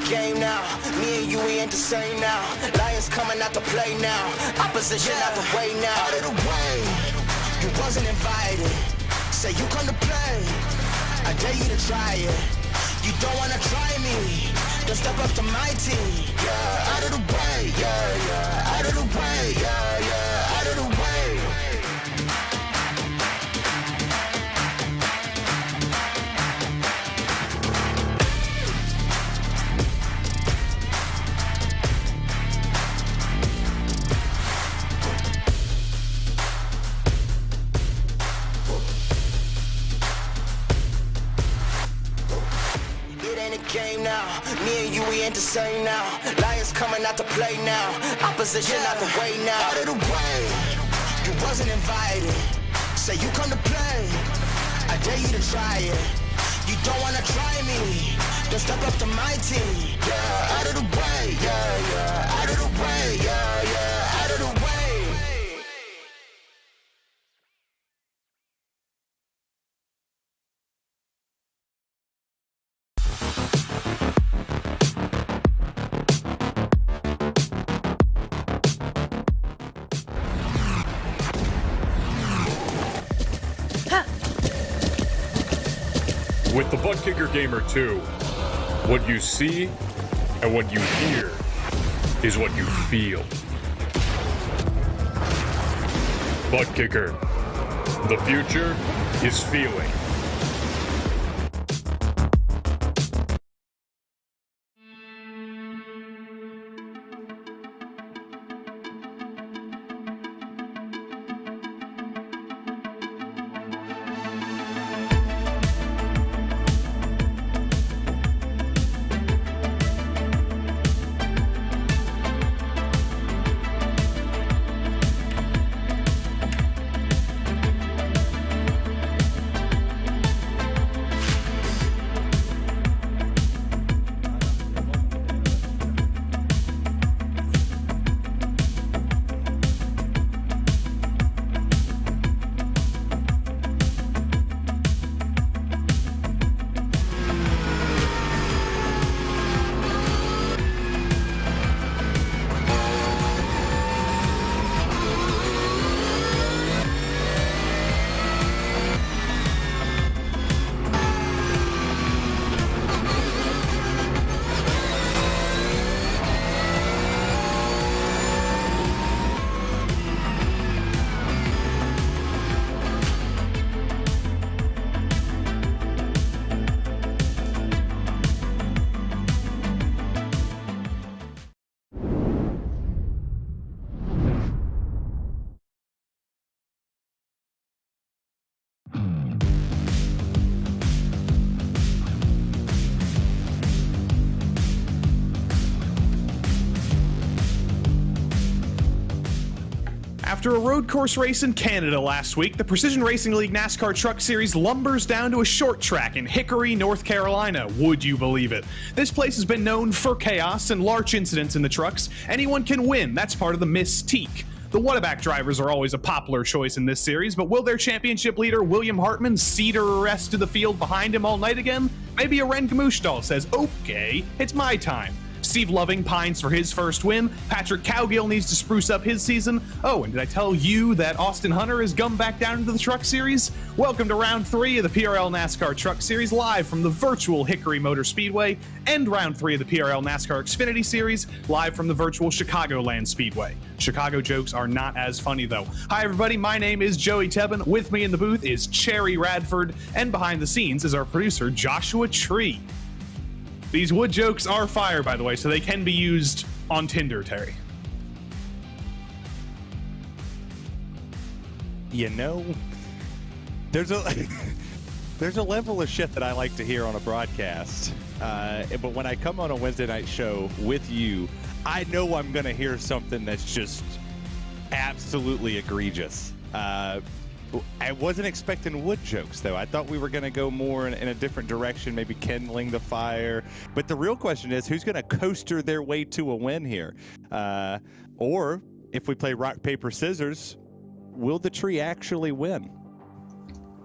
game now. Me and you, we ain't the same now. Lions coming out to play now. Opposition out the way now. Out of the way, you wasn't invited. Say you come to play, I dare you to try it. You don't wanna try me, then step up to my team. Yeah, out of the way, yeah, yeah. Out of the way, yeah, yeah. Out of the way. Game now, me and you, we ain't the same now. Lions coming out to play now. Opposition out the way now. Out of the way, you wasn't invited. Say you come to play, I dare you to try it. You don't wanna try me, then step up to my team. Yeah, out of the way, yeah, yeah. Out of the way, yeah, yeah. Out of the way. With the Butt Kicker Gamer 2, what you see and what you hear is what you feel. Butt Kicker. The future is feeling. After a road course race in Canada last week, the Precision Racing League NASCAR Truck Series lumbers down to a short track in Hickory, North Carolina. Would you believe it? This place has been known for chaos and large incidents in the trucks. Anyone can win. That's part of the mystique. The Whataback drivers are always a popular choice in this series, but will their championship leader, William Hartman, cedar a rest to the field behind him all night again? Maybe a Ren Kamushtal says, okay, it's my time. Steve Loving pines for his first win. Patrick Cowgill needs to spruce up his season. Oh, and did I tell you that Austin Hunter has gummed back down into the Truck Series? Welcome to round 3 of the PRL NASCAR Truck Series, live from the virtual Hickory Motor Speedway, and round 3 of the PRL NASCAR Xfinity Series, live from the virtual Chicagoland Speedway. Chicago jokes are not as funny, though. Hi, everybody. My name is Joey Tebbin. With me in the booth is Cherry Radford, and behind the scenes is our producer, Joshua Tree. These wood jokes are fire, by the way, so they can be used on Tinder, Terry. You know, there's a level of shit that I like to hear on a broadcast. But when I come on a Wednesday night show with you, I know I'm going to hear something that's just absolutely egregious. I wasn't expecting wood jokes, though. I thought we were going to go more in a different direction, maybe kindling the fire. But the real question is, who's going to coaster their way to a win here? Or if we play rock, paper, scissors, will the tree actually win?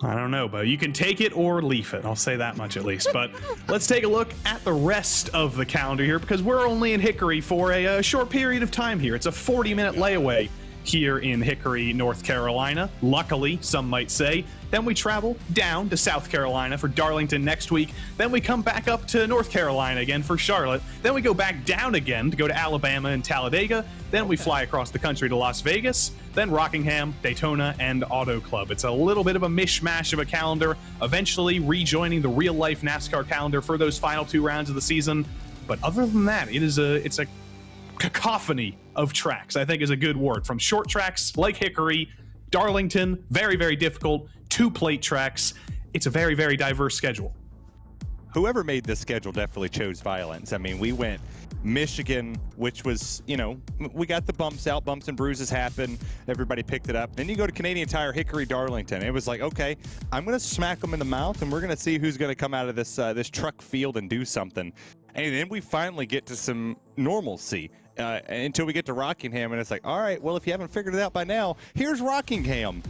I don't know, but you can take it or leave it. I'll say that much at least. But let's take a look at the rest of the calendar here, because we're only in Hickory for a short period of time here. It's a 40-minute layaway here in Hickory, North Carolina. Luckily, some might say. Then we travel down to South Carolina for Darlington next week. Then we come back up to North Carolina again for Charlotte. Then we go back down again to go to Alabama and Talladega. Then we fly across the country to Las Vegas. Then Rockingham, Daytona, and Auto Club. It's a little bit of a mishmash of a calendar, eventually rejoining the real-life NASCAR calendar for those final 2 rounds of the season. But other than that, it's a cacophony of tracks, I think is a good word. From short tracks like Hickory, Darlington, very, very difficult, 2 plate tracks. It's a very, very diverse schedule. Whoever made this schedule definitely chose violence. I mean, we went Michigan, which was, we got the bumps out, bumps and bruises happen. Everybody picked it up. Then you go to Canadian Tire, Hickory, Darlington. It was like, okay, I'm going to smack them in the mouth, and we're going to see who's going to come out of this this truck field and do something. And then we finally get to some normalcy until we get to Rockingham, and it's like, all right, well, if you haven't figured it out by now, here's Rockingham.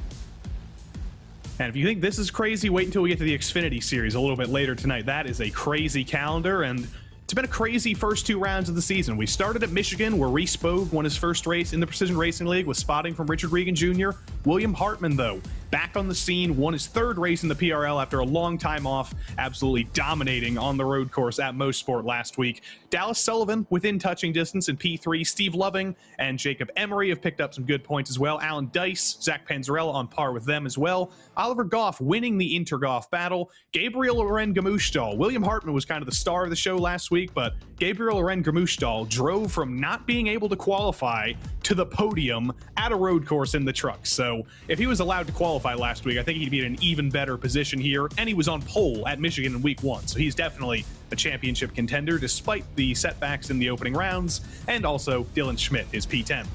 And if you think this is crazy, wait until we get to the Xfinity series a little bit later tonight. That is a crazy calendar, and it's been a crazy first 2 rounds of the season. We started at Michigan, where Reese Bogue won his first race in the Precision Racing League with spotting from Richard Regan Jr. William Hartman, though, back on the scene, won his 3rd race in the PRL after a long time off, absolutely dominating on the road course at Mosport last week. Dallas Sullivan within touching distance in P3. Steve Loving and Jacob Emery have picked up some good points as well. Alan Dice, Zach Panzarella on par with them as well. Oliver Goff winning the Intergoff battle. Gabriel Loren-Gamushtal. William Hartman was kind of the star of the show last week, but Gabriel Loren-Gamushtal drove from not being able to qualify to the podium at a road course in the truck. So if he was allowed to qualify last week, I think he'd be in an even better position here. And he was on pole at Michigan in week 1, so he's definitely a championship contender despite the setbacks in the opening rounds. And also Dylan Schmidt is P10.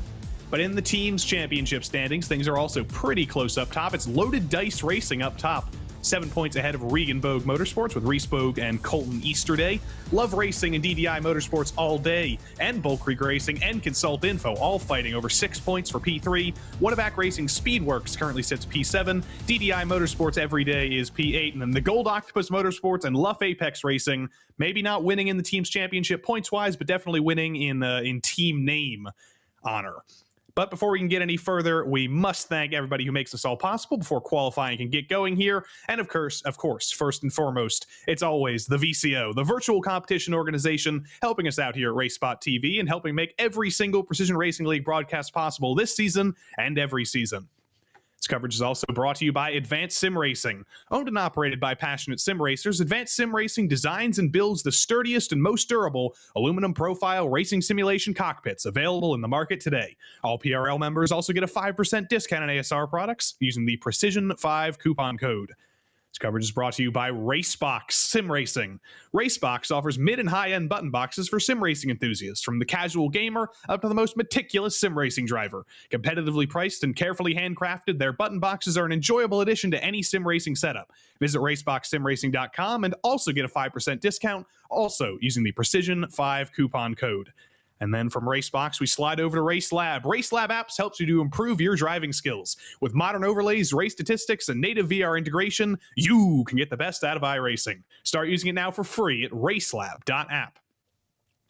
But in the team's championship standings, things are also pretty close up top. It's Loaded Dice Racing up top, 7 points ahead of Regan Bogue Motorsports with Reese Bogue and Colton Easterday. Love Racing and DDI Motorsports All Day and Bull Creek Racing and Consult Info all fighting over 6 points for P3. Whataback Racing Speedworks currently sits P7. DDI Motorsports Every Day is P8. And then the Gold Octopus Motorsports and Luff Apex Racing, maybe not winning in the team's championship points-wise, but definitely winning in team name honor. But before we can get any further, we must thank everybody who makes this all possible before qualifying can get going here. And of course, first and foremost, it's always the VCO, the virtual competition organization, helping us out here at RaceSpotTV and helping make every single Precision Racing League broadcast possible this season and every season. This coverage is also brought to you by Advanced Sim Racing. Owned and operated by passionate sim racers, Advanced Sim Racing designs and builds the sturdiest and most durable aluminum profile racing simulation cockpits available in the market today. All PRL members also get a 5% discount on ASR products using the Precision5 coupon code. This coverage is brought to you by Racebox Sim Racing. Racebox offers mid and high-end button boxes for sim racing enthusiasts, from the casual gamer up to the most meticulous sim racing driver. Competitively priced and carefully handcrafted, their button boxes are an enjoyable addition to any sim racing setup. Visit raceboxsimracing.com and also get a 5% discount, also using the Precision5 coupon code. And then from Racebox, we slide over to RaceLab. RaceLab apps helps you to improve your driving skills. With modern overlays, race statistics, and native VR integration, you can get the best out of iRacing. Start using it now for free at racelab.app.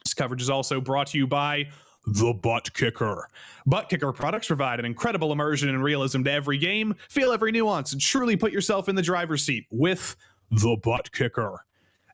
This coverage is also brought to you by The Butt Kicker. Butt Kicker products provide an incredible immersion and realism to every game. Feel every nuance and truly put yourself in the driver's seat with The Butt Kicker.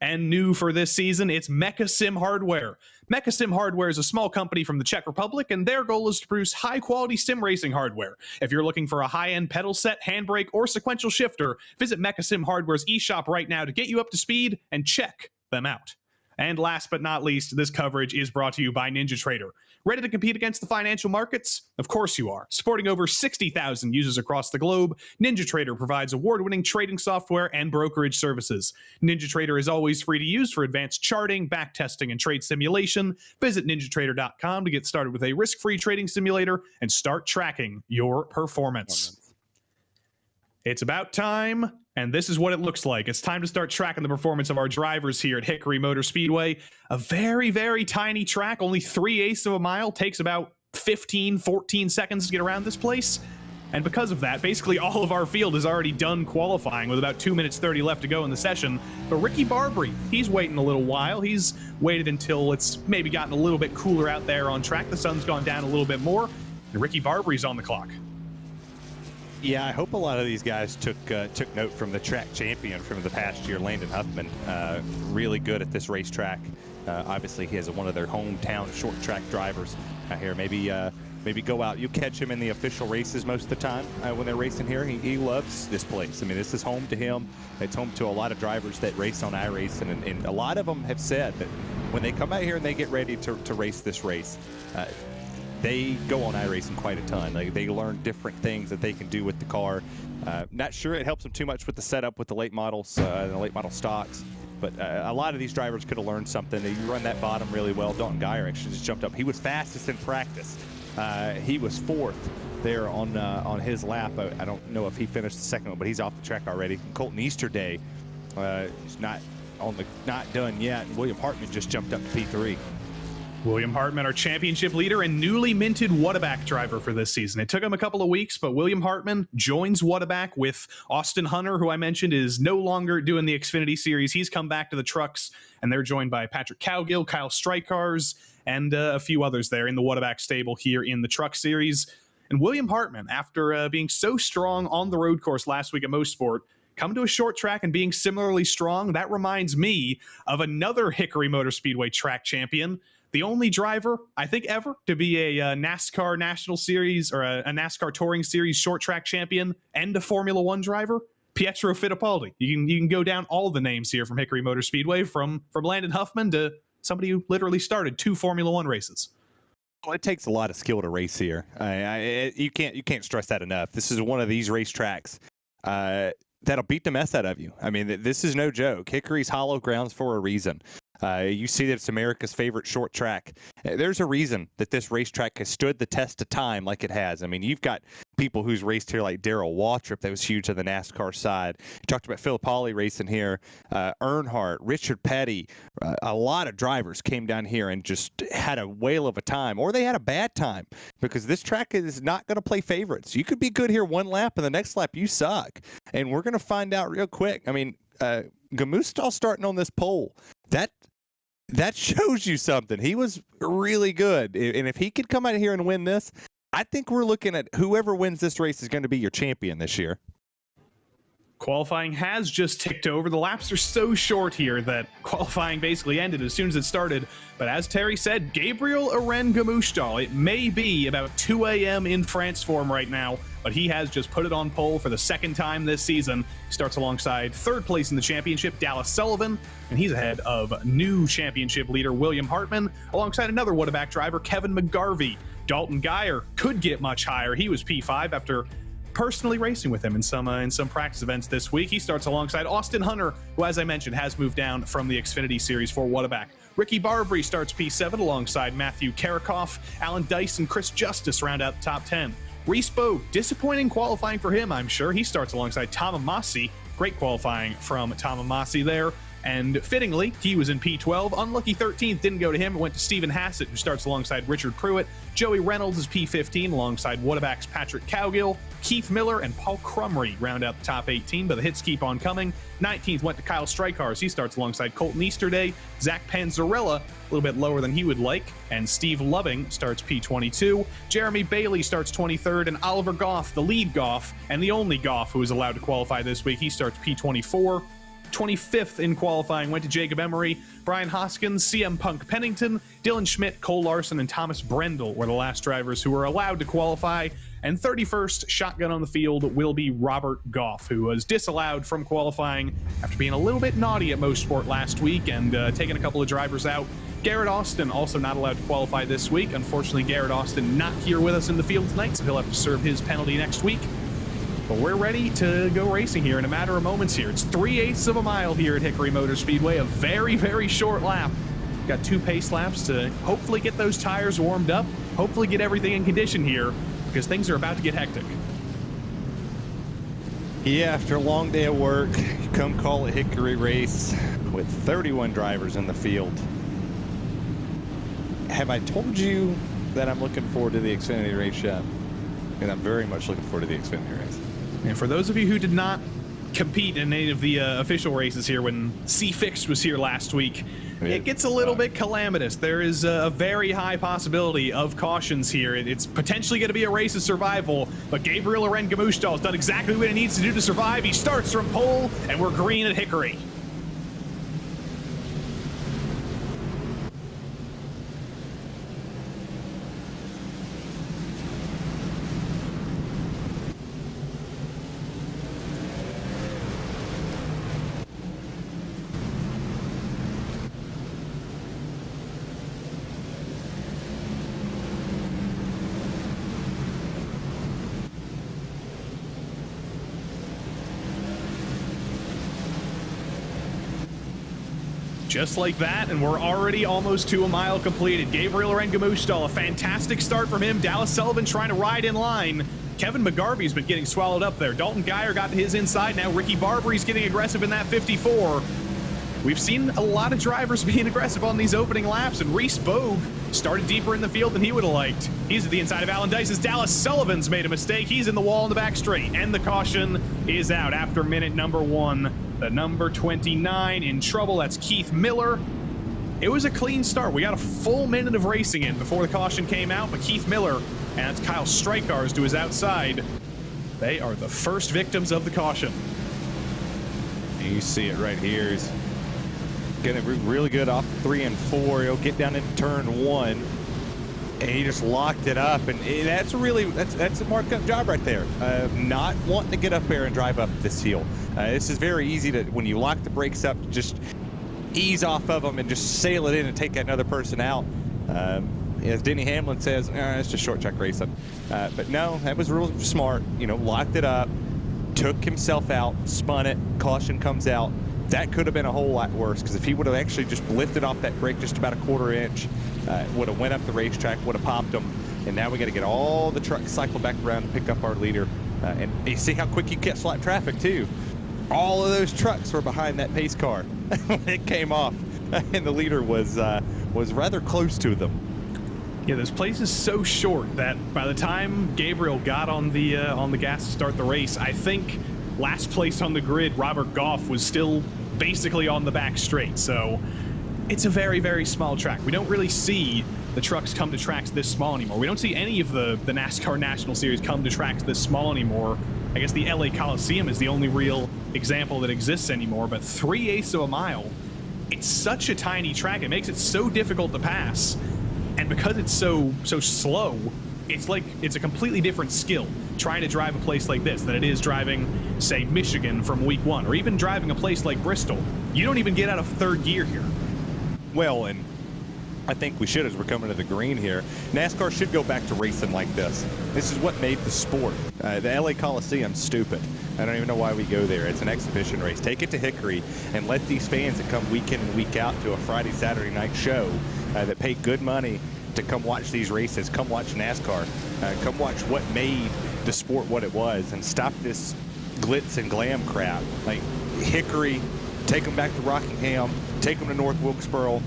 And new for this season, it's Mecha Sim Hardware. Mecha Sim Hardware is a small company from the Czech Republic, and their goal is to produce high-quality sim racing hardware. If you're looking for a high-end pedal set, handbrake, or sequential shifter, visit Mecha Sim Hardware's eShop right now to get you up to speed and check them out. And last but not least, this coverage is brought to you by NinjaTrader. Ready to compete against the financial markets? Of course you are. Supporting over 60,000 users across the globe, NinjaTrader provides award-winning trading software and brokerage services. NinjaTrader is always free to use for advanced charting, backtesting, and trade simulation. Visit ninjatrader.com to get started with a risk-free trading simulator and start tracking your performance. It's about time, and this is what it looks like. It's time to start tracking the performance of our drivers here at Hickory Motor Speedway. A very, very tiny track, only 3/8 of a mile, takes about 15, 14 seconds to get around this place. And because of that, basically all of our field is already done qualifying with about 2 minutes 30 left to go in the session. But Ricky Barbary, he's waiting a little while. He's waited until it's maybe gotten a little bit cooler out there on track. The sun's gone down a little bit more, and Ricky Barbary's on the clock. Yeah, I hope a lot of these guys took note from the track champion from the past year, Landon Huffman. Really good at this racetrack. Obviously, he has one of their hometown short track drivers out here. Maybe go out. You catch him in the official races most of the time when they're racing here. He loves this place. I mean, this is home to him. It's home to a lot of drivers that race on iRacing, and a lot of them have said that when they come out here and they get ready to race this race, they go on iRacing quite a ton. They learn different things that they can do with the car. Not sure it helps them too much with the setup with the late models, the late model stocks. But a lot of these drivers could have learned something. You run that bottom really well. Dalton Geyer actually just jumped up. He was fastest in practice. He was fourth there on his lap. I don't know if he finished the second one, but he's off the track already. Colton Easterday is not done yet. William Hartman just jumped up to P3. William Hartman, our championship leader and newly minted Whataback driver for this season. It took him a couple of weeks, but William Hartman joins Whataback with Austin Hunter, who I mentioned is no longer doing the Xfinity series. He's come back to the trucks, and they're joined by Patrick Cowgill, Kyle Strykars, and a few others there in the Whataback stable here in the truck series. And William Hartman, after being so strong on the road course last week at Mosport, coming to a short track and being similarly strong, that reminds me of another Hickory Motor Speedway track champion, the only driver, I think, ever to be a NASCAR National Series or a NASCAR Touring Series short track champion and a Formula One driver, Pietro Fittipaldi. You can go down all the names here from Hickory Motor Speedway, from Landon Huffman to somebody who literally started 2 Formula One races. Well, it takes a lot of skill to race here. You can't stress that enough. This is one of these racetracks that'll beat the mess out of you. I mean, this is no joke. Hickory's hollow grounds for a reason. You see that it's America's favorite short track. There's a reason that this racetrack has stood the test of time like it has. I mean, you've got people who's raced here like Darrell Waltrip that was huge on the NASCAR side. You talked about Fittipaldi racing here, Earnhardt, Richard Petty. A lot of drivers came down here and just had a whale of a time, or they had a bad time, because this track is not going to play favorites. You could be good here one lap, and the next lap you suck. And we're going to find out real quick. I mean, Gamustal starting on this pole, that shows you something. He was really good. And if he could come out here and win this, I think we're looking at whoever wins this race is going to be your champion this year. Qualifying has just ticked over. The laps are so short here that qualifying basically ended as soon as it started. But as Terry said, Gabriel Aren Gamustal, it may be about 2 a.m. in France form right now, but he has just put it on pole for the second time this season. He starts alongside third place in the championship, Dallas Sullivan, and he's ahead of new championship leader William Hartman, alongside another Whataback driver, Kevin McGarvey. Dalton Geyer could get much higher. He was P5 after personally racing with him in some practice events this week. He starts alongside Austin Hunter, who, as I mentioned, has moved down from the Xfinity series for Whataback. Ricky Barbary starts P7 alongside Matthew Karakoff. Alan Dice and Chris Justice round out the top 10. Reese Bowe, disappointing qualifying for him, I'm sure. He starts alongside Tom Amasi. Great qualifying from Tom Amasi there. And fittingly, he was in P12. Unlucky 13th didn't go to him. It went to Stephen Hassett, who starts alongside Richard Pruitt. Joey Reynolds is P15 alongside Whataback's Patrick Cowgill. Keith Miller and Paul Crumry round out the top 18, but the hits keep on coming. 19th went to Kyle Strykars. He starts alongside Colton Easterday. Zach Panzarella, a little bit lower than he would like. And Steve Loving starts P22. Jeremy Bailey starts 23rd. And Oliver Goff, the lead Goff, and the only Goff who is allowed to qualify this week, he starts P24. 25th in qualifying went to Jacob Emery. Brian Hoskins, CM Punk Pennington, Dylan Schmidt, Cole Larson, and Thomas Brendel were the last drivers who were allowed to qualify. And 31st shotgun on the field will be Robert Goff, who was disallowed from qualifying after being a little bit naughty at Mosport last week and taking a couple of drivers out. Garrett Austin also not allowed to qualify this week. Unfortunately, Garrett Austin not here with us in the field tonight, so he'll have to serve his penalty next week. But we're ready to go racing here in a matter of moments here. It's 3/8 of a mile here at Hickory Motor Speedway, a very, very short lap. Got 2 pace laps to hopefully get those tires warmed up, hopefully get everything in condition here, because things are about to get hectic. Yeah, after a long day of work, you come call a Hickory race with 31 drivers in the field. Have I told you that I'm looking forward to the Xfinity race yet? and I'm very much looking forward to the Xfinity race. And for those of you who did not compete in any of the official races here when C-Fixed was here last week, it gets a little bit calamitous. There is a very high possibility of cautions here. It's potentially going to be a race of survival, but Gabriel Loren-Gamushtal has done exactly what he needs to do to survive. He starts from pole, and we're green at Hickory. Just like that, and we're already almost to a mile completed. Gabriel Loren-Gamushtal, a fantastic start from him. Dallas Sullivan trying to ride in line. Kevin McGarvey's been getting swallowed up there. Dalton Geyer got to his inside. Now Ricky Barbari's getting aggressive in that 54. We've seen a lot of drivers being aggressive on these opening laps, and Reese Bogue started deeper in the field than he would have liked. He's at the inside of Alan Dice's. Dallas Sullivan's made a mistake. He's in the wall in the back straight, and the caution is out after minute number 1. The number 29 in trouble. That's Keith Miller. It was a clean start. We got a full minute of racing in before the caution came out, but Keith Miller and Kyle Strykars to his outside. They are the first victims of the caution. You see it right here. He's getting really good off 3 and 4. He'll get down into turn 1, and he just locked it up. And that's a marked up job right there. Not wanting to get up there and drive up this hill. This is very easy to, when you lock the brakes up, just ease off of them and just sail it in and take another person out. As Denny Hamlin says, it's just short track racing. But no, that was real smart. You know, locked it up, took himself out, spun it, caution comes out. That could have been a whole lot worse, because if he would have actually just lifted off that brake just about a quarter inch, would have went up the racetrack, would have popped him. And now we got to get all the trucks cycled back around to pick up our leader. And you see how quick you catch lap traffic too. All of those trucks were behind that pace car when it came off, and the leader was rather close to them. Yeah, this place is so short that by the time Gabriel got on the gas to start the race, I think last place on the grid, Robert Goff, was still basically on the back straight. So it's a very, very small track. We don't really see the trucks come to tracks this small anymore. We don't see any of the NASCAR National Series come to tracks this small anymore. I guess the LA Coliseum is the only real example that exists anymore, but 3/8 of a mile, it's such a tiny track. It makes it so difficult to pass. And because it's so slow, it's like it's a completely different skill trying to drive a place like this than it is driving, say, Michigan from week 1, or even driving a place like Bristol. You don't even get out of third gear here. Well, and I think we should, as we're coming to the green here. NASCAR should go back to racing like this. This is what made the sport. The LA Coliseum's stupid. I don't even know why we go there. It's an exhibition race. Take it to Hickory and let these fans that come week in and week out to a Friday, Saturday night show that pay good money to come watch these races, come watch NASCAR, come watch what made the sport what it was, and stop this glitz and glam crap. Like Hickory, take them back to Rockingham, take them to North Wilkesboro,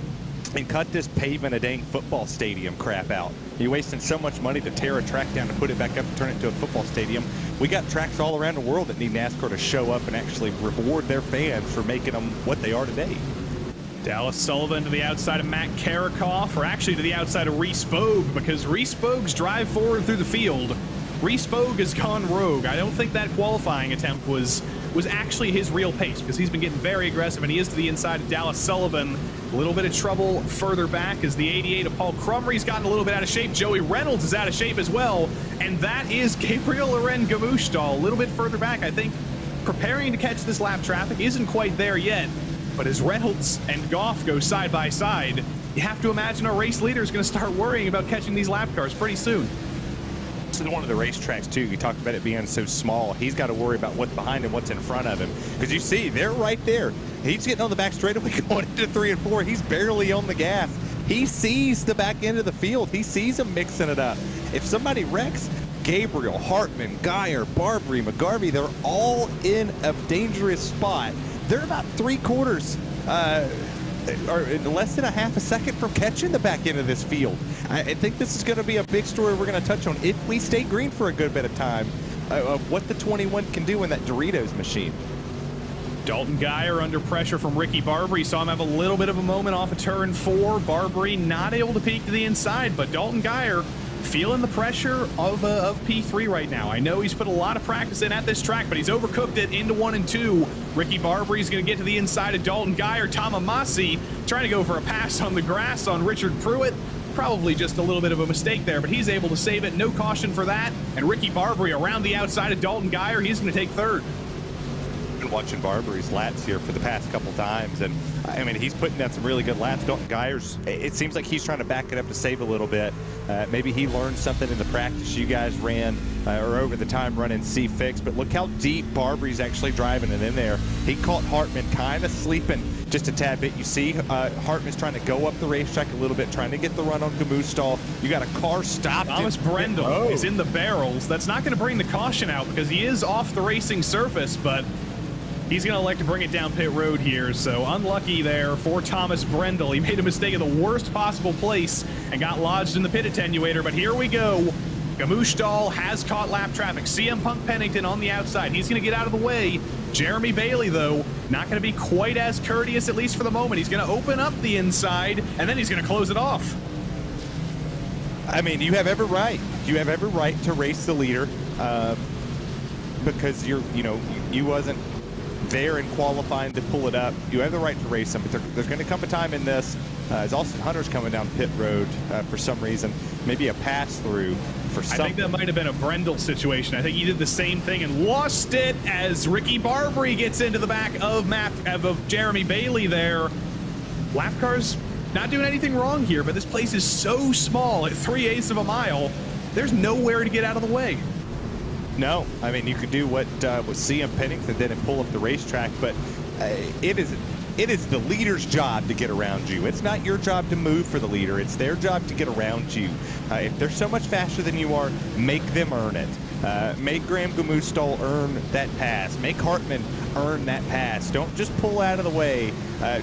and cut this paving a dang football stadium crap out. You're wasting so much money to tear a track down to put it back up and turn it into a football stadium. We got tracks all around the world that need NASCAR to show up and actually reward their fans for making them what they are today. Dallas Sullivan to the outside of Matt Karakoff, or actually to the outside of Reese Bogue, because Reese Bogue's drive forward through the field, Reese Bogue has gone rogue. I don't think that qualifying attempt was actually his real pace, because he's been getting very aggressive, and he is to the inside of Dallas Sullivan. A little bit of trouble further back as the 88 of Paul Crumry's gotten a little bit out of shape. Joey Reynolds is out of shape as well, and that is Gabriel Loren-Gamushtal. A little bit further back, I think, preparing to catch this lap traffic. Isn't quite there yet, but as Reynolds and Goff go side by side, you have to imagine our race leader is going to start worrying about catching these lap cars pretty soon. This is one of the racetracks too. You talked about it being so small. He's got to worry about what's behind him, what's in front of him. Because you see, they're right there. He's getting on the back straightaway going into 3 and 4. He's barely on the gas. He sees the back end of the field. He sees them mixing it up. If somebody wrecks, Gabriel, Hartman, Geyer, Barbary, McGarvey, they're all in a dangerous spot. They're about 3/4 are less than a half a second from catching the back end of this field. I think this is going to be a big story we're going to touch on if we stay green for a good bit of time, of what the 21 can do in that Doritos machine. Dalton Geyer under pressure from Ricky Barbary. Saw him have a little bit of a moment off of turn 4. Barbary not able to peek to the inside, but Dalton Geyer feeling the pressure of P3 right now. I know he's put a lot of practice in at this track, but he's overcooked it into 1 and 2. Ricky Barbary's going to get to the inside of Dalton Geyer. Tom Amasi trying to go for a pass on the grass on Richard Pruitt. Probably just a little bit of a mistake there, but he's able to save it. No caution for that. And Ricky Barbary around the outside of Dalton Geyer. He's going to take 3rd. Been watching Barbary's laps here for the past couple times, and I mean, he's putting down some really good laps. Dalton Geyer's, it seems like he's trying to back it up to save a little bit. Maybe he learned something in the practice you guys ran or over the time running C-Fix, but look how deep Barbary's actually driving it in there. He caught Hartman kind of sleeping just a tad bit. You see Hartman's trying to go up the racetrack a little bit, trying to get the run on Gamoostal. You got a car stopped. Thomas Brendel is in the barrels. That's not going to bring the caution out because he is off the racing surface, but he's going to elect to bring it down pit road here, so unlucky there for Thomas Brendel. He made a mistake in the worst possible place and got lodged in the pit attenuator, but here we go. Gamoostal has caught lap traffic. CM Punk Pennington on the outside. He's going to get out of the way. Jeremy Bailey, though, not going to be quite as courteous, at least for the moment. He's going to open up the inside, and then he's going to close it off. I mean, you have every right. You have every right to race the leader because you wasn't there in qualifying to pull it up. You have the right to race them, but there's going to come a time in this as Austin Hunter's coming down pit road for some reason, maybe a pass through for something. I think that might have been a Brendel situation. I think he did the same thing and lost it as Ricky Barbary gets into the back of Jeremy Bailey there. Lap cars not doing anything wrong here, but this place is so small at 3/8 of a mile. There's nowhere to get out of the way. No, I mean, you could do what CM Pennington did and pull up the racetrack, but it is the leader's job to get around you. It's not your job to move for the leader. It's their job to get around you. If they're so much faster than you are, make them earn it. Make Graham Gamoostal earn that pass. Make Hartman earn that pass. Don't just pull out of the way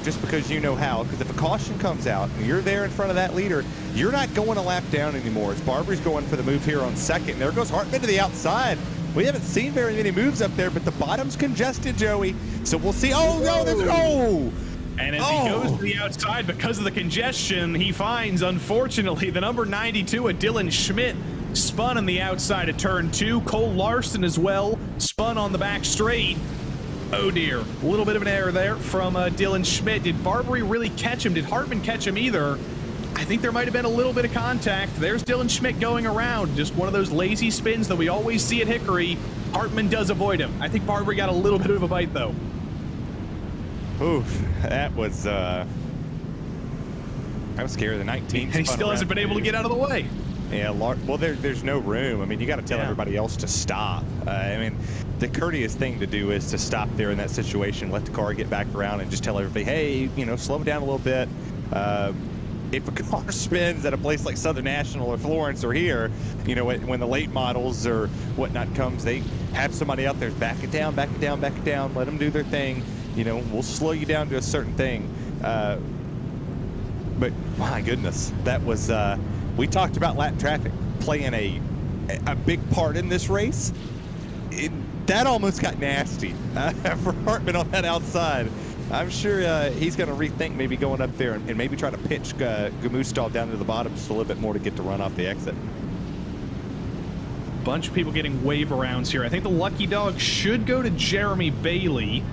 just because you know how, because if a caution comes out and you're there in front of that leader, you're not going a lap down anymore. As Barbary's going for the move here on second. There goes Hartman to the outside. We haven't seen very many moves up there, but the bottom's congested, Joey. So we'll see. Oh, no, And as he goes to the outside because of the congestion, he finds, unfortunately, the number 92 of Dylan Schmidt spun on the outside of turn 2. Cole Larson as well spun on the back straight. Oh dear, a little bit of an error there from Dylan Schmidt. Did Barbary really catch him? Did Hartman catch him either? I think there might have been a little bit of contact. There's Dylan Schmidt going around. Just one of those lazy spins that we always see at Hickory. Hartman does avoid him. I think Barbary got a little bit of a bite, though. Oof, that was scary. The 19th. And he still hasn't been able to get out of the way. Yeah, well, there's no room. I mean, you got to tell everybody else to stop. I mean, the courteous thing to do is to stop there in that situation, let the car get back around, and just tell everybody, hey, slow it down a little bit. If a car spins at a place like Southern National or Florence or here, when the late models or whatnot comes, they have somebody out there, back it down, let them do their thing. We'll slow you down to a certain thing. But my goodness, that was, we talked about lap traffic playing a big part in this race. That almost got nasty for Hartman on that outside. I'm sure he's going to rethink maybe going up there and maybe try to pitch Gamoostal down to the bottom just a little bit more to get to run off the exit. Bunch of people getting wave arounds here. I think the lucky dog should go to Jeremy Bailey,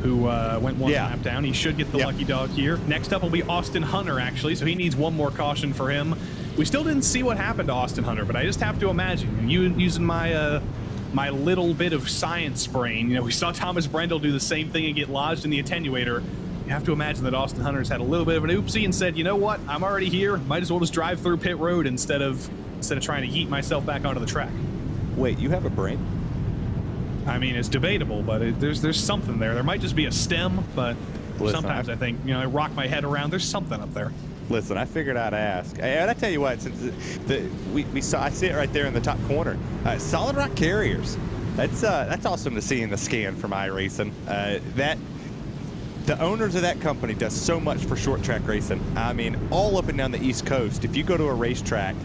who went one lap down. He should get the lucky dog here. Next up will be Austin Hunter, actually, so he needs one more caution for him. We still didn't see what happened to Austin Hunter, but I just have to imagine, and using my my little bit of science brain, we saw Thomas Brendel do the same thing and get lodged in the attenuator. You have to imagine that Austin Hunter's had a little bit of an oopsie and said, you know what, I'm already here. Might as well just drive through pit road instead of trying to yeet myself back onto the track. Wait, you have a brain? I mean, it's debatable, but there's something there. There might just be a stem, but sometimes I think, I rock my head around. There's something up there. Listen, I figured I'd ask. And I tell you what, since I see it right there in the top corner. Solid Rock Carriers. That's awesome to see in the scan from iRacing. The owners of that company does so much for short track racing. I mean, all up and down the East Coast. If you go to a racetrack,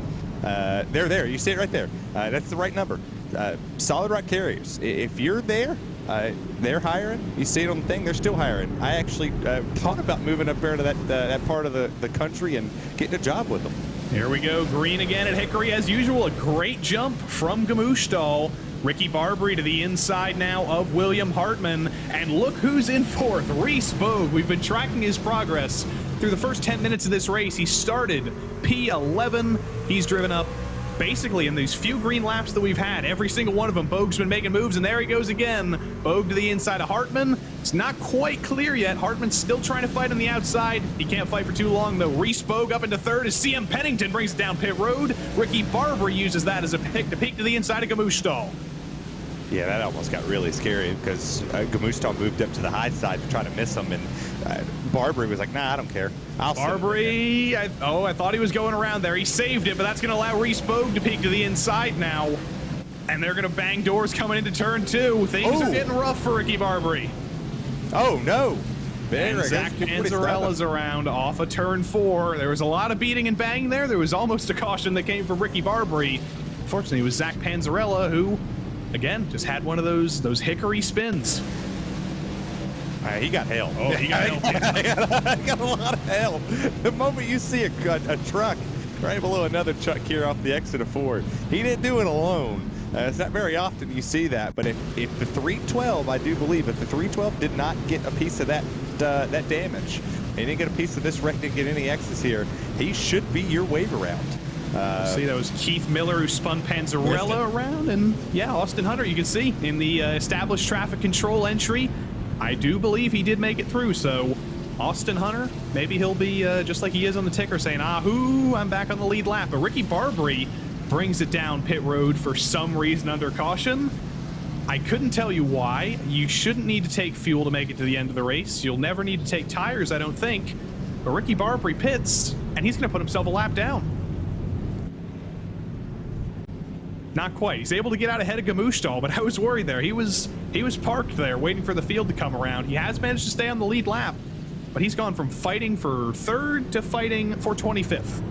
they're there. You see it right there. That's the right number. Solid Rock Carriers. If you're there, they're hiring. You see it on the thing, they're still hiring. I actually thought about moving up there to that part of the country and getting a job with them. Here we go, green again at Hickory as usual. A great jump from Gamushtal. Ricky Barbary to the inside now of William Hartman. And look who's in fourth, Reese Bogue. We've been tracking his progress through the first 10 minutes of this race. He started P11. He's driven up basically in these few green laps that we've had. Every single one of them, Bogue's been making moves, and there he goes again. Bogue to the inside of Hartman. It's not quite clear yet. Hartman's still trying to fight on the outside. He can't fight for too long, though. Reese Bogue up into third as CM Pennington brings it down pit road. Ricky Barbary uses that as a pick to peek to the inside of Gamushtal. Yeah, that almost got really scary because Gamushtal moved up to the high side to try to miss him, and Barbary was like, nah, I don't care. Barbary, I thought he was going around there. He saved it, but that's going to allow Reese Bogue to peek to the inside now. And they're going to bang doors coming into turn 2. Things are getting rough for Ricky Barbary. Oh, no. And Zach Panzarella's around off of turn 4. There was a lot of beating and banging there. There was almost a caution that came from Ricky Barbary. Fortunately, it was Zach Panzarella who, again, just had one of those Hickory spins. He got hell. Oh, he got hell. He got a lot of hell. The moment you see a truck right below another truck here off the exit of 4, he didn't do it alone. It's not very often you see that, but if the 312, I do believe, if the 312 did not get a piece of that damage, he didn't get a piece of this wreck, didn't get any X's here, he should be your wave around. See, that was Keith Miller who spun Panzarella around, and yeah, Austin Hunter, you can see in the established traffic control entry, I do believe he did make it through. So Austin Hunter, maybe he'll be just like he is on the ticker saying, ahoo, I'm back on the lead lap. But Ricky Barbary brings it down pit road for some reason under caution. I couldn't tell you why. You shouldn't need to take fuel to make it to the end of the race. You'll never need to take tires, I don't think. But Ricky Barbary pits, and he's going to put himself a lap down. Not quite. He's able to get out ahead of Gamushtal, but I was worried there. He was parked there waiting for the field to come around. He has managed to stay on the lead lap, but he's gone from fighting for 3rd to fighting for 25th.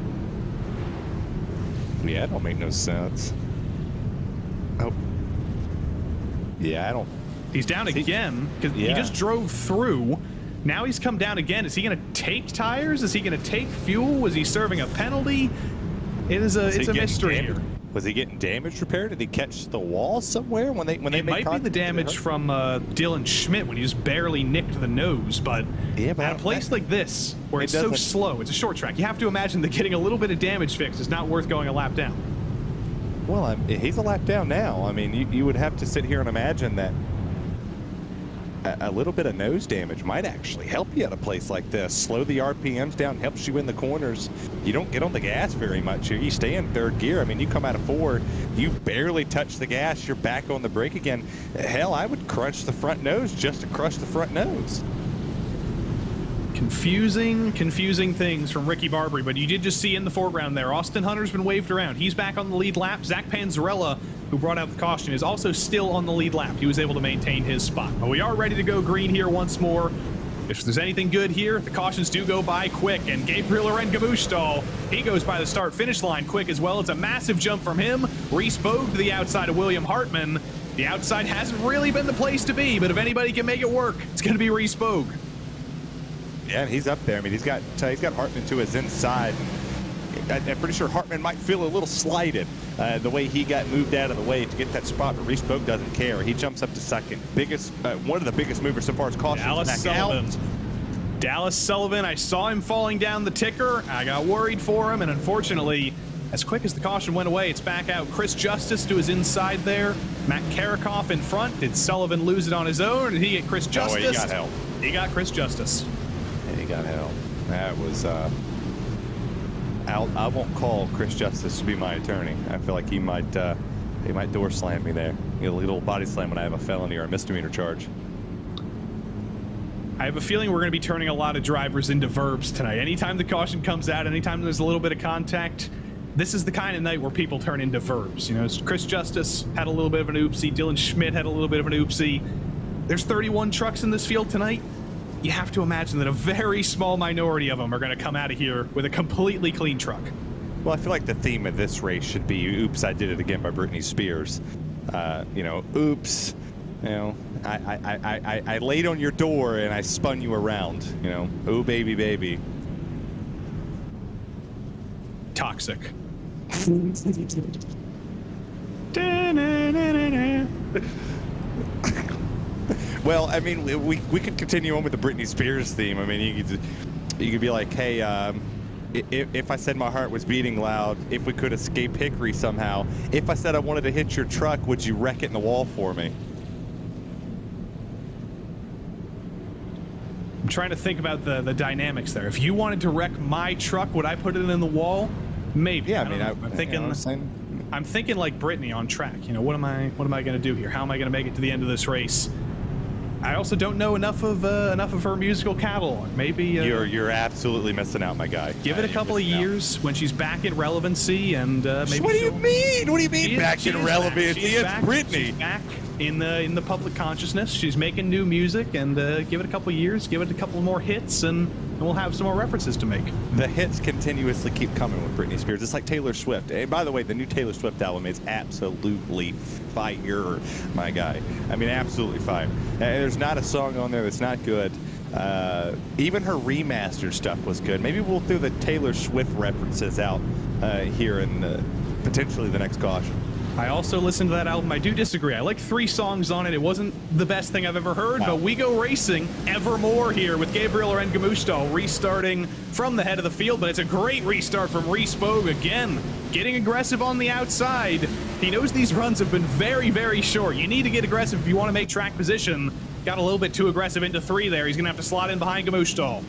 Yeah, that don't make no sense. Oh. Yeah, I don't. He's down again because he just drove through. Now he's come down again. Is he going to take tires? Is he going to take fuel? Was he serving a penalty? It's a mystery here. Was he getting damage repaired? Did he catch the wall somewhere when they It might be the damage from Dylan Schmidt when he just barely nicked the nose, but at a place like this where it's so slow, it's a short track, you have to imagine that getting a little bit of damage fixed is not worth going a lap down. Well, he's a lap down now. I mean, you would have to sit here and imagine that a little bit of nose damage might actually help you at a place like this. Slow the RPMs down, helps you in the corners. You don't get on the gas very much here. You stay in 3rd gear. I mean, you come out of 4, you barely touch the gas, you're back on the brake again. Hell, I would crunch the front nose just to crush the front nose. Confusing things from Ricky Barbary, but you did just see in the foreground there, Austin Hunter's been waved around. He's back on the lead lap. Zach Panzarella, who brought out the caution, is also still on the lead lap. He was able to maintain his spot. But we are ready to go green here once more. If there's anything good here, the cautions do go by quick, and Gabriel Loren Gamushtal, he goes by the start-finish line quick as well. It's a massive jump from him. Reese Bogue to the outside of William Hartman. The outside hasn't really been the place to be, but if anybody can make it work, it's going to be Reese Bogue. Yeah, and he's up there. I mean, he's got Hartman to his inside. I'm pretty sure Hartman might feel a little slighted the way he got moved out of the way to get that spot, but Reese Bogue doesn't care. He jumps up to 2nd. One of the biggest movers so far is caution. Dallas Sullivan, I saw him falling down the ticker. I got worried for him, and unfortunately, as quick as the caution went away, it's back out. Chris Justice to his inside there. Matt Karakoff in front. Did Sullivan lose it on his own? Did he get Chris Justice? Oh, he got help. He got Chris Justice. He got help. That was I won't call Chris Justice to be my attorney. I feel like he might door slam me there. Get a little body slam when I have a felony or a misdemeanor charge. I have a feeling we're going to be turning a lot of drivers into verbs tonight. Anytime the caution comes out, anytime there's a little bit of contact, this is the kind of night where people turn into verbs. You know, Chris Justice had a little bit of an oopsie. Dylan Schmidt had a little bit of an oopsie. There's 31 trucks in this field tonight. you have to imagine that a very small minority of them are going to come out of here with a completely clean truck. Well, I feel like the theme of this race should be "Oops, I Did It Again" by Britney Spears. You know, oops. You know, I laid on your door and I spun you around. You know, oh baby, baby. Toxic. Well, I mean, we could continue on with the Britney Spears theme. I mean, you could be like, hey, if I said my heart was beating loud, if we could escape Hickory somehow, if I said I wanted to hit your truck, would you wreck it in the wall for me? I'm trying to think about the dynamics there. If you wanted to wreck my truck, would I put it in the wall? Maybe. Yeah, I'm thinking. You know what I'm saying? I'm thinking like Britney on track. You know, what am I going to do here? How am I going to make it to the end of this race? I also don't know enough of her musical catalog. Maybe you're absolutely missing out, my guy. Give it a couple of years when she's back in relevancy, and maybe. What do you mean? What do you mean back in relevancy? It's Britney. She's back in the public consciousness. She's making new music, and give it a couple of years, give it a couple more hits, and we'll have some more references to make. The hits continuously keep coming with Britney Spears. It's like Taylor Swift. Hey, by the way, the new Taylor Swift album is absolutely fire, my guy. I mean, absolutely fire. There's not a song on there that's not good. Even her remastered stuff was good. Maybe we'll throw the Taylor Swift references out here in potentially the next caution. I also listened to that album. I do disagree. I like 3 songs on it. It wasn't the best thing I've ever heard, but We Go Racing evermore here with Gabriel Arendt-Gamustal restarting from the head of the field, but it's a great restart from Reese Bogue again, getting aggressive on the outside. He knows these runs have been very, very short. You need to get aggressive if you want to make track position. Got a little bit too aggressive into 3 there. He's going to have to slot in behind Gamustal.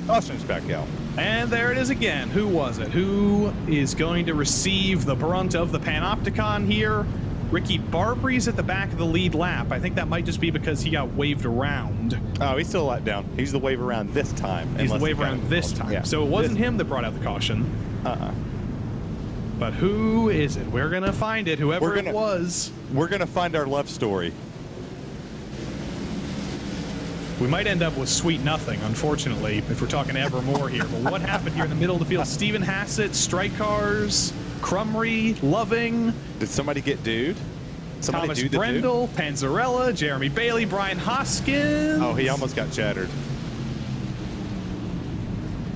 Austin's back out. And there it is again. Who was it? Who is going to receive the brunt of the Panopticon here? Ricky Barbry's at the back of the lead lap. I think that might just be because he got waved around. Oh, he's still a lap down. He's the wave around this time. He's the wave around this time. Yeah. So it wasn't him that brought out the caution. But who is it? We're going to find it, whoever it was. We're going to find our love story. We might end up with Sweet Nothing, unfortunately, if we're talking Evermore here. But what happened here in the middle of the field? Stephen Hassett, Strike Cars, Crumry, Loving. Did somebody get dude? Somebody Thomas do the Brendel, Panzarella, Jeremy Bailey, Brian Hoskins. Oh, he almost got shattered.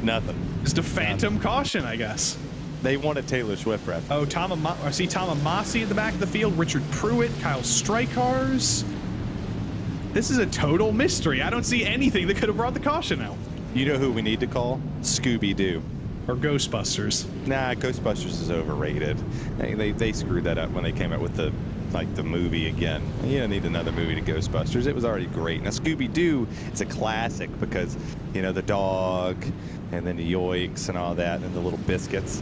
Nothing. Just a phantom caution, I guess. They wanted Taylor Swift reference. Oh, I see Tom Amasi at the back of the field, Richard Pruitt, Kyle Strikars. This is a total mystery. I don't see anything that could have brought the caution out. You know who we need to call? Scooby-Doo. Or Ghostbusters. Nah, Ghostbusters is overrated. They screwed that up when they came out with the movie again. You don't need another movie to Ghostbusters. It was already great. Now, Scooby-Doo is a classic because, you know, the dog and then the yoinks and all that and the little biscuits.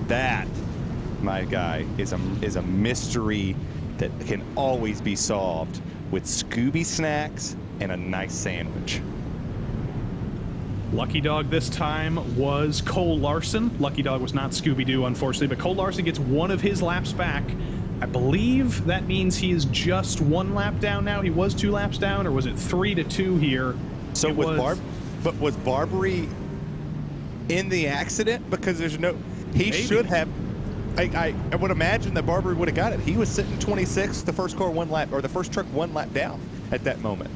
That, my guy, is a mystery that can always be solved with Scooby snacks and a nice sandwich. Lucky Dog this time was Cole Larson. Lucky Dog was not Scooby-Doo, unfortunately, but Cole Larson gets one of his laps back. I believe that means he is just 1 lap down now. He was 2 laps down, or was it 3-2 here? So was Barbary in the accident? Because there's no... He should have... I would imagine that Barbary would have got it. He was sitting 26th, the first truck 1 lap down at that moment.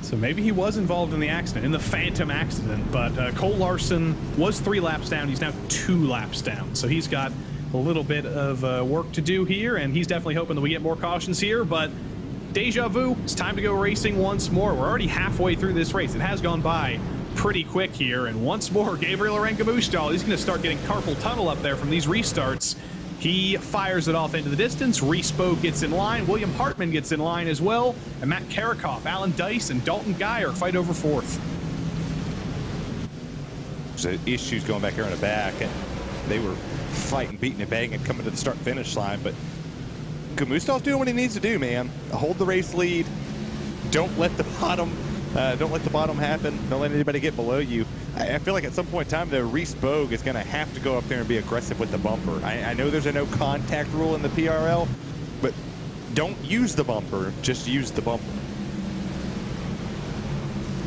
So maybe he was involved in the accident, in the phantom accident, but Cole Larson was 3 laps down. He's now 2 laps down. So he's got a little bit of work to do here, and he's definitely hoping that we get more cautions here, but deja vu, it's time to go racing once more. We're already halfway through this race. It has gone by pretty quick here, and once more, Gabriel Arendt-Gamustal, he's going to start getting carpal tunnel up there from these restarts. He fires it off into the distance. Reese Bogue gets in line. William Hartman gets in line as well. And Matt Karakoff, Alan Dice, and Dalton Geyer fight over 4th. There's issues going back here in the back, and they were fighting, beating and banging, coming to the start-finish line, but Gamustal's doing what he needs to do, man. Hold the race lead. Don't let the bottom happen. Don't let anybody get below you. I feel like at some point in time, though, Reese Bogue is going to have to go up there and be aggressive with the bumper. I know there's a no contact rule in the PRL, but don't use the bumper. Just use the bumper.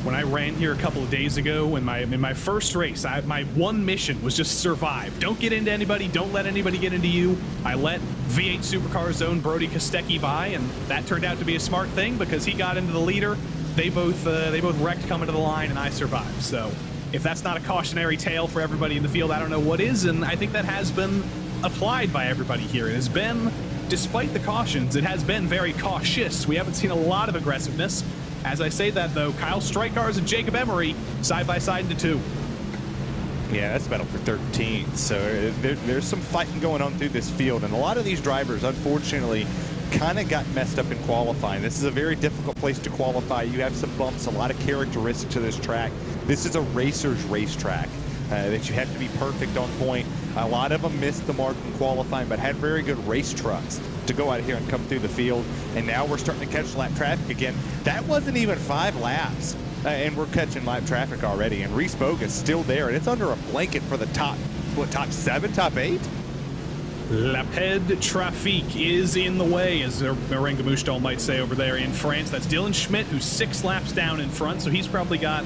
when I ran here a couple of days ago in my first race, my one mission was just survive. Don't get into anybody. Don't let anybody get into you. I let V8 Supercars own Brody Kostecki by, and that turned out to be a smart thing because he got into the leader. They both wrecked coming to the line, and I survived. So if that's not a cautionary tale for everybody in the field, I don't know what is, and I think that has been applied by everybody here. It has been, despite the cautions, it has been very cautious. We haven't seen a lot of aggressiveness. As I say that, though, Kyle Strykars and Jacob Emery side by side into 2. Yeah, that's battle for 13th. So there's some fighting going on through this field, and a lot of these drivers, unfortunately, kind of got messed up in qualifying. This is a very difficult place to qualify. You have some bumps, a lot of characteristics to this track. This is a racer's racetrack that you have to be perfect on point. A lot of them missed the mark in qualifying, but had very good race trucks to go out here and come through the field. And now we're starting to catch lap traffic again. That wasn't even 5 laps, and we're catching lap traffic already. And Reese Bogus still there, and it's under a blanket for the top 7, top 8? La Ped Trafic is in the way, as Merengue Mouchtal might say over there in France. That's Dylan Schmidt, who's 6 laps down in front, so he's probably got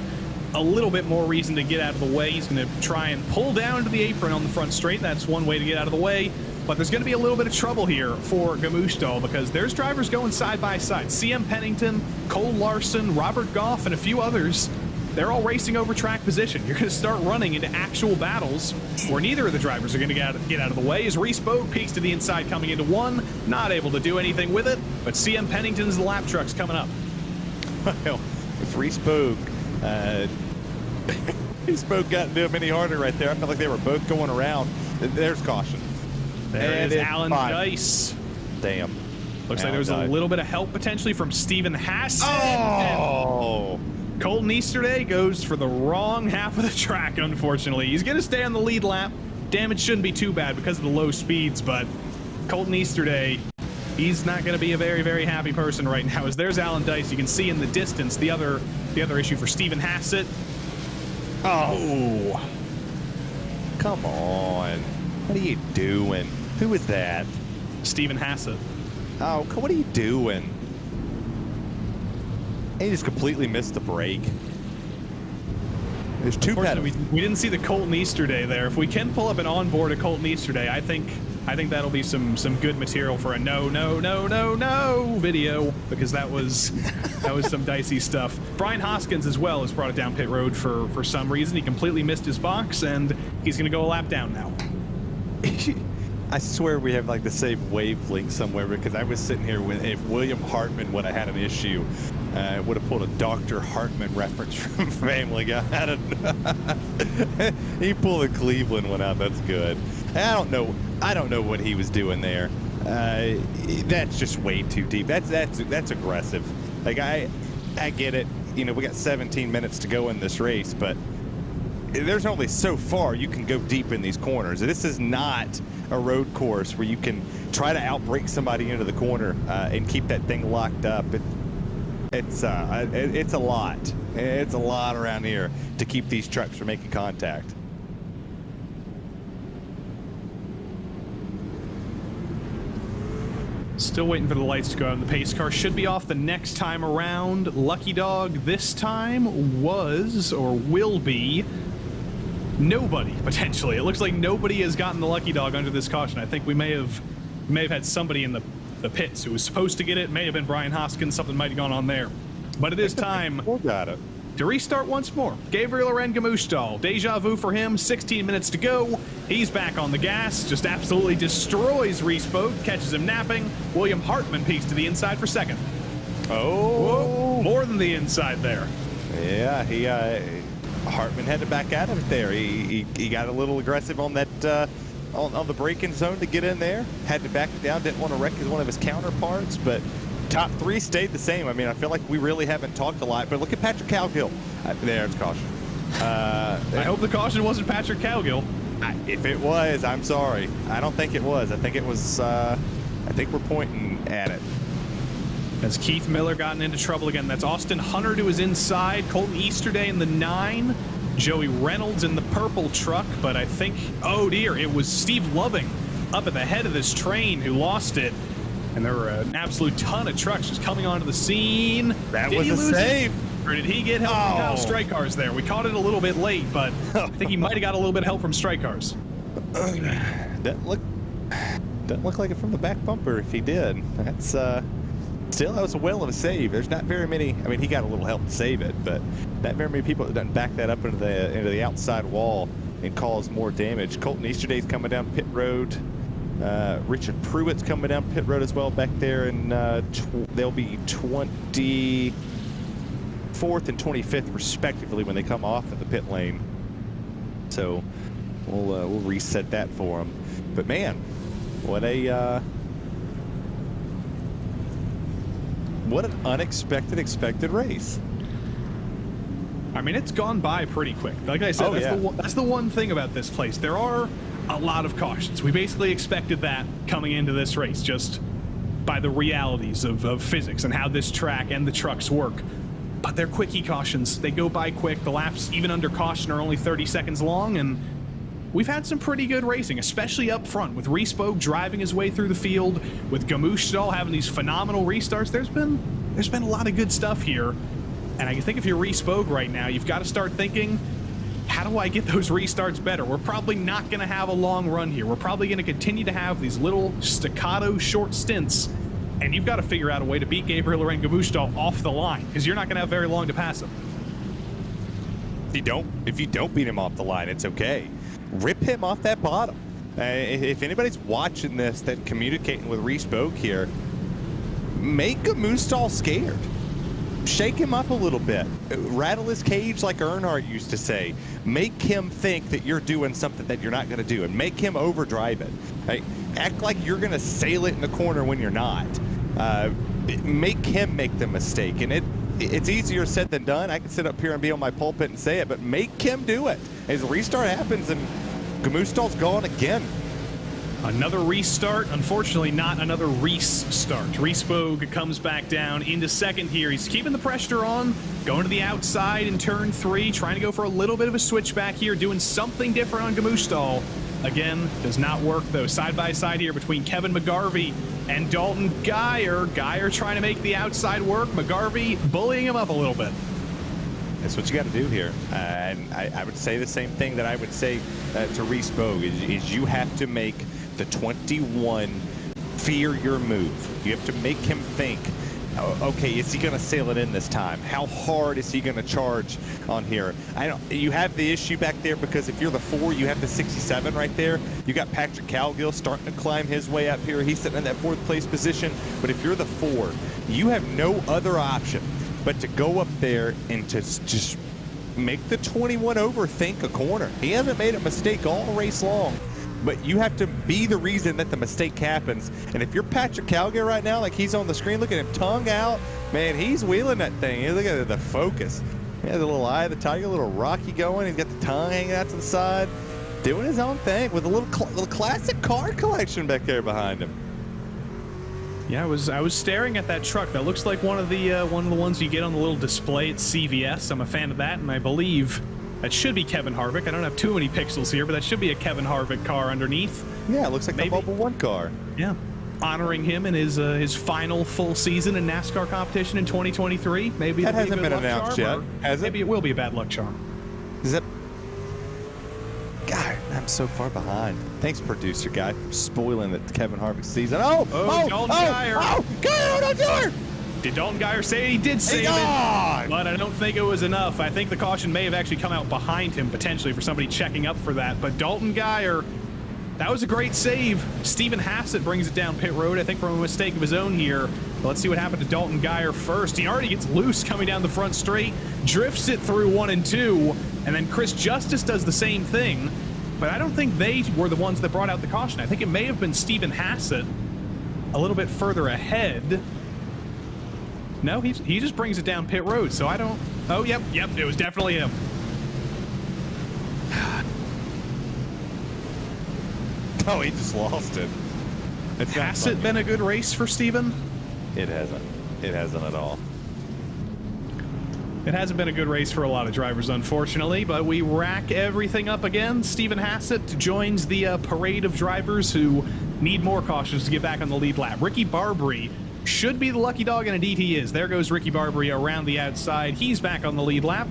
a little bit more reason to get out of the way. He's going to try and pull down to the apron on the front straight. That's one way to get out of the way. But there's going to be a little bit of trouble here for Gamushtal because there's drivers going side by side. CM Pennington, Cole Larson, Robert Goff, and a few others. They're all racing over track position. You're going to start running into actual battles where neither of the drivers are going to get out of the way. As Reese Bogue peeks to the inside coming into 1, not able to do anything with it. But CM Pennington's the lap truck's coming up. Well, if Reese Bogue got into him any harder right there, I felt like they were both going around. There's caution. There is Alan Dice. Damn. Looks like there was a little bit of help potentially from Stephen Haas. Oh! Colton Easterday goes for the wrong half of the track, unfortunately. He's going to stay on the lead lap. Damage shouldn't be too bad because of the low speeds, but Colton Easterday, he's not going to be a very, very happy person right now. As there's Alan Dice, you can see in the distance the other issue for Stephen Hassett. Oh! Come on. What are you doing? Who is that? Stephen Hassett. Oh, what are you doing? He just completely missed the break. There's 2 pedals. We didn't see the Colton Easterday there. If we can pull up an onboard of Colton Easterday, I think that'll be some good material for a no video, because that was some dicey stuff. Brian Hoskins as well has brought it down pit road for some reason. He completely missed his box, and he's going to go a lap down now. I swear we have like the same wavelength somewhere, because I was sitting here when if William Hartman would have had an issue, would have pulled a Dr. Hartman reference from Family Guy. I don't know. He pulled a Cleveland one out. That's good. I don't know what he was doing there. That's just way too deep. That's aggressive. Like I get it. You know, we got 17 minutes to go in this race, but there's only so far you can go deep in these corners. This is not a road course where you can try to outbrake somebody into the corner and keep that thing locked up. It's a lot. It's a lot around here to keep these trucks from making contact. Still waiting for the lights to go out, and the pace car should be off the next time around. Lucky Dog this time was, or will be, nobody, potentially. It looks like nobody has gotten the Lucky Dog under this caution. I think we may have had somebody in the pits who was supposed to get it. May have been Brian Hoskins. Something might have gone on there. But it is time to restart once more. Gabriel Arangamushtal, deja vu for him. 16 minutes to go. He's back on the gas. Just absolutely destroys Reese Bogue. Catches him napping. William Hartman peeks to the inside for second. Oh, whoa, more than the inside there. Yeah, Hartman had to back out of it there. He got a little aggressive on that on the braking zone to get in there. Had to back it down. Didn't want to wreck one of his counterparts, but top 3 stayed the same. I mean, I feel like we really haven't talked a lot, but look at Patrick Cowgill. There's caution. I hope the caution wasn't Patrick Cowgill. If it was, I'm sorry. I don't think it was. I think it was. I think we're pointing at it. As Keith Miller gotten into trouble again. That's Austin Hunter to his inside. Colton Easterday in the 9. Joey Reynolds in the purple truck. But I think, oh dear, it was Steve Loving up at the head of this train who lost it. And there were an absolute ton of trucks just coming onto the scene. That was a save. Or did he get help from Kyle Strikars there? We caught it a little bit late, but I think he might have got a little bit of help from Strikars. Doesn't look like it from the back bumper if he did. That's still, that was a whale of a save. There's not very many. I mean, he got a little help to save it, but not very many people that done back that up into the outside wall and cause more damage. Colton Easterday's coming down pit road. Richard Pruitt's coming down pit road as well back there, and they'll be 24th and 25th respectively when they come off of the pit lane. So we'll reset that for them. But man, what an unexpected expected race. I mean, it's gone by pretty quick. Like I said, that's the one thing about this place. There are a lot of cautions. We basically expected that coming into this race, just by the realities of physics and how this track and the trucks work. But they're quickie cautions. They go by quick. The laps, even under caution, are only 30 seconds long, and we've had some pretty good racing, especially up front, with Reespoke driving his way through the field, with Gamushtal having these phenomenal restarts. There's been a lot of good stuff here, and I think if you're Reespoke right now, you've got to start thinking, how do I get those restarts better? We're probably not going to have a long run here. We're probably going to continue to have these little staccato short stints, and you've got to figure out a way to beat Gabriel Loren Gamushtal off the line, because you're not going to have very long to pass him. If you don't beat him off the line, it's okay. Rip him off that bottom. If anybody's watching this that communicating with Reespoke here, make Gamushtal scared. Shake him up a little bit. Rattle his cage like Earnhardt used to say. Make him think that you're doing something that you're not going to do, and make him overdrive it. Right? Act like you're going to sail it in the corner when you're not. Make him make the mistake, and it's easier said than done. I can sit up here and be on my pulpit and say it, but make him do it. As the restart happens, and Gamushtal's gone again. Another restart, unfortunately not another Reese start. Reespoke comes back down into second here. He's keeping the pressure on, going to the outside in turn 3, trying to go for a little bit of a switchback here, doing something different on Gamushtal. Again, does not work though. Side by side here between Kevin McGarvey and Dalton Geyer. Geyer trying to make the outside work. McGarvey bullying him up a little bit. That's what you got to do here. And I would say the same thing that I would say to Reespoke is you have to make the 21 fear your move. You have to make him think, okay, is he going to sail it in this time? How hard is he going to charge on here? You have the issue back there because if you're the 4, you have the 67 right there. You got Patrick Calgill starting to climb his way up here. He's sitting in that 4th place position. But if you're the 4, you have no other option but to go up there and to just make the 21 overthink a corner. He hasn't made a mistake all race long, but you have to be the reason that the mistake happens. And if you're Patrick Calgill right now, like he's on the screen, look at him, tongue out, man, he's wheeling that thing. Look at the focus. He has a little eye of the tiger, a little Rocky going. He's got the tongue hanging out to the side, doing his own thing with a little classic card collection back there behind him. Yeah, I was staring at that truck. That looks like one of the ones you get on the little display at CVS. I'm a fan of that, and I believe that should be Kevin Harvick. I don't have too many pixels here, but that should be a Kevin Harvick car underneath. Yeah, it looks like maybe the Mobil 1 car. Yeah, honoring him in his final full season in NASCAR competition in 2023. Maybe that hasn't been announced yet, has it? Maybe it will be a bad luck charm. Is that? God, I'm so far behind. Thanks, producer guy, for spoiling the Kevin Harvick season. Dalton Geyer. Geyer, don't do her! Did Dalton Geyer say it? He did save it, but I don't think it was enough. I think the caution may have actually come out behind him, potentially, for somebody checking up for that. But Dalton Geyer, that was a great save. Stephen Hassett brings it down pit road, I think from a mistake of his own here. But let's see what happened to Dalton Geyer first. He already gets loose coming down the front straight, drifts it through 1 and 2, and then Chris Justice does the same thing. But I don't think they were the ones that brought out the caution. I think it may have been Stephen Hassett a little bit further ahead. No, he just brings it down pit road, so I don't... Oh, yep, it was definitely him. Oh, he just lost it. Has it been a good race for Stephen? It hasn't. It hasn't at all. It hasn't been a good race for a lot of drivers, unfortunately, but we rack everything up again. Stephen Hassett joins the parade of drivers who need more cautions to get back on the lead lap. Ricky Barbary should be the lucky dog, and indeed he is. There goes Ricky Barbary around the outside. He's back on the lead lap.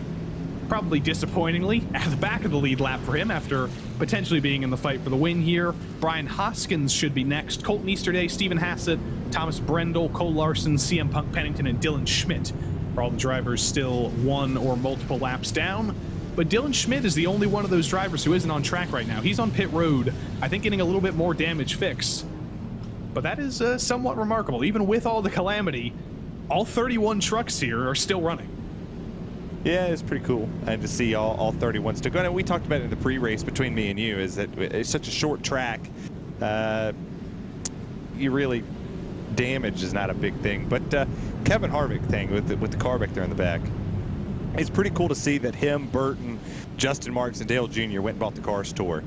Probably disappointingly at the back of the lead lap for him after potentially being in the fight for the win here. Brian Hoskins should be next. Colton Easterday, Stephen Hassett, Thomas Brendel, Cole Larson, CM Punk Pennington, and Dylan Schmidt are all the drivers still one or multiple laps down. But Dylan Schmidt is the only one of those drivers who isn't on track right now. He's on pit road, I think getting a little bit more damage fixed. But that is somewhat remarkable. Even with all the calamity, all 31 trucks here are still running. Yeah, it's pretty cool. And to see all 31 still going. And we talked about it in the pre-race between me and you, is that it's such a short track. You really, damage is not a big thing. But Kevin Harvick thing with the car back there in the back, it's pretty cool to see that him, Burton, Justin Marks, and Dale Jr. went and bought the Cars Tour.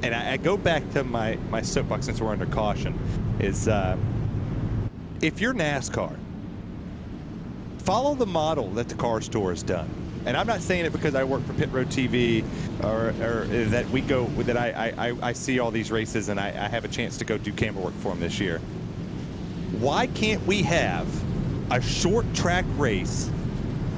And I go back to my soapbox since we're under caution, is if you're NASCAR, follow the model that the Cars Tour has done. And I'm not saying it because I work for Pit Road TV or that we go, that I see all these races and I have a chance to go do camera work for them this year. Why can't we have a short track race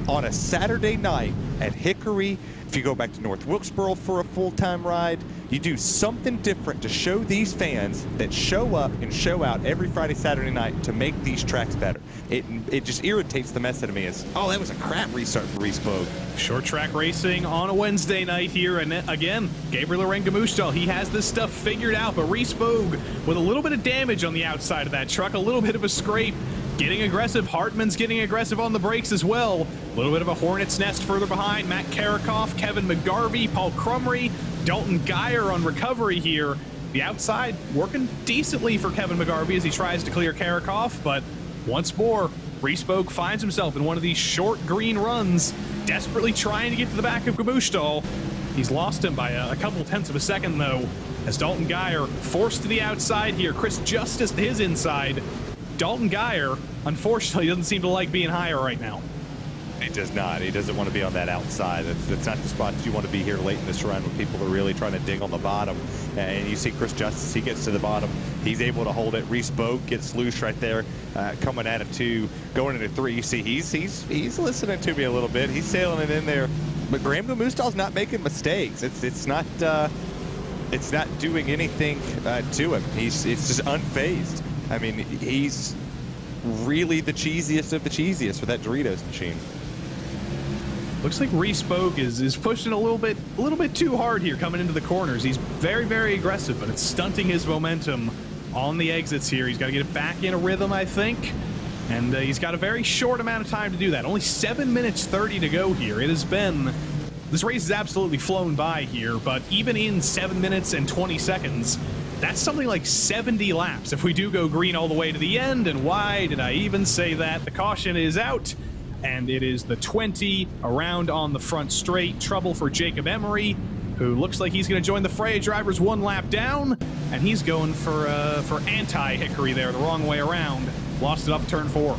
on a Saturday night at Hickory? If you go back to North Wilkesboro for a full-time ride, you do something different to show these fans that show up and show out every Friday, Saturday night to make these tracks better. It just irritates the mess out of me. As, oh, that was a crap restart for RaceSpoT. Short track racing on a Wednesday night here, and again, Gabriel Lorengamushtal, he has this stuff figured out, but RaceSpoT with a little bit of damage on the outside of that truck, a little bit of a scrape, getting aggressive. Hartman's getting aggressive on the brakes as well. A little bit of a hornet's nest further behind. Matt Karakoff, Kevin McGarvey, Paul Crumry, Dalton Geyer on recovery here. The outside working decently for Kevin McGarvey as he tries to clear Karakoff, but once more, RaceSpotT finds himself in one of these short green runs, desperately trying to get to the back of Gamushtal. He's lost him by a couple tenths of a second, though, as Dalton Geyer forced to the outside here. Chris Justice to his inside. Dalton Geyer, unfortunately, doesn't seem to like being higher right now. He does not. He doesn't want to be on that outside. That's not the spot that you want to be here late in this run when people are really trying to dig on the bottom. And you see Chris Justice, he gets to the bottom. He's able to hold it. RaceSpotT gets loose right there, coming out of 2, going into 3. You see he's listening to me a little bit. He's sailing it in there. But Graham Gamustal's not making mistakes. It's not doing anything to him. It's just unfazed. I mean, he's really the cheesiest of the cheesiest with that Doritos machine. Looks like RaceSpotT is pushing a little bit too hard here coming into the corners. He's very, very aggressive, but it's stunting his momentum on the exits here. He's got to get it back in a rhythm, I think. And he's got a very short amount of time to do that. Only 7 minutes 30 to go here. It has been... This race has absolutely flown by here, but even in 7 minutes and 20 seconds, that's something like 70 laps if we do go green all the way to the end. And why did I even say that? The caution is out, and it is the 20 around on the front straight. Trouble for Jacob Emery, who looks like he's going to join the fray. Drivers 1 lap down, and he's going for anti-Hickory there, the wrong way around. Lost it off turn 4.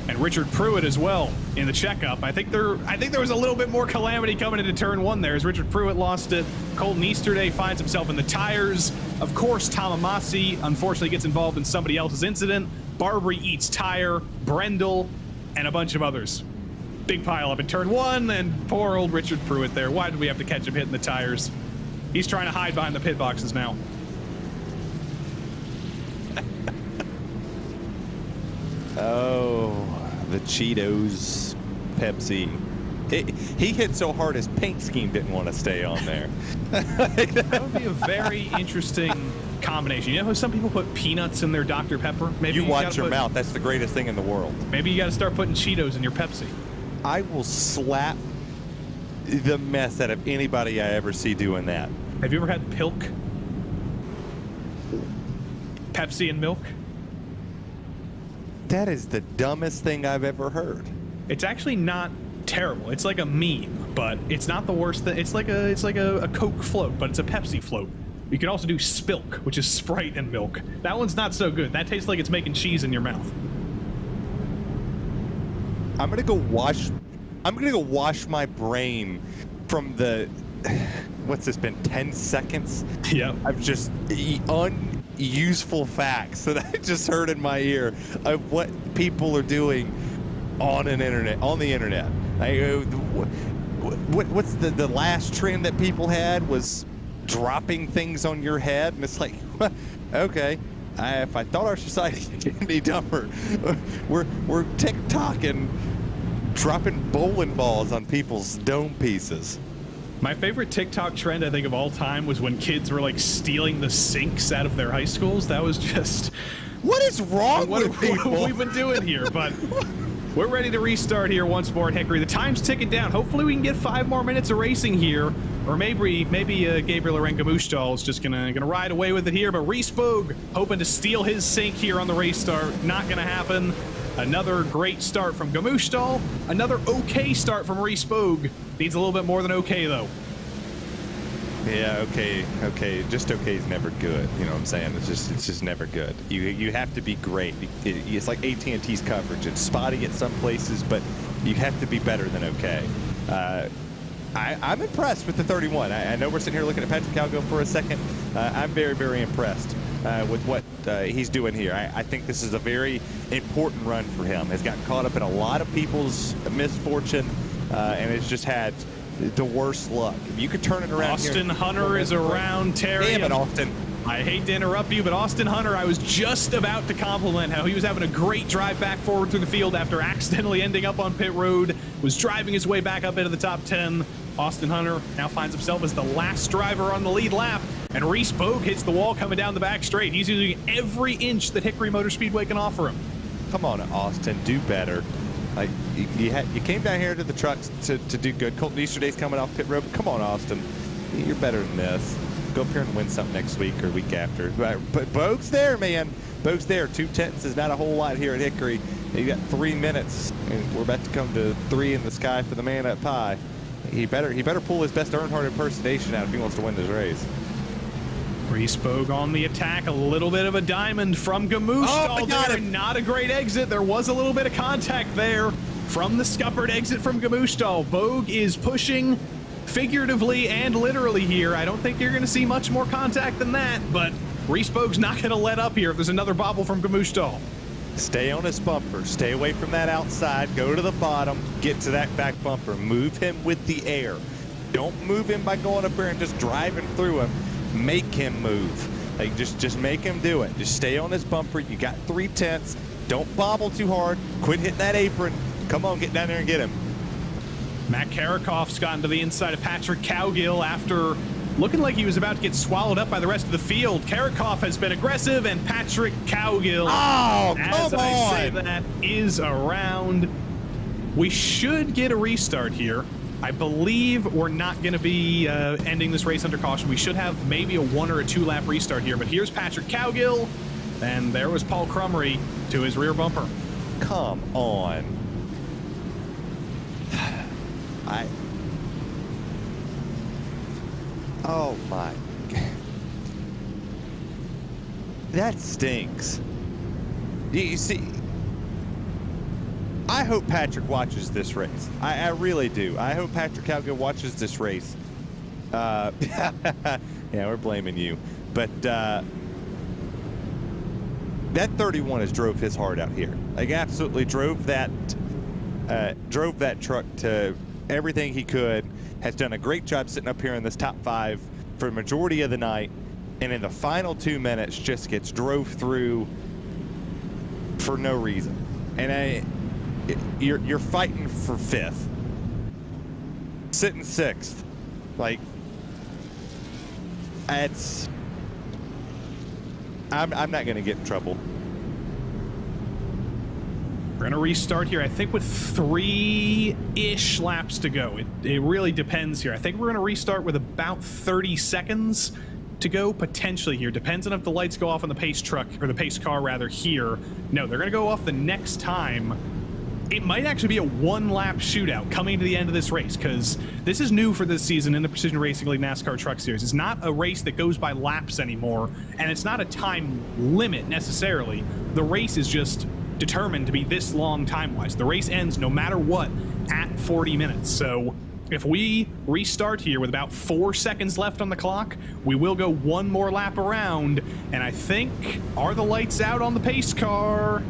And Richard Pruitt as well in the checkup. I think there was a little bit more calamity coming into turn 1 there as Richard Pruitt lost it. Colton Easterday finds himself in the tires. Of course, Tom Amasi unfortunately gets involved in somebody else's incident. Barbary eats tire, Brendel, and a bunch of others. Big pile up in turn 1, and poor old Richard Pruitt there. Why did we have to catch him hitting the tires? He's trying to hide behind the pit boxes now. Oh, the Cheetos, Pepsi. He hit so hard his paint scheme didn't want to stay on there. That would be a very interesting combination. You know how some people put peanuts in their Dr. Pepper? Maybe you watch your mouth. That's the greatest thing in the world. Maybe you got to start putting Cheetos in your Pepsi. I will slap the mess out of anybody I ever see doing that. Have you ever had Pilk? Pepsi and milk? That is the dumbest thing I've ever heard. It's actually not terrible. It's like a meme, but it's not the worst thing. It's like a Coke float, but it's a Pepsi float. You can also do Spilk, which is Sprite and milk. That one's not so good. That tastes like it's making cheese in your mouth. I'm gonna go wash my brain from the, what's this been, 10 seconds? Yeah. I've just useful facts that I just heard in my ear of what people are doing on the internet. What's the last trend that people had was dropping things on your head, and it's like, okay, if I thought our society could be dumber, we're TikToking, dropping bowling balls on people's dome pieces. My favorite TikTok trend, I think, of all time was when kids were, like, stealing the sinks out of their high schools. That was just... What is wrong with people? What have we been doing here? But we're ready to restart here once more at Hickory. The time's ticking down. Hopefully we can get 5 more minutes of racing here. Or maybe Gabriel Arenga-Mushtal is just gonna ride away with it here. But Reese Bogue hoping to steal his sink here on the race start. Not gonna happen. Another great start from Gamushtal. Another okay start from Reese Bogue. Needs a little bit more than okay, though. Yeah, okay. Just okay is never good. You know what I'm saying? It's just never good. You have to be great. It's like AT&T's coverage. It's spotty at some places, but you have to be better than okay. I'm impressed with the 31. I know we're sitting here looking at Patrick Calgo for a second. I'm very, very impressed with what he's doing here. I think this is a very important run for him. Has gotten caught up in a lot of people's misfortune, and has just had the worst luck. If you could turn it around. Austin Hunter is around, Terry. Damn it, Austin. I hate to interrupt you, but Austin Hunter, I was just about to compliment how he was having a great drive back forward through the field after accidentally ending up on pit road, was driving his way back up into the top 10. Austin Hunter now finds himself as the last driver on the lead lap, and Reese Bogue hits the wall coming down the back straight. He's using every inch that Hickory Motor Speedway can offer him. Come on, Austin, do better. Like you came down here to the trucks to do good. Colton Easterday's coming off pit road. But come on, Austin, you're better than this. Go up here and win something next week or week after. But Bogue's there, man. Bogue's there. 2/10 is not a whole lot here at Hickory. You got 3 minutes, and we're about to come to 3 in the sky for the man up high. He better pull his best Earnhardt impersonation out if he wants to win this race. Reese Bogue on the attack, a little bit of a diamond from Gamushtal there, not a great exit. There was a little bit of contact there from the scuppered exit from Gamushtal. Bogue is pushing figuratively and literally here. I don't think you're going to see much more contact than that, but Reese Bogue's not going to let up here if there's another bobble from Gamushtal. Stay on his bumper. Stay away from that outside. Go to the bottom. Get to that back bumper. Move him with the air. Don't move him by going up there and just driving through him. Make him move. Like just make him do it. Just stay on his bumper. You got 3/10. Don't bobble too hard. Quit hitting that apron. Come on, get down there and get him. Matt Karakoff's gotten to the inside of Patrick Cowgill after looking like he was about to get swallowed up by the rest of the field. Karakoff has been aggressive, and Patrick Cowgill, as I say that, is around. We should get a restart here. I believe we're not going to be ending this race under caution. We should have maybe a 1 or a 2 lap restart here, but here's Patrick Cowgill, and there was Paul Crumry to his rear bumper. Come on. Oh my God. That stinks. You see, I hope Patrick watches this race. I really do. I hope Patrick Cowgill watches this race. Yeah, we're blaming you. But that 31 has drove his heart out here. Like, absolutely drove that truck to everything he could. Has done a great job sitting up here in this top 5 for the majority of the night, and in the final 2 minutes just gets drove through for no reason. And you're fighting for 5th, sitting 6th. Like, it's I'm not going to get in trouble. We're going to restart here, I think, with 3-ish laps to go. It really depends here. I think we're going to restart with about 30 seconds to go, potentially here. Depends on if the lights go off on the pace truck, or the pace car, rather, here. No, they're going to go off the next time. It might actually be a 1-lap shootout coming to the end of this race, because this is new for this season in the Precision Racing League NASCAR Truck Series. It's not a race that goes by laps anymore, and it's not a time limit necessarily. The race is just determined to be this long time-wise. The race ends no matter what at 40 minutes. So If we restart here with about 4 seconds left on the clock, we will go one more lap around, and I think, are the lights out on the pace car?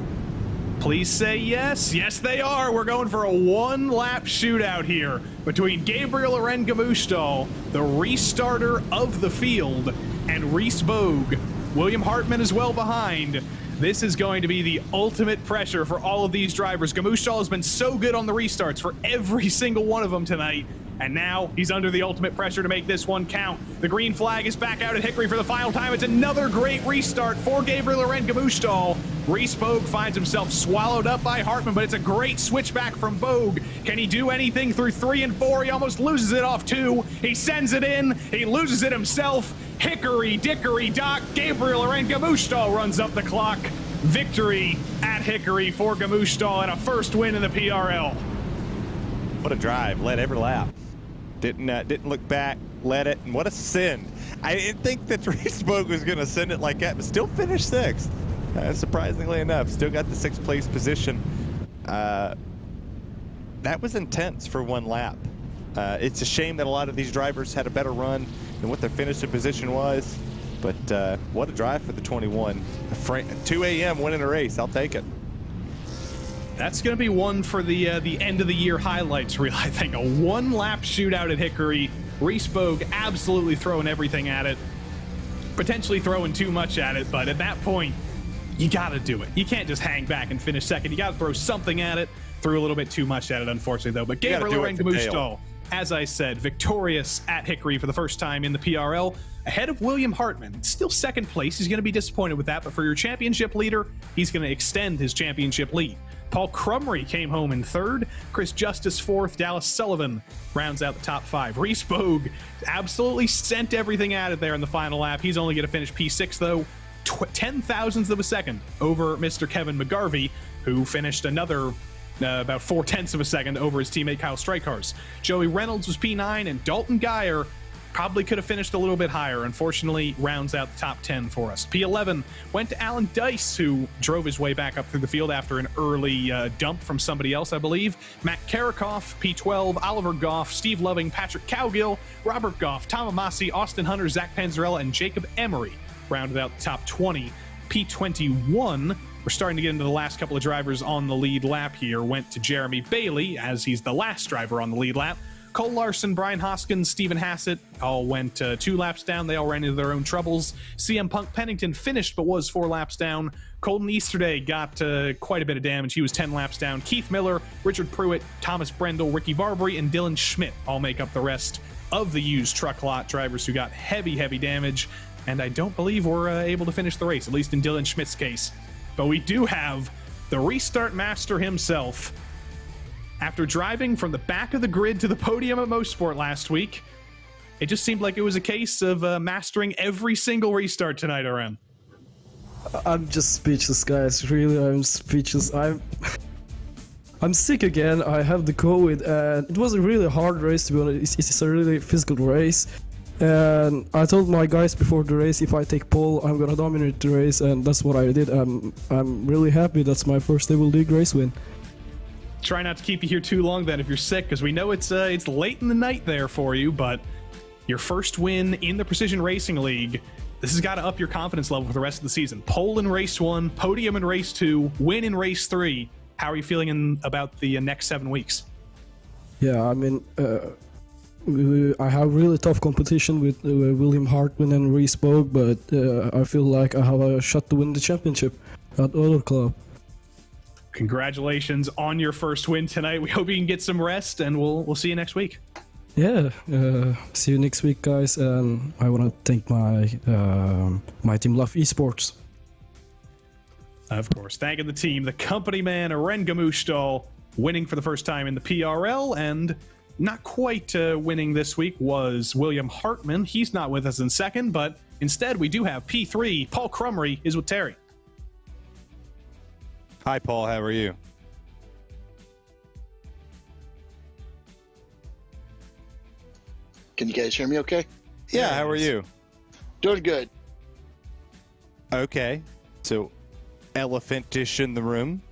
Please say yes. Yes, they are. We're going for a one-lap shootout here between Gabriel Arengamushtal, the restarter of the field, and Reese Bogue. William Hartman is well behind. This is going to be the ultimate pressure for all of these drivers. Gamushtal has been so good on the restarts for every single one of them tonight, and now he's under the ultimate pressure to make this one count. The green flag is back out at Hickory for the final time. It's another great restart for Gabriel Arengamushtal. Reese Bogue finds himself swallowed up by Hartman, but it's a great switchback from Bogue. Can he do anything through 3 and 4? He almost loses it off 2. He sends it in. He loses it himself. Hickory dickory dock. Gabriel Arengamushtal runs up the clock. Victory at Hickory for Gamushtal and a first win in the PRL. What a drive. Led every lap. Didn't look back. Led it. And what a send. I didn't think that Reese Bogue was going to send it like that, but still finished 6th. Surprisingly enough, still got the 6th place position. That was intense for one lap. It's a shame that a lot of these drivers had a better run than what their finishing position was. But what a drive for the 21. 2 a.m. winning a race. I'll take it. That's going to be one for the end of the year highlights reel, I think. A one-lap shootout at Hickory. Reese Bogue absolutely throwing everything at it. Potentially throwing too much at it, but at that point, you got to do it. You can't just hang back and finish second. You got to throw something at it. Threw a little bit too much at it, unfortunately, though. But Gabriel Arengamushtal, as I said, victorious at Hickory for the first time in the PRL, ahead of William Hartman. Still second place. He's going to be disappointed with that, but for your championship leader, he's going to extend his championship lead. Paul Crumry came home in 3rd. Chris Justice 4th. Dallas Sullivan rounds out the top 5. Reese Bogue absolutely sent everything at it there in the final lap. He's only going to finish P6, though. 10,000ths of a second over Mr. Kevin McGarvey, who finished another about 0.4 of a second over his teammate Kyle Strykars. Joey Reynolds was P9, and Dalton Geyer probably could have finished a little bit higher. Unfortunately, rounds out the top 10 for us. P11 went to Alan Dice, who drove his way back up through the field after an early dump from somebody else, I believe. Matt Karakoff, P12, Oliver Goff, Steve Loving, Patrick Cowgill, Robert Goff, Tom Amasi, Austin Hunter, Zach Panzarella, and Jacob Emery rounded out the top 20. P21, we're starting to get into the last couple of drivers on the lead lap here, went to Jeremy Bailey, as he's the last driver on the lead lap. Cole Larson, Brian Hoskins, Stephen Hassett all went 2 laps down. They all ran into their own troubles. CM Punk Pennington finished but was 4 laps down. Colton Easterday got quite a bit of damage. He was 10 laps down. Keith Miller, Richard Pruitt, Thomas Brendel, Ricky Barbary, and Dylan Schmidt all make up the rest of the used truck lot drivers who got heavy damage. And I don't believe we're able to finish the race, at least in Dylan Schmidt's case. But we do have the restart master himself. After driving from the back of the grid to the podium at Mosport last week, it just seemed like it was a case of mastering every single restart tonight, Aren. I'm just speechless, guys. Really, I'm speechless. I'm sick again. I have the COVID, and it was a really hard race, to be honest. It's a really physical race. And I told my guys before the race, if I take pole, I'm gonna dominate the race, and that's what I did. I'm really happy. That's my first Table League race win. Try not to keep you here too long then if you're sick, because we know it's late in the night there for you, but your first win in the Precision Racing League, this has got to up your confidence level for the rest of the season. Pole in race 1, podium in race 2, win in race 3. How are you feeling about the next 7 weeks? Yeah, I mean, I have really tough competition with William Hartman and Reese Bogue, but I feel like I have a shot to win the championship at other club. Congratulations on your first win tonight. We hope you can get some rest, and we'll see you next week. Yeah, see you next week, guys. And I want to thank my team, Love Esports. Of course, thanking the team, the company man, Arengamushtal, winning for the first time in the PRL, and not quite winning this week was William Hartman. He's not with us in second, but instead we do have P3. Paul Crumry is with Terry. Hi, Paul. How are you? Can you guys hear me okay? Yeah, how are you? Doing good. Okay. So, elephant dish in the room.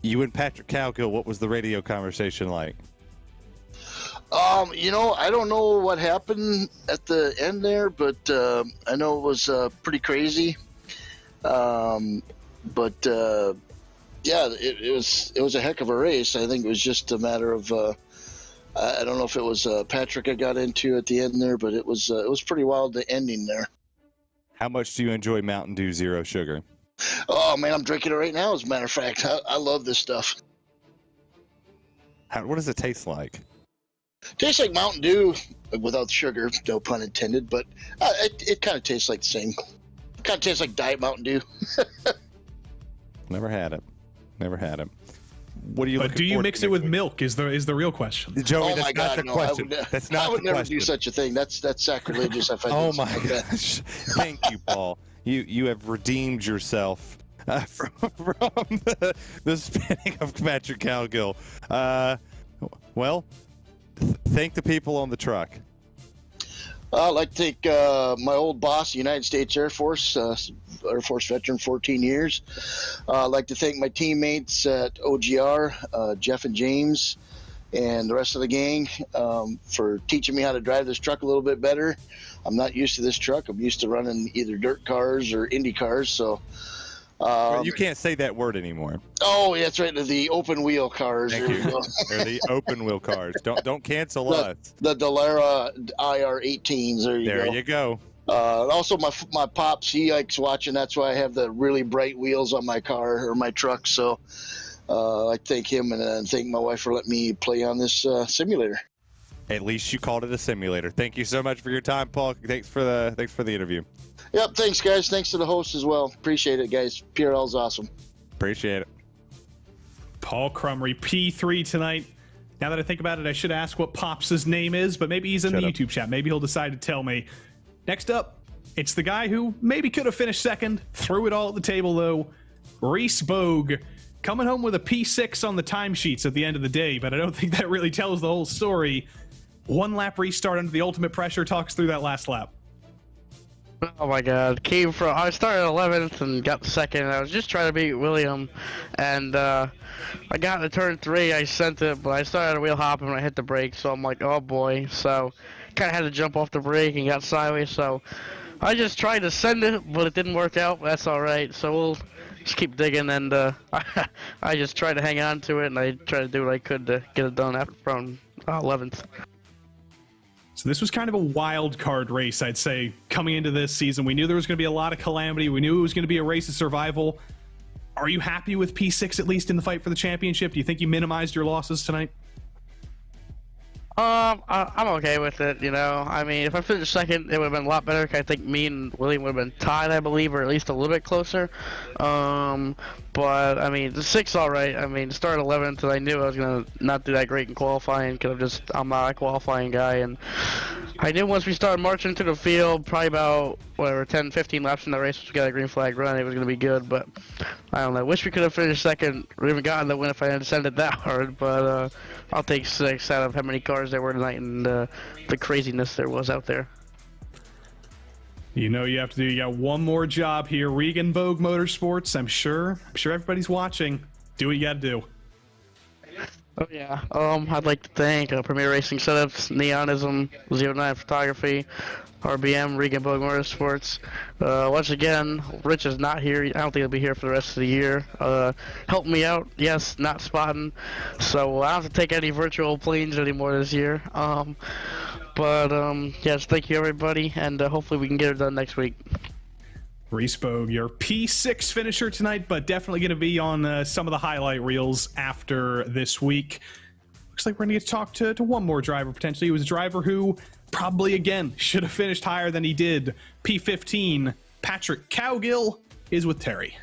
You and Patrick Cowgill, what was the radio conversation like? I don't know what happened at the end there, but I know it was pretty crazy. But yeah, it was a heck of a race. I think it was just a matter of I don't know if it was Patrick I got into at the end there, but it was pretty wild, the ending there. How much do you enjoy Mountain Dew Zero Sugar? Oh man, I'm drinking it right now. As a matter of fact, I love this stuff. What does it taste like? Tastes like Mountain Dew without sugar, no pun intended, but it kind of tastes like the same. It kind of tastes like Diet Mountain Dew. Never had it. What do you? But do you mix it with milk? Is the real question? Joey, Oh that's my not God, the no, question. That's not I would the never question. do such a thing. That's sacrilegious. If I did Oh something my like that. gosh! Thank you, Paul. You have redeemed yourself from the spinning of Patrick Cowgill. Well, thank the people on the truck. I'd like to thank my old boss, United States Air Force veteran, 14 years. I'd like to thank my teammates at OGR, Jeff and James, and the rest of the gang for teaching me how to drive this truck a little bit better. I'm not used to this truck. I'm used to running either dirt cars or Indy cars. So You can't say that word anymore. oh, yeah, that's right. The open wheel cars. Thank There you. we go. They're the open wheel cars. Don't cancel us. The Dallara IR18s. There you go. go. Also, my pops, he likes watching. That's why I have the really bright wheels on my car or my truck. So I thank him and thank my wife for letting me play on this simulator. At least you called it a simulator. Thank you so much for your time, Paul. Thanks for the interview. Yep, thanks, guys. Thanks to the host as well. Appreciate it, guys. PRL's awesome. Appreciate it. Paul Crumry, P3 tonight. Now that I think about it, I should ask what Pops' name is, but maybe he's in the YouTube chat. Maybe he'll decide to tell me. Next up, it's the guy who maybe could have finished second, threw it all at the table though. Reese Bogue, coming home with a P6 on the timesheets at the end of the day, but I don't think that really tells the whole story. One lap restart under the ultimate pressure. Talks through that last lap. Oh my God! I started 11th and got second. I was just trying to beat William, and I got to turn 3. I sent it, but I started wheel hopping when I hit the brake. So I'm like, oh boy! So kind of had to jump off the brake and got sideways. So I just tried to send it, but it didn't work out. That's all right. So we'll just keep digging, and I just tried to hang on to it, and I tried to do what I could to get it done from 11th. So this was kind of a wild card race, I'd say, coming into this season. We knew there was going to be a lot of calamity. We knew it was going to be a race of survival. Are you happy with P6 at least in the fight for the championship? Do you think you minimized your losses tonight? I'm okay with it, you know. I mean, if I finished second, it would have been a lot better. I think me and William would have been tied, I believe, or at least a little bit closer. But, I mean, the 6's all right. I mean, start 11th, and I knew I was going to not do that great in qualifying because I'm not a qualifying guy. And I knew once we started marching into the field, probably about, 10, 15 laps in the race, we got a green flag run, it was going to be good. But, I don't know. I wish we could have finished second or even gotten the win if I hadn't sent it that hard. But, I'll take 6 out of how many cars there were tonight and the craziness there was out there. You know you got one more job here. Regan Bogue Motorsports, I'm sure everybody's watching. Do what you gotta do. Oh yeah. I'd like to thank Premier Racing Setups, Neonism, 09 Photography, RBM, Regan Bogue Motorsports. Once again, Rich is not here. I don't think he'll be here for the rest of the year. Help me out. Yes, not spotting. So I don't have to take any virtual planes anymore this year. Yes, thank you everybody, and hopefully we can get it done next week. Reese Bogue, your P6 finisher tonight, but definitely going to be on some of the highlight reels after this week. Looks like we're going to get to talk to one more driver, potentially. He was a driver who probably, again, should have finished higher than he did. P15, Patrick Cowgill is with Terry.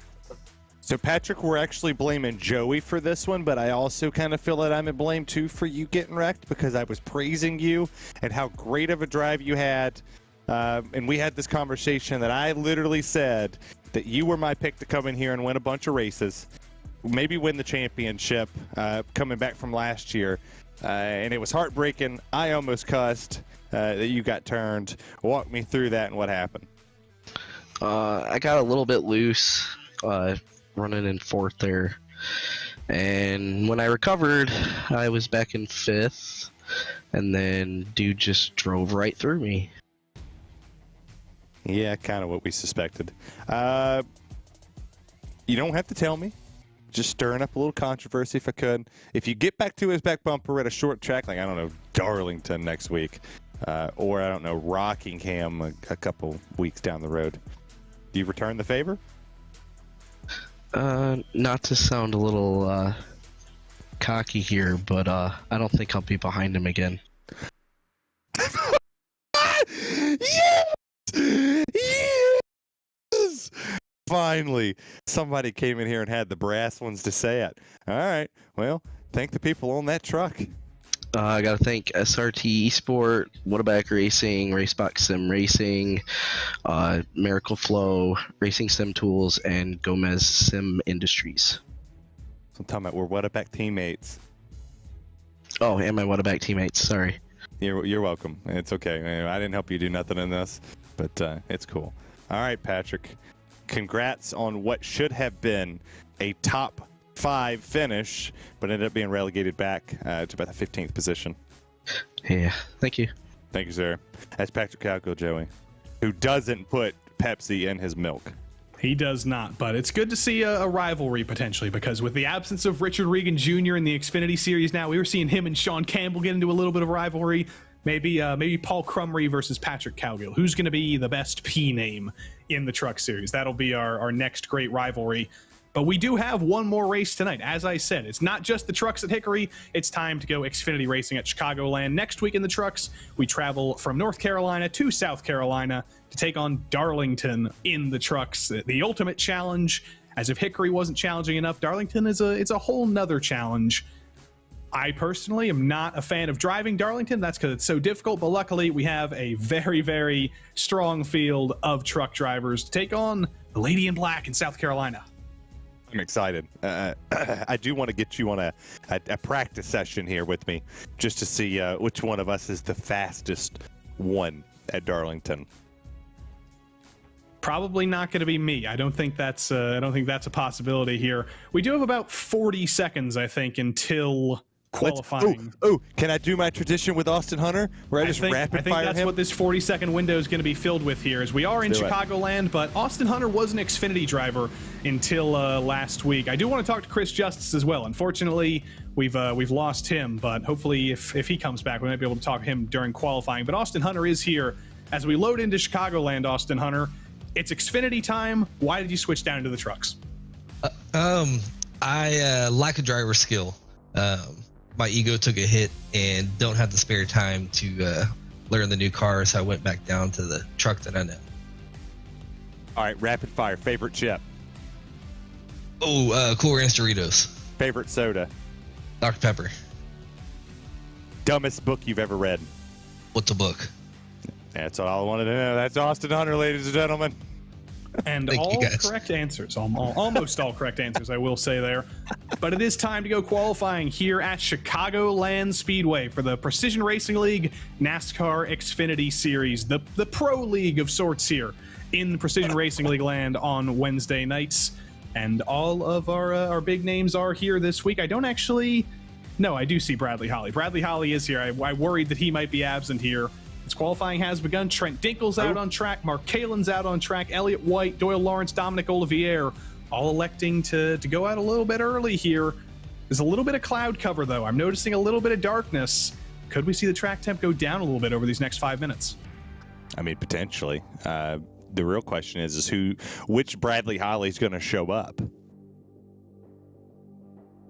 So, Patrick, we're actually blaming Joey for this one, but I also kind of feel that I'm at blame, too, for you getting wrecked because I was praising you and how great of a drive you had. And we had this conversation that I literally said that you were my pick to come in here and win a bunch of races, maybe win the championship coming back from last year. And it was heartbreaking. I almost cussed that you got turned. Walk me through that and what happened. I got a little bit loose running in 4th there. And when I recovered, I was back in 5th. and then dude just drove right through me. Yeah, kind of what we suspected. You don't have to tell me. Just stirring up a little controversy if I could. If you get back to his back bumper at a short track, like, I don't know, Darlington next week, or, I don't know, Rockingham a couple weeks down the road, do you return the favor? Not to sound a little cocky here, but I don't think I'll be behind him again. Yes! Yes! Finally, somebody came in here and had the brass ones to say it. All right, well, thank the people on that truck. I gotta thank SRT Esport, Whataback Racing, RaceSpot Sim Racing, Miracle Flow, Racing Sim Tools, and Gomez Sim Industries. So I'm talking about we're Whataback teammates. Oh, and my Whataback teammates, sorry. You're welcome. It's okay. I didn't help you do nothing in this, but it's cool. All right, Patrick. Congrats on what should have been a top 5 finish, but ended up being relegated back to about the 15th position. Yeah, thank you. Thank you, sir. That's Patrick Calco, Joey, who doesn't put Pepsi in his milk. He does not, but it's good to see a rivalry potentially, because with the absence of Richard Regan Jr. in the Xfinity series now, we were seeing him and Sean Campbell get into a little bit of rivalry. Maybe Paul Crumry versus Patrick Calgill. Who's going to be the best P name in the truck series? That'll be our next great rivalry. But we do have one more race tonight. As I said, it's not just the trucks at Hickory. It's time to go Xfinity racing at Chicagoland. Next week in the trucks, we travel from North Carolina to South Carolina to take on Darlington in the trucks. The ultimate challenge. As if Hickory wasn't challenging enough, Darlington is a whole nother challenge. I personally am not a fan of driving Darlington. That's because it's so difficult, but luckily we have a very, very strong field of truck drivers to take on the Lady in Black in South Carolina. I'm excited. I do want to get you on a practice session here with me, just to see which one of us is the fastest one at Darlington. Probably not going to be me. I don't think that's a possibility here. We do have about 40 seconds, I think, until qualifying. Oh, can I do my tradition with Austin Hunter, where I just rapid fire him? That's what this 40-second window is going to be filled with here, as we are in Chicagoland, but Austin Hunter was an Xfinity driver until last week. I do want to talk to Chris Justice as well. Unfortunately, we've lost him, but hopefully if he comes back, we might be able to talk to him during qualifying. But Austin Hunter is here. As we load into Chicagoland, Austin Hunter, it's Xfinity time. Why did you switch down into the trucks? I lack a driver skill. My ego took a hit and don't have the spare time to learn the new car, so I went back down to the truck that I know. All right, rapid fire. Favorite chip? Oh, Cool Ranch Doritos. Favorite soda? Dr. Pepper. Dumbest book you've ever read? What's a book? That's all I wanted to know. That's Austin Hunter, ladies and gentlemen. And all correct answers, almost all correct answers, I will say there. But it is time to go qualifying here at Chicagoland Speedway for the Precision Racing League NASCAR Xfinity Series, the pro league of sorts here in Precision Racing League land on Wednesday nights. And all of our big names are here this week. I don't actually... No, I do see Bradley Holly. Bradley Holly is here. I worried that he might be absent here. As qualifying has begun, Trent Dinkel's out on track, Mark Kalen's out on track, Elliott White, Doyle Lawrence, Dominic Olivier, all electing to go out a little bit early here. There's a little bit of cloud cover, though. I'm noticing a little bit of darkness. Could we see the track temp go down a little bit over these next 5 minutes? I mean, potentially. The real question is which Bradley Holly's going to show up?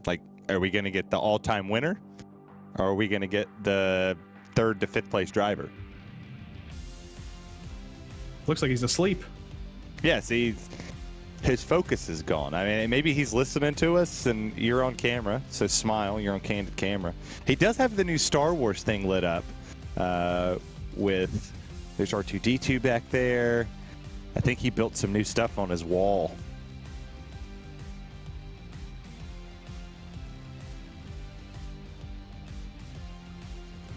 Like, are we going to get the all-time winner? Or are we going to get the 3rd to 5th place driver? Looks like he's asleep. Yes, his focus is gone. I mean, maybe he's listening to us and you're on camera, so smile, you're on candid camera. He does have the new Star Wars thing lit up with, there's R2-D2 back there. I think he built some new stuff on his wall.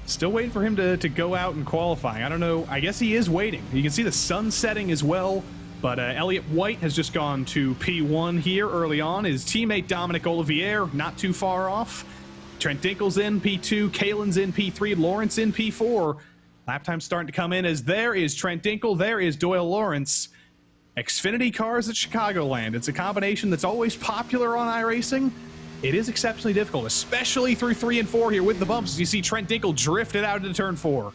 Still waiting for him to go out and qualifying. I don't know. I guess he is waiting. You can see the sun setting as well. But Elliott White has just gone to P1 here early on. His teammate Dominic Olivier not too far off. Trent Dinkel's in P2, Kalen's in P3, Lawrence in P4. Lap time's starting to come in as there is Trent Dinkel, there is Doyle Lawrence. Xfinity cars at Chicagoland. It's a combination that's always popular on iRacing. It is exceptionally difficult, especially through 3 and 4 here with the bumps. As you see Trent Dinkel drifted out into turn 4.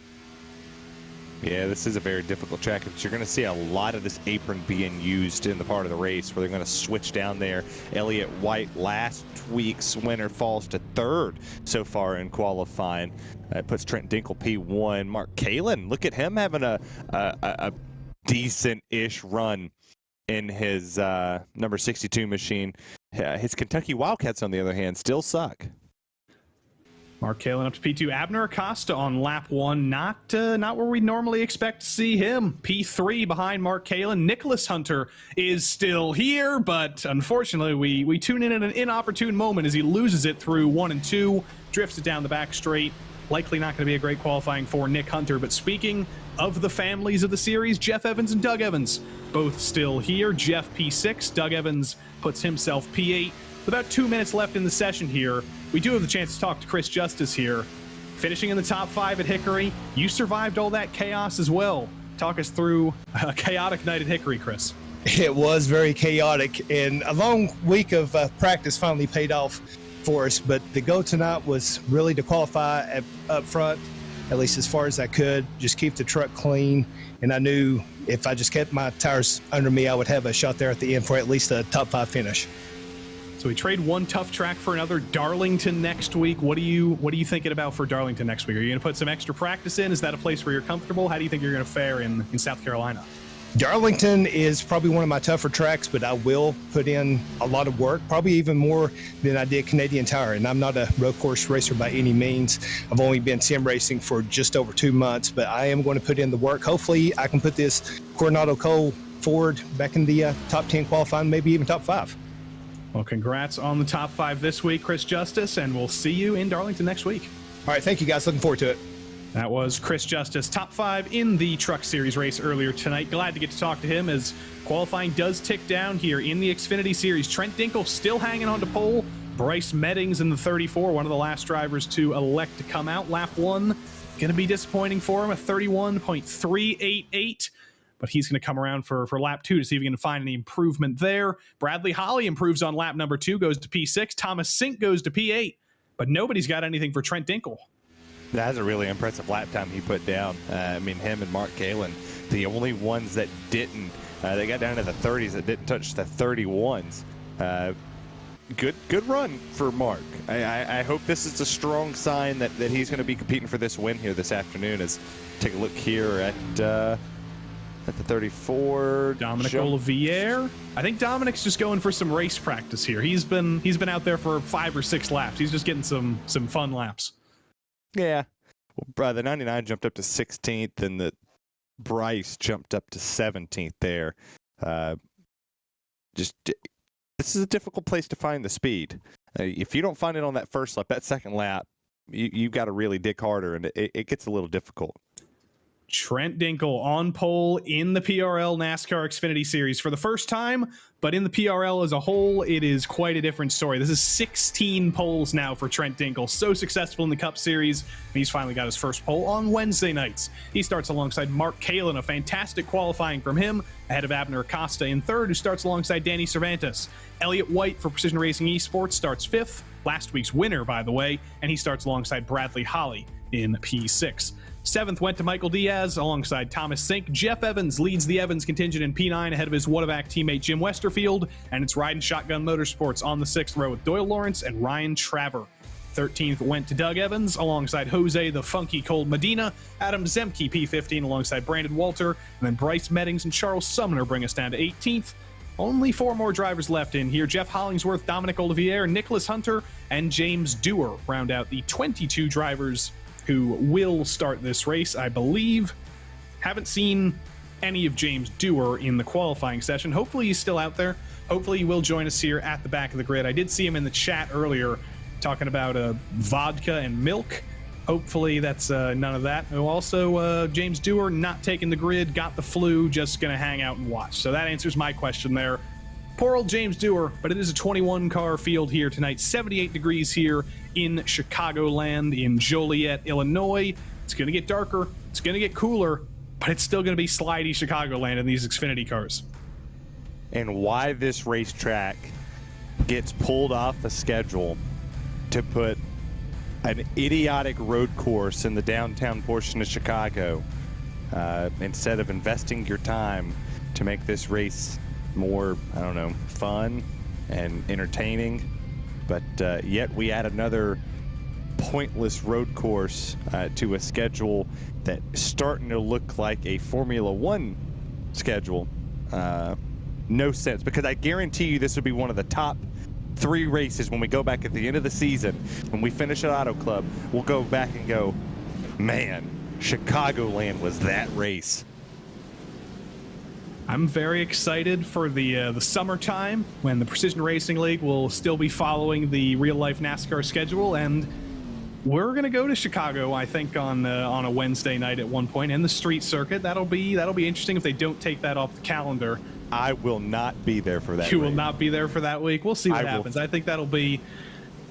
Yeah, this is a very difficult track. But you're going to see a lot of this apron being used in the part of the race where they're going to switch down there. Elliott White, last week's winner, falls to 3rd so far in qualifying. It puts Trent Dinkel P1. Mark Kalen, look at him having a decent-ish run in his number 62 machine. His Kentucky Wildcats, on the other hand, still suck. Mark Kalen up to P2. Abner Acosta on lap 1. Not where we normally expect to see him. P3 behind Mark Kalen. Nicholas Hunter is still here, but unfortunately we tune in at an inopportune moment as he loses it through 1 and 2, drifts it down the back straight. Likely not going to be a great qualifying for Nick Hunter, but speaking of the families of the series, Jeff Evans and Doug Evans both still here. Jeff P6, Doug Evans puts himself P8. With about 2 minutes left in the session here, we do have the chance to talk to Chris Justice here. Finishing in the top 5 at Hickory, you survived all that chaos as well. Talk us through a chaotic night at Hickory, Chris. It was very chaotic, and a long week of practice finally paid off for us, but the goal tonight was really to qualify up front, at least as far as I could, just keep the truck clean, and I knew if I just kept my tires under me, I would have a shot there at the end for at least a top 5 finish. So we trade one tough track for another. Darlington next week. What are you thinking about for Darlington next week? Are you going to put some extra practice in? Is that a place where you're comfortable? How do you think you're going to fare in South Carolina? Darlington is probably one of my tougher tracks, but I will put in a lot of work, probably even more than I did Canadian Tire. And I'm not a road course racer by any means. I've only been sim racing for just over 2 months, but I am going to put in the work. Hopefully I can put this Coronado Cole Ford back in the top 10 qualifying, maybe even top 5. Well, congrats on the top 5 this week, Chris Justice, and we'll see you in Darlington next week. All right, thank you guys. Looking forward to it. That was Chris Justice, top 5 in the Truck Series race earlier tonight. Glad to get to talk to him as qualifying does tick down here in the Xfinity Series. Trent Dinkel still hanging on to pole. Bryce Meddings in the 34, one of the last drivers to elect to come out. Lap 1, going to be disappointing for him, a 31.388. But he's going to come around for lap 2 to see if he can find any improvement there. Bradley Holly improves on lap number 2, goes to P6. Thomas Sink goes to P8. But nobody's got anything for Trent Dinkel. That's a really impressive lap time he put down. I mean, him and Mark Kalen, the only ones that didn't, they got down to the 30s that didn't touch the 31s. Good run for Mark. I hope this is a strong sign that he's going to be competing for this win here this afternoon. As take a look here at the 34. Dominic Olivier. I think Dominic's just going for some race practice here. He's been out there for 5 or 6 laps. He's just getting some fun laps. Yeah. Well, the 99 jumped up to 16th, and the Bryce jumped up to 17th there. This is a difficult place to find the speed. If you don't find it on that first lap, that second lap, you got to really dig harder, and it gets a little difficult. Trent Dinkel on pole in the PRL NASCAR Xfinity Series for the first time, but in the PRL as a whole, it is quite a different story. This is 16 poles now for Trent Dinkel. So successful in the Cup Series, and he's finally got his first pole on Wednesday nights. He starts alongside Mark Kalen, a fantastic qualifying from him, ahead of Abner Acosta in 3rd, who starts alongside Danny Cervantes. Elliott White for Precision Racing Esports starts 5th, last week's winner, by the way, and he starts alongside Bradley Holly in P6. 7th went to Michael Diaz alongside Thomas Sink. Jeff Evans leads the Evans contingent in P9 ahead of his Whataback teammate Jim Westerfield, and it's Riding Shotgun Motorsports on the 6th row with Doyle Lawrence and Ryan Traver. 13th went to Doug Evans alongside Jose the Funky Cold Medina, Adam Zemke P15 alongside Brandon Walter, and then Bryce Meddings and Charles Sumner bring us down to 18th. Only 4 more drivers left in here. Jeff Hollingsworth, Dominic Olivier, Nicholas Hunter, and James Dewar round out the 22 drivers who will start this race, I believe. Haven't seen any of James Dewar in the qualifying session. Hopefully he's still out there. Hopefully he will join us here at the back of the grid. I did see him in the chat earlier talking about vodka and milk. Hopefully that's none of that. Also, James Dewar not taking the grid, got the flu, just going to hang out and watch. So that answers my question there. Poor old James Dewar, but it is a 21-car field here tonight. 78 degrees here in Chicagoland in Joliet, Illinois. It's going to get darker, it's going to get cooler, but it's still going to be slidey Chicagoland in these Xfinity cars. And why this racetrack gets pulled off the schedule to put an idiotic road course in the downtown portion of Chicago instead of investing your time to make this race more, I don't know, fun and entertaining. But yet we add another pointless road course to a schedule that's starting to look like a Formula One schedule. No sense, because I guarantee you this would be one of the top 3 races when we go back at the end of the season. When we finish at Auto Club, we'll go back and go, man, Chicagoland was that race. I'm very excited for the summertime when the Precision Racing League will still be following the real-life NASCAR schedule, and we're gonna go to Chicago, I think, on a Wednesday night at one point, and the street circuit. That'll be interesting if they don't take that off the calendar. I will not be there for that. You will not be there for that week. We'll see what happens. I think that'll be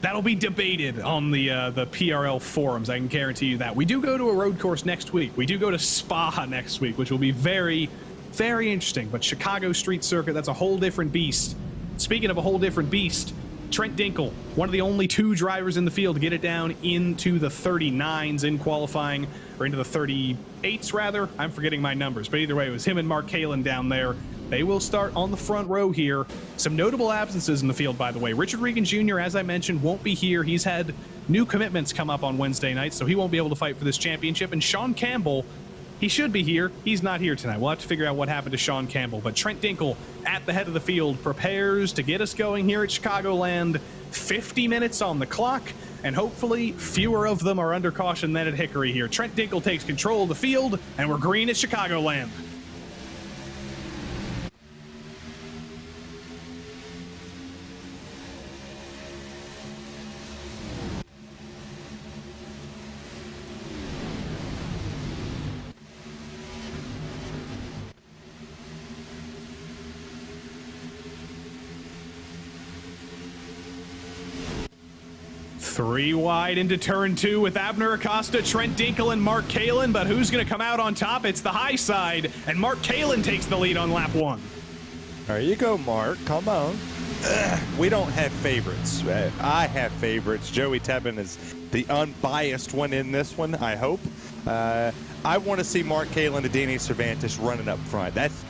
debated on the PRL forums. I can guarantee you that. We do go to a road course next week. We do go to Spa next week, which will be very, very interesting. But Chicago Street Circuit, that's a whole different beast. Speaking of a whole different beast, Trent Dinkel, one of the only 2 drivers in the field to get it down into the 39s in qualifying, or into the 38s rather. I'm forgetting my numbers, but either way, it was him and Mark Kalin down there. They will start on the front row here. Some notable absences in the field, by the way. Richard Regan Jr., as I mentioned, won't be here. He's had new commitments come up on Wednesday night, so he won't be able to fight for this championship. And Sean Campbell, he should be here. He's not here tonight. We'll have to figure out what happened to Sean Campbell. But Trent Dinkel, at the head of the field, prepares to get us going here at Chicagoland. 50 minutes on the clock, and hopefully fewer of them are under caution than at Hickory here. Trent Dinkel takes control of the field, and we're green at Chicagoland. Three wide into turn 2 with Abner Acosta, Trent Dinkel, and Mark Kalin, but who's going to come out on top? It's the high side, and Mark Kalin takes the lead on lap 1. There you go, Mark. Come on. We don't have favorites. I have favorites. Joey Tebbin is the unbiased one in this one, I hope. I want to see Mark Kalin and Danny Cervantes running up front. That's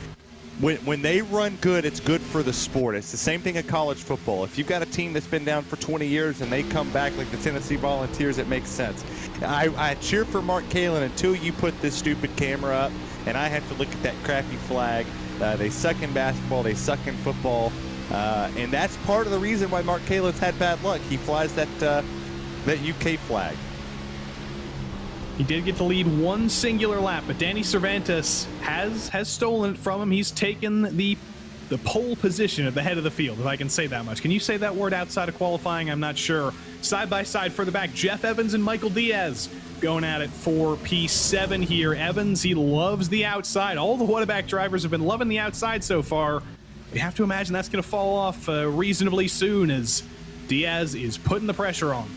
when they run good, it's good for the sport. It's the same thing in college football. If you've got a team that's been down for 20 years and they come back like the Tennessee Volunteers, it makes sense. I cheer for Mark Kalin until you put this stupid camera up and I have to look at that crappy flag. They suck in basketball, they suck in football, and that's part of the reason why Mark Kalin's had bad luck. He flies that UK flag. He did get to lead one singular lap, but Danny Cervantes has stolen it from him. He's taken the pole position at the head of the field, if I can say that much. Can you say that word outside of qualifying? I'm not sure. Side by side further back, Jeff Evans and Michael Diaz going at it for P7 here. Evans, he loves the outside. All the Whataback drivers have been loving the outside so far. We have to imagine that's going to fall off reasonably soon as Diaz is putting the pressure on.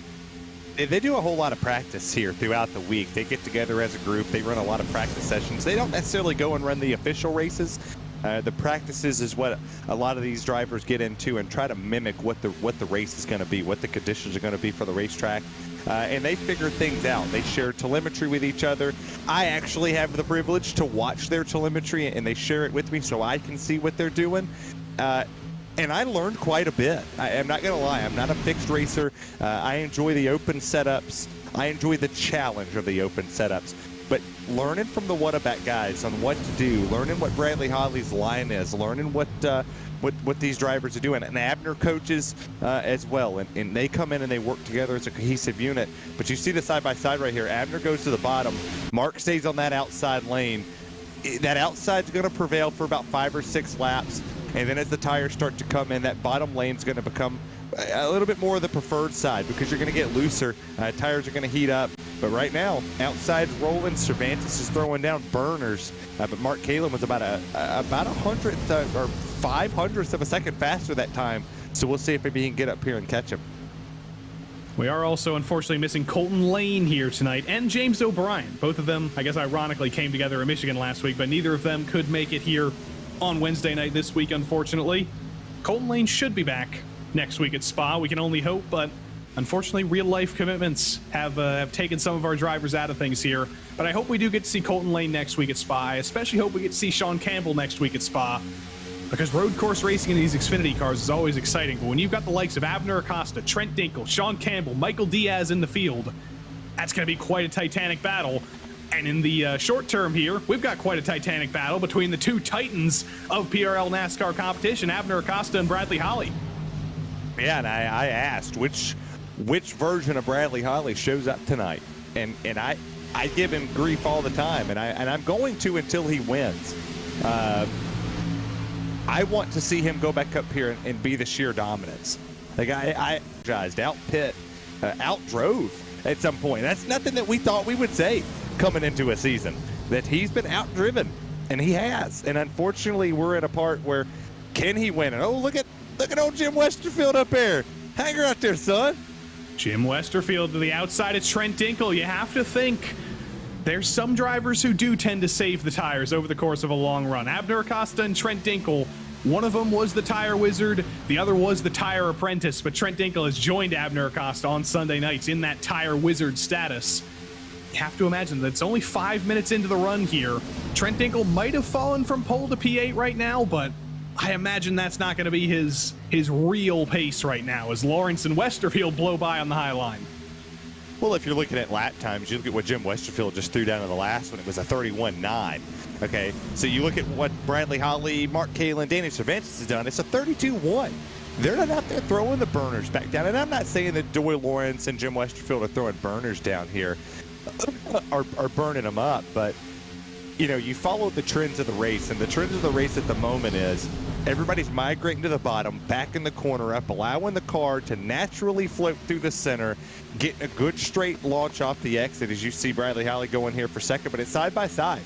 They do a whole lot of practice here throughout the week. They get together as a group. They run a lot of practice sessions. They don't necessarily go and run the official races. The practices is what a lot of these drivers get into and try to mimic what the race is going to be, what the conditions are going to be for the racetrack. And they figure things out. They share telemetry with each other. I actually have the privilege to watch their telemetry, and they share it with me so I can see what they're doing. And I learned quite a bit. I am not going to lie. I'm not a fixed racer. I enjoy the open setups. I enjoy the challenge of the open setups. But learning from the Whataback guys on what to do, learning what Bradley Hodley's line is, learning what these drivers are doing, and Abner coaches as well. And they come in and they work together as a cohesive unit. But you see the side-by-side right here. Abner goes to the bottom. Mark stays on that outside lane. That outside's going to prevail for about 5 or 6 laps. And then as the tires start to come in, that bottom lane's going to become a little bit more of the preferred side because you're going to get looser. Tires are going to heat up. But right now, outside's rolling. Cervantes is throwing down burners. But Mark Kalin was about a 100th or 500th of a second faster that time. So we'll see if maybe he can get up here and catch him. We are also unfortunately missing Colton Lane here tonight and James O'Brien. Both of them, I guess ironically, came together in Michigan last week, but neither of them could make it here on Wednesday night this week, unfortunately. Colton Lane should be back next week at Spa. We can only hope, but unfortunately, real-life commitments have taken some of our drivers out of things here. But I hope we do get to see Colton Lane next week at Spa. I especially hope we get to see Sean Campbell next week at Spa, because road course racing in these Xfinity cars is always exciting. But when you've got the likes of Abner Acosta, Trent Dinkle, Sean Campbell, Michael Diaz in the field, that's going to be quite a titanic battle. And in the short term here, we've got quite a titanic battle between the two titans of PRL NASCAR competition, Abner Acosta and Bradley Holly. Yeah, and I asked which version of Bradley Holly shows up tonight, and I give him grief all the time, and I'm going to until he wins. I want to see him go back up here and be the sheer dominance. Like I outdrove at some point. That's nothing that we thought we would say coming into a season, that he's been outdriven, and he has. And unfortunately, we're at a part where can he win? And oh, look at old Jim Westerfield up there. Hang her out there, son. Jim Westerfield to the outside of Trent Dinkle. You have to think there's some drivers who do tend to save the tires over the course of a long run. Abner Acosta and Trent Dinkle, one of them was the tire wizard, the other was the tire apprentice, but Trent Dinkle has joined Abner Acosta on Sunday nights in that tire wizard status. You have to imagine that it's only 5 minutes into the run here. Trent Dinkle might have fallen from pole to P8 right now, but I imagine that's not going to be his real pace right now as Lawrence and Westerfield blow by on the high line. Well, if you're looking at lap times, you look at what Jim Westerfield just threw down in the last one. It was a 31.9. Okay, so you look at what Bradley Holly, Mark Kalin, Danny Cervantes has done. It's a 32.1. They're not out there throwing the burners back down. And I'm not saying that Doyle Lawrence and Jim Westerfield are throwing burners down here, are burning them up. But, you know, you follow the trends of the race. And the trends of the race at the moment is everybody's migrating to the bottom, back in the corner up, allowing the car to naturally float through the center, getting a good straight launch off the exit as you see Bradley Holly going here for second. But it's side by side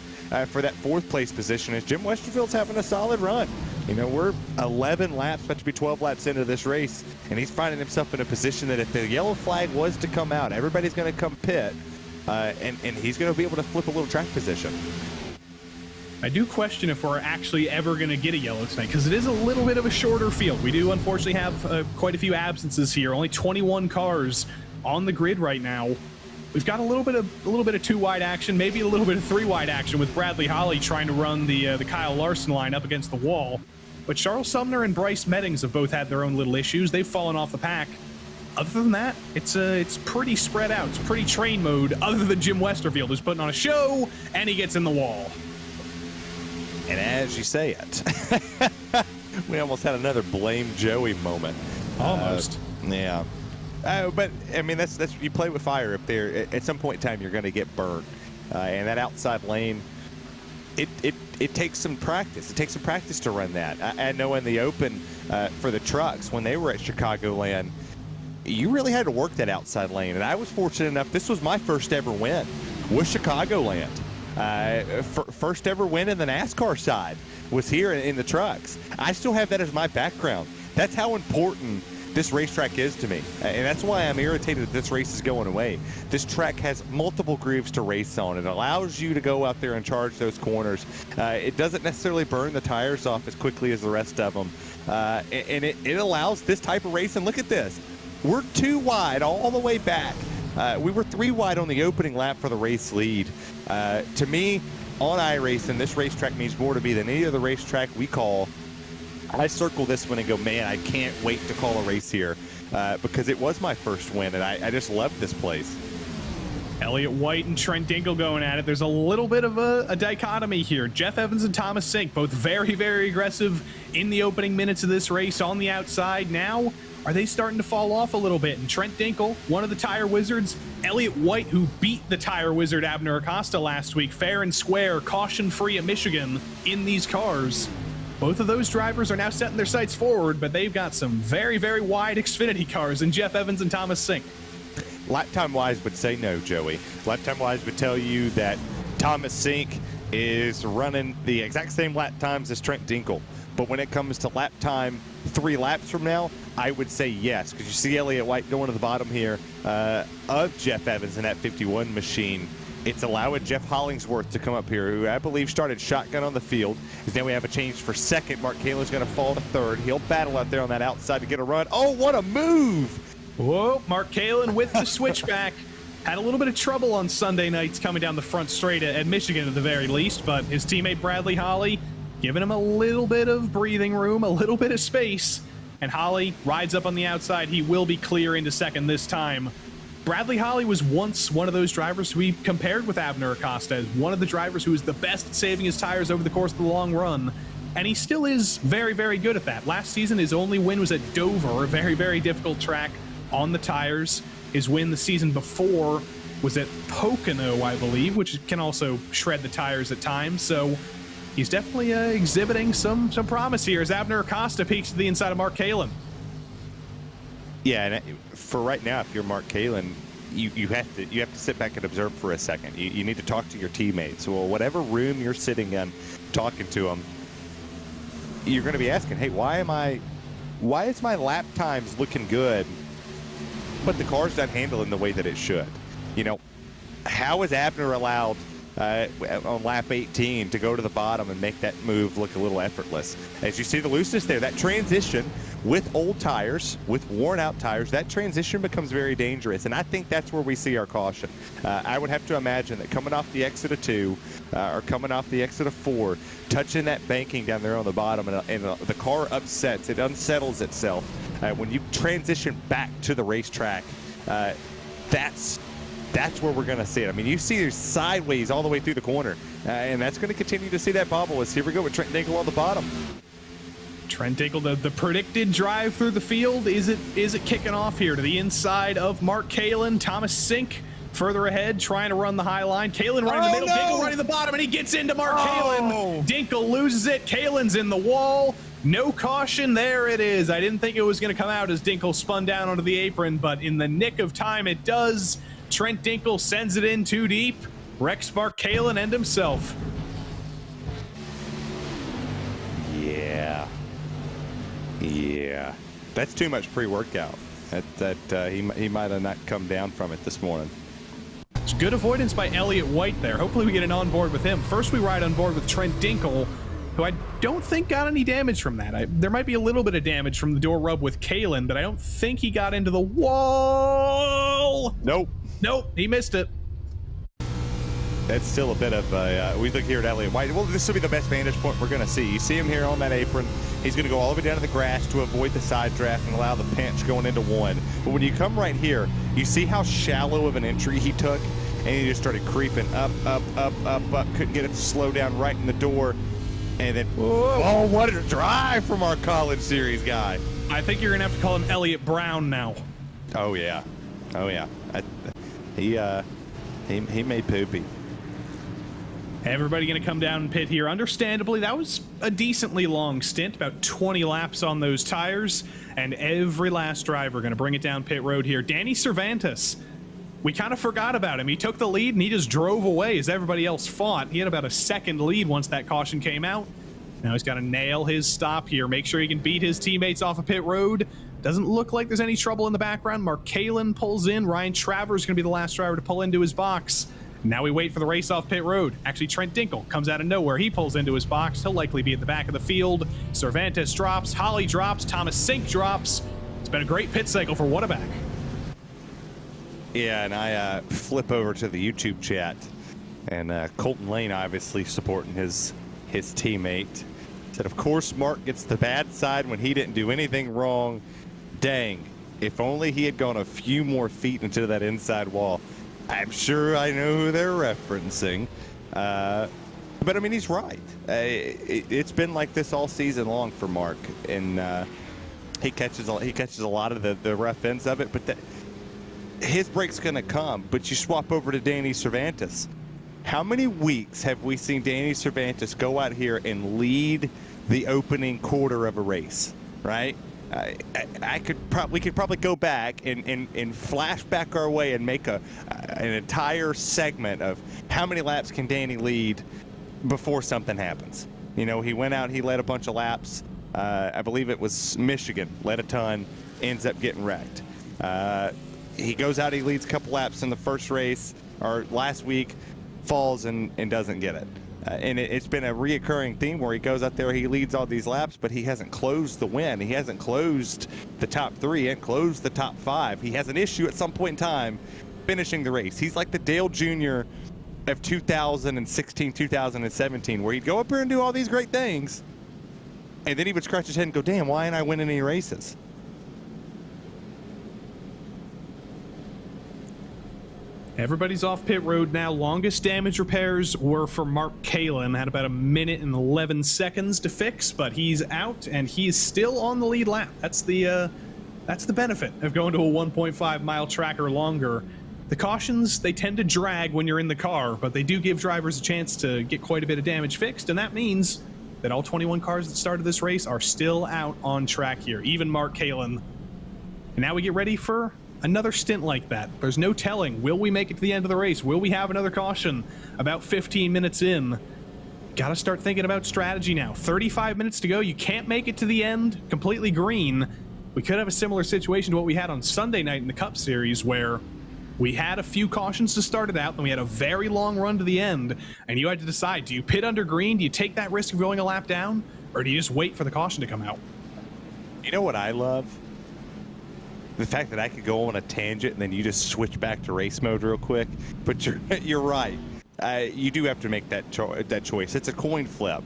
for that fourth place position as Jim Westerfield's having a solid run. You know, we're 11 laps, about to be 12 laps into this race, and he's finding himself in a position that if the yellow flag was to come out, everybody's going to come pit, and he's going to be able to flip a little track position. I do question if we're actually ever going to get a yellow tonight, because it is a little bit of a shorter field. We do unfortunately have quite a few absences here. Only 21 cars on the grid right now. We've got a little bit of two wide action, maybe a little bit of three wide action with Bradley Holly trying to run the Kyle Larson line up against the wall. But Charles Sumner and Bryce Meddings have both had their own little issues. They've fallen off the pack. Other than that, it's pretty spread out. It's pretty train mode, other than Jim Westerfield, who's putting on a show, and he gets in the wall. And as you say it, we almost had another blame Joey moment. Almost. Yeah. But, I mean, that's you play with fire up there. At some point in time, you're going to get burned. And that outside lane, it takes some practice. It takes some practice to run that. I know in the open for the trucks, when they were at Chicagoland, you really had to work that outside lane. And I was fortunate enough, this was my first ever win with Chicagoland. First ever win in the NASCAR side was here in the trucks. I still have that as my background. That's how important this racetrack is to me, and that's why I'm irritated that this race is going away. This track has multiple grooves to race on. It allows you to go out there and charge those corners. It doesn't necessarily burn the tires off as quickly as the rest of them, and it allows this type of racing. Look at this. We're 2 wide all the way back. We were 3 wide on the opening lap for the race lead. To me, on iRacing, this racetrack means more to me than any other racetrack we call. I circle this one and go, man, I can't wait to call a race here because it was my first win, and I just love this place. Elliott White and Trent Dinkle going at it. There's a little bit of a dichotomy here. Jeff Evans and Thomas Sink, both very, very aggressive in the opening minutes of this race on the outside. Now, are they starting to fall off a little bit? And Trent Dinkle, one of the tire wizards, Elliott White, who beat the tire wizard Abner Acosta last week, fair and square, caution-free at Michigan in these cars. Both of those drivers are now setting their sights forward, but they've got some very, very wide Xfinity cars in Jeff Evans and Thomas Sink. Lap time wise would say no, Joey. Lap time wise would tell you that Thomas Sink is running the exact same lap times as Trent Dinkle. But when it comes to lap time 3 laps from now, I would say yes, because you see Elliott White going to the bottom here of Jeff Evans in that 51 machine. It's allowing Jeff Hollingsworth to come up here, who I believe started shotgun on the field. Because now we have a change for second. Mark Kalen's going to fall to third. He'll battle out there on that outside to get a run. Oh, what a move! Whoa, Mark Kalen with the switchback. Had a little bit of trouble on Sunday nights coming down the front straight at Michigan at the very least, but his teammate Bradley Holly giving him a little bit of breathing room, a little bit of space, and Holly rides up on the outside. He will be clear into second this time. Bradley Holly was once one of those drivers we compared with Abner Acosta as one of the drivers who was the best at saving his tires over the course of the long run, and he still is very, very good at that. Last season, his only win was at Dover, a very, very difficult track on the tires. His win the season before was at Pocono, I believe, which can also shred the tires at times. So he's definitely exhibiting some promise here as Abner Acosta peeks to the inside of Mark Kalen. Yeah, and for right now, if you're Mark Kalen, you have to sit back and observe for a second. You need to talk to your teammates. Well, whatever room you're sitting in, talking to them, you're going to be asking, hey, why is my lap times looking good, but the car's not handling the way that it should? You know, how is Abner allowed on lap 18 to go to the bottom and make that move look a little effortless? As you see the looseness there, that transition with old tires, with worn out tires, that transition becomes very dangerous, and I think that's where we see our caution. I would have to imagine that coming off the exit of 2 or coming off the exit of 4, touching that banking down there on the bottom, and the car upsets, it unsettles itself. When you transition back to the racetrack, that's where we're going to see it. I mean, you see it sideways all the way through the corner, and that's going to continue to see that bobble. As here we go with Trent Dingle on the bottom. Trent Dingle, the predicted drive through the field, is it kicking off here to the inside of Mark Kalen? Thomas Sink further ahead, trying to run the high line. Kalen running the middle, Dingle running the bottom, and he gets into Mark Kalen. Dingle loses it. Kalen's in the wall. No caution. There it is. I didn't think it was going to come out as Dingle spun down onto the apron, but in the nick of time, it does. Trent Dingle sends it in too deep. Wrecks Mark Kalen and himself. Yeah. That's too much pre-workout. He might have not come down from it this morning. It's good avoidance by Elliott White there. Hopefully we get an on board with him. First we ride on board with Trent Dingle, who I don't think got any damage from that. There might be a little bit of damage from the door rub with Kalen, but I don't think he got into the wall. Nope, he missed it. That's still a bit of we look here at Elliott White. Well, this will be the best vantage point we're going to see. You see him here on that apron. He's going to go all the way down to the grass to avoid the side draft and allow the pinch going into 1. But when you come right here, you see how shallow of an entry he took, and he just started creeping up. Couldn't get it to slow down right in the door. And then, oh, what a drive from our College Series guy. I think you're going to have to call him Elliott Brown now. Oh, yeah. He made poopy. Everybody going to come down and pit here. Understandably, that was a decently long stint, about 20 laps on those tires, and every last driver going to bring it down pit road here. Danny Cervantes, we kind of forgot about him. He took the lead and he just drove away as everybody else fought. He had about a second lead once that caution came out. Now he's got to nail his stop here, make sure he can beat his teammates off of pit road. Doesn't look like there's any trouble in the background. Mark Kalen pulls in. Ryan Travers is going to be the last driver to pull into his box. Now we wait for the race off pit road. Actually, Trent Dingle comes out of nowhere. He pulls into his box. He'll likely be at the back of the field. Cervantes drops. Holly drops. Thomas Sink drops. It's been a great pit cycle for Whataback. Yeah, and I flip over to the YouTube chat, and Colton Lane obviously supporting his teammate. Said, of course, Mark gets the bad side when he didn't do anything wrong. Dang, if only he had gone a few more feet into that inside wall. I'm sure I know who they're referencing. But, I mean, he's right. It's been like this all season long for Mark, and he catches a lot of the rough ends of it, but his break's going to come. But you swap over to Danny Cervantes. How many weeks have we seen Danny Cervantes go out here and lead the opening quarter of a race, right? We could probably go back and flash back our way and make an entire segment of how many laps can Danny lead before something happens. You know, he went out, he led a bunch of laps, I believe it was Michigan, led a ton, ends up getting wrecked. He goes out, he leads a couple laps in the first race, or last week, falls and doesn't get it. And it's been a reoccurring theme where he goes out there, he leads all these laps, but he hasn't closed the win. He hasn't closed the top 3, he hasn't closed the top 5. He has an issue at some point in time finishing the race. He's like the Dale Jr. of 2016, 2017, where he'd go up here and do all these great things, and then he would scratch his head and go, damn, why ain't I winning any races? Everybody's off pit road now. Longest damage repairs were for Mark Kalin. Had about 1 minute and 11 seconds to fix, but he's out and he's still on the lead lap. That's the benefit of going to a 1.5 mile track or longer. The cautions, they tend to drag when you're in the car, but they do give drivers a chance to get quite a bit of damage fixed, and that means that all 21 cars that started this race are still out on track here, even Mark Kalin. And now we get ready for another stint like that. There's no telling. Will we make it to the end of the race? Will we have another caution about 15 minutes in? Got to start thinking about strategy now. 35 minutes to go. You can't make it to the end completely green. We could have a similar situation to what we had on Sunday night in the Cup Series, where we had a few cautions to start it out, and we had a very long run to the end, and you had to decide, do you pit under green? Do you take that risk of going a lap down? Or do you just wait for the caution to come out? You know what I love? The fact that I could go on a tangent and then you just switch back to race mode real quick. But you're right. You do have to make that choice. It's a coin flip.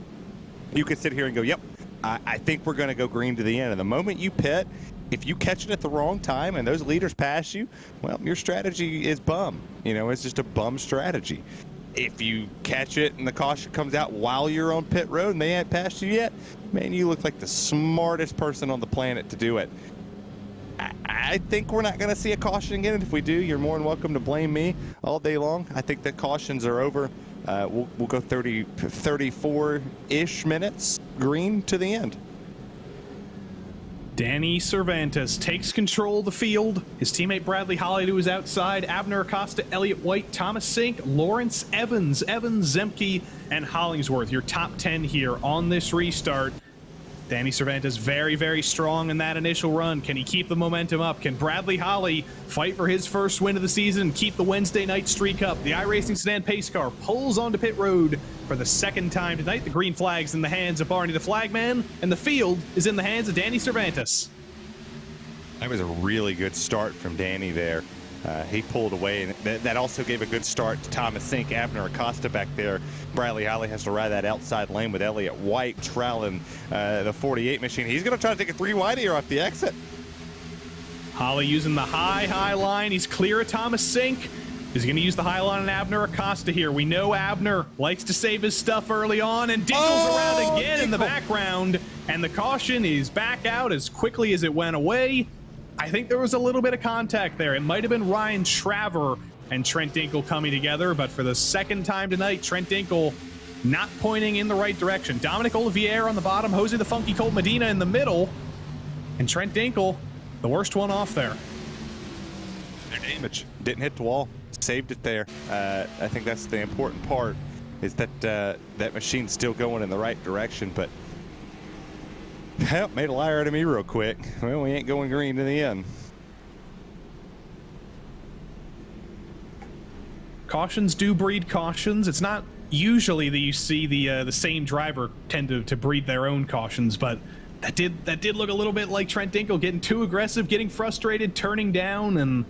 You could sit here and go, yep, I think we're going to go green to the end. And the moment you pit, if you catch it at the wrong time and those leaders pass you, well, your strategy is bum. You know, it's just a bum strategy. If you catch it and the caution comes out while you're on pit road and they ain't passed you yet, man, you look like the smartest person on the planet to do it. I think we're not going to see a caution again. If we do, you're more than welcome to blame me all day long. I think that cautions are over. We'll go 34-ish minutes green to the end. Danny Cervantes takes control of the field. His teammate Bradley Holly to his outside. Abner Acosta, Elliott White, Thomas Sink, Lawrence Evans, Zemke, and Hollingsworth. Your top 10 here on this restart. Danny Cervantes very, very strong in that initial run. Can he keep the momentum up? Can Bradley Holly fight for his first win of the season and keep the Wednesday night streak up? The iRacing sedan pace car pulls onto pit road for the second time tonight. The green flag's in the hands of Barney the Flagman, and the field is in the hands of Danny Cervantes. That was a really good start from Danny there. He pulled away, and that also gave a good start to Thomas Sink, Abner Acosta back there. Bradley Holly has to ride that outside lane with Elliott White trailing the 48 machine. He's going to try to take a 3 wide here off the exit. Holly using the high line. He's clear of Thomas Sink. He's going to use the high line on Abner Acosta here. We know Abner likes to save his stuff early on, and Dinkle's around again in the background, and the caution is back out as quickly as it went away. I think there was a little bit of contact there. It might have been Ryan Traver and Trent Dinkle coming together, but for the second time tonight, Trent Dinkle not pointing in the right direction. Dominic Olivier on the bottom, Jose the Funky Colt Medina in the middle, and Trent Dinkle, the worst one off there. Their damage. Didn't hit the wall. Saved it there. I think that's the important part, is that that machine's still going in the right direction, but made a liar out of me real quick. Well, we ain't going green to the end. Cautions do breed cautions. It's not usually that you see the same driver tend to breed their own cautions, but that did look a little bit like Trent Dinkle getting too aggressive, getting frustrated, turning down, and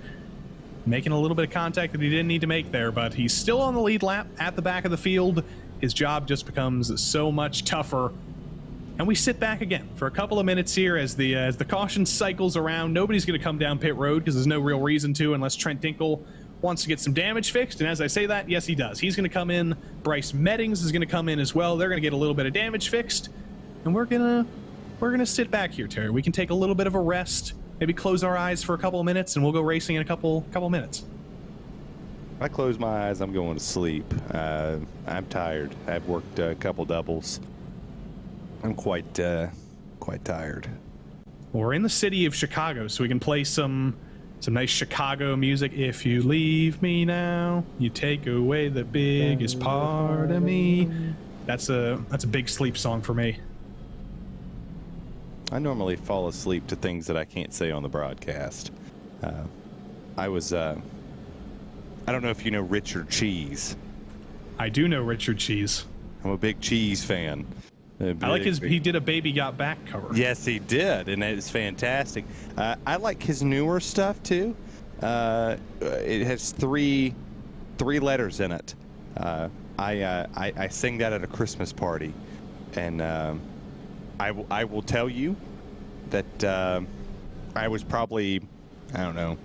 making a little bit of contact that he didn't need to make there. But he's still on the lead lap at the back of the field. His job just becomes so much tougher. And we sit back again for a couple of minutes here as the caution cycles around. Nobody's going to come down pit road because there's no real reason to, unless Trent Dinkle wants to get some damage fixed. And as I say that, yes, he does. He's going to come in. Bryce Meddings is going to come in as well. They're going to get a little bit of damage fixed. And we're going to sit back here, Terry. We can take a little bit of a rest, maybe close our eyes for a couple of minutes, and we'll go racing in a couple minutes. If I close my eyes, I'm going to sleep. I'm tired. I've worked a couple doubles. I'm quite tired. Well, we're in the city of Chicago, so we can play some nice Chicago music. If you leave me now, you take away the biggest part of me. That's a big sleep song for me. I normally fall asleep to things that I can't say on the broadcast. I don't know if you know Richard Cheese. I do know Richard Cheese. I'm a big Cheese fan. I like he did a Baby Got Back cover. Yes, he did, and it's fantastic. I like his newer stuff too. It has three letters in it. I sing that at a Christmas party, and I will tell you that I was probably, I don't know,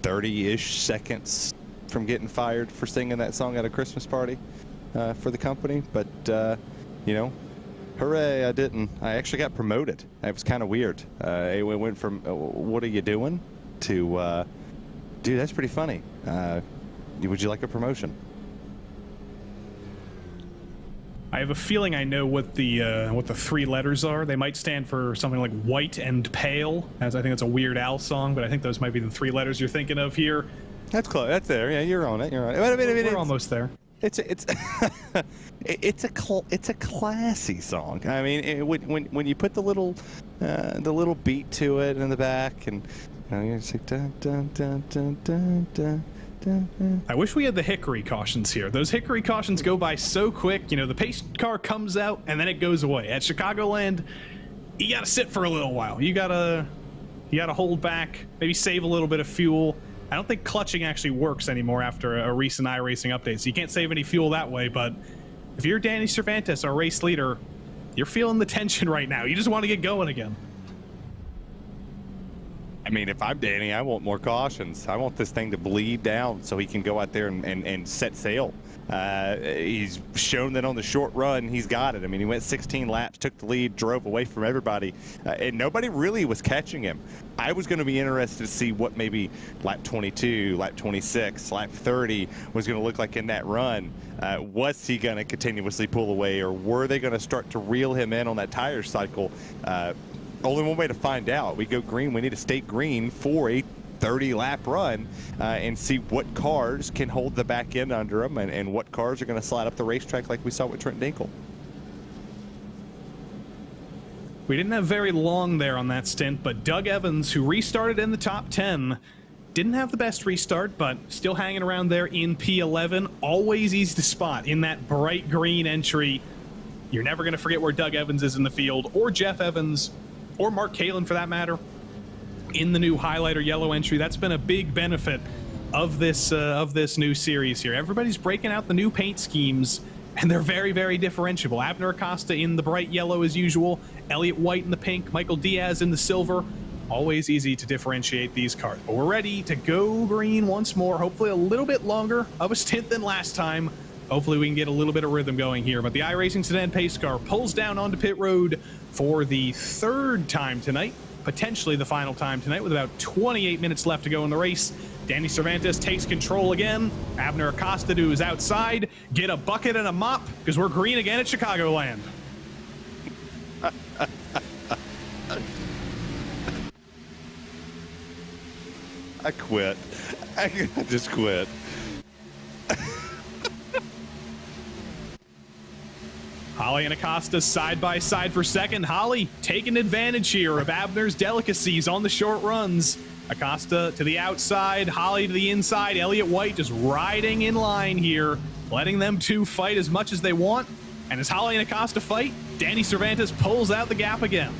30-ish seconds from getting fired for singing that song at a Christmas party for the company. But you know, hooray, I didn't. I actually got promoted. It was kind of weird. It went from what are you doing to dude, that's pretty funny. Would you like a promotion? I have a feeling I know what the three letters are. They might stand for something like White and Pale, as I think it's a Weird Al song, but I think those might be the three letters you're thinking of here. That's close. That's there. Yeah, you're on it. You're on it. We're almost there. It's a classy song. I mean, when you put the little beat to it in the back, and you know, you're just like dun dun dun dun dun dun. I wish we had the Hickory cautions here. Those Hickory cautions go by so quick. You know, the pace car comes out and then it goes away. At Chicagoland, you gotta sit for a little while. You gotta hold back, maybe save a little bit of fuel. I don't think clutching actually works anymore after a recent iRacing update, so you can't save any fuel that way. But if you're Danny Cervantes, our race leader, you're feeling the tension right now. You just want to get going again. I mean, if I'm Danny, I want more cautions. I want this thing to bleed down so he can go out there and set sail. He's shown that on the short run, he's got it. I mean, he went 16 laps, took the lead, drove away from everybody, and nobody really was catching him. I was going to be interested to see what maybe lap 22, lap 26, lap 30 was going to look like in that run. Was he going to continuously pull away, or were they going to start to reel him in on that tire cycle? Only one way to find out. We go green. We need to stay green for a 30-lap run and see what cars can hold the back end under them and what cars are going to slide up the racetrack like we saw with Trent Dinkle. We didn't have very long there on that stint, but Doug Evans, who restarted in the top 10, didn't have the best restart, but still hanging around there in P11. Always easy to spot in that bright green entry. You're never going to forget where Doug Evans is in the field, or Jeff Evans, or Mark Kalin for that matter, in the new highlighter yellow entry. That's been a big benefit of this new series here. Everybody's breaking out the new paint schemes, and they're very, very differentiable. Abner Acosta in the bright yellow as usual, Elliott White in the pink, Michael Diaz in the silver. Always easy to differentiate these cars. But we're ready to go green once more, hopefully a little bit longer of a stint than last time. Hopefully we can get a little bit of rhythm going here. But the iRacing sedan pace car pulls down onto pit road for the third time tonight, potentially the final time tonight, with about 28 minutes left to go in the race. Danny Cervantes takes control again. Abner Acosta, who is outside, get a bucket and a mop, because we're green again at Chicagoland. I quit. I just quit. Holly and Acosta side by side for second. Holly taking advantage here of Abner's delicacies on the short runs. Acosta to the outside, Holly to the inside. Elliott White just riding in line here, letting them two fight as much as they want. And as Holly and Acosta fight, Danny Cervantes pulls out the gap again.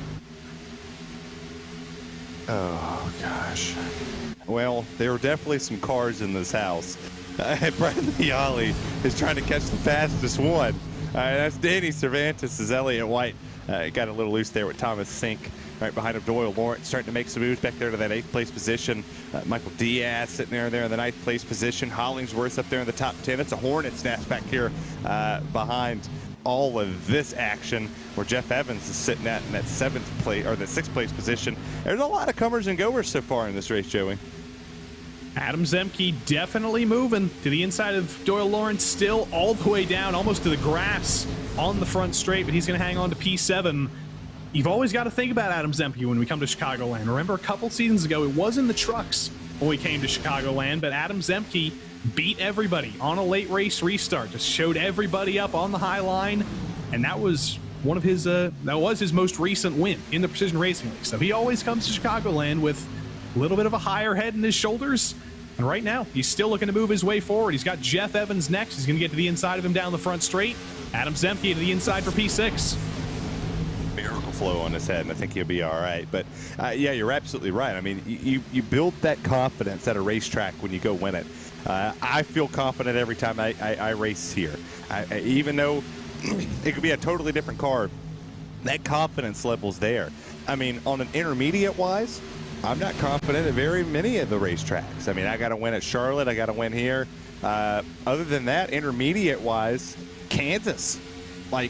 Oh, gosh. Well, there were definitely some cars in this house. Bradley Holly is trying to catch the fastest one. That's Danny Cervantes as Elliott White. Got a little loose there with Thomas Sink. Right behind him, Doyle Lawrence starting to make some moves back there to that 8th place position. Michael Diaz sitting there in the 9th place position. Hollingsworth up there in the top 10. It's a hornet's nest back here behind all of this action, where Jeff Evans is sitting in that 7th place or the 6th place position. There's a lot of comers and goers so far in this race, Joey. Adam Zemke definitely moving to the inside of Doyle Lawrence, still all the way down, almost to the grass on the front straight, but he's going to hang on to P7. You've always got to think about Adam Zemke when we come to Chicagoland. Remember a couple seasons ago, it was in the trucks when we came to Chicagoland, but Adam Zemke beat everybody on a late race restart, just showed everybody up on the high line, and that was one of his that was his most recent win in the Precision Racing League. So he always comes to Chicagoland with a little bit of a higher head in his shoulders. And right now, he's still looking to move his way forward. He's got Jeff Evans next. He's going to get to the inside of him down the front straight. Adam Zemke to the inside for P6. Miracle flow on his head, and I think he'll be all right. But yeah, you're absolutely right. I mean, you build that confidence at a racetrack when you go win it. I feel confident every time I race here. Even though it could be a totally different car, that confidence level's there. I mean, on an intermediate-wise, I'm not confident at very many of the racetracks. I mean, I got to win at Charlotte. I got to win here. Other than that, intermediate-wise, Kansas. Like,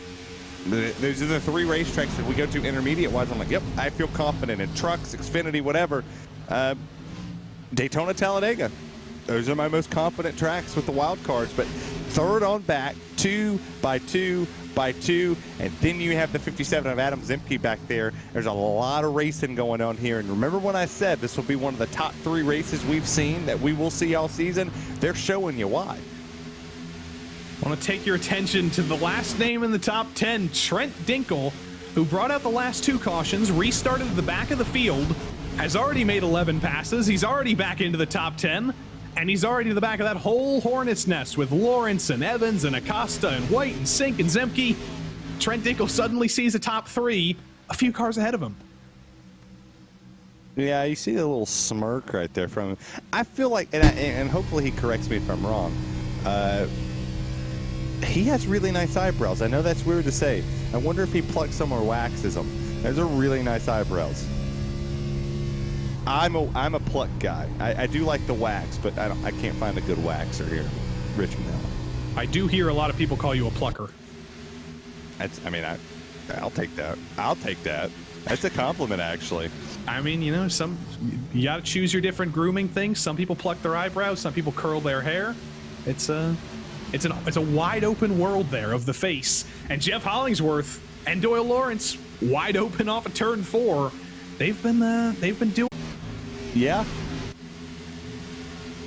those are the 3 racetracks that we go to intermediate-wise. I'm like, yep, I feel confident in trucks, Xfinity, whatever. Daytona, Talladega. Those are my most confident tracks with the wild cards. But third on back, 2 by 2 by 2, and then you have the 57 of Adam Zemke back there. There's a lot of racing going on here. And remember when I said this will be one of the top 3 races we've seen, that we will see all season? They're showing you why. I want to take your attention to the last name in the top 10, Trent Dinkle, who brought out the last 2 cautions, restarted at the back of the field, has already made 11 passes. He's already back into the top 10, and he's already to the back of that whole hornet's nest with Lawrence and Evans and Acosta and White and Sink and Zemke. Trent Dinkle suddenly sees a top 3 a few cars ahead of him. Yeah, you see a little smirk right there from him. I feel like, and hopefully he corrects me if I'm wrong, he has really nice eyebrows. I know that's weird to say. I wonder if he plucks them or waxes them. Those are really nice eyebrows. I'm a pluck guy. I do like the wax, but I can't find a good waxer here, Richmond. I do hear a lot of people call you a plucker. I'll take that. I'll take that. That's a compliment, actually. I mean, you know, you got to choose your different grooming things. Some people pluck their eyebrows. Some people curl their hair. It's a wide open world there of the face. And Jeff Hollingsworth and Doyle Lawrence wide open off of turn 4. They've been doing. Yeah.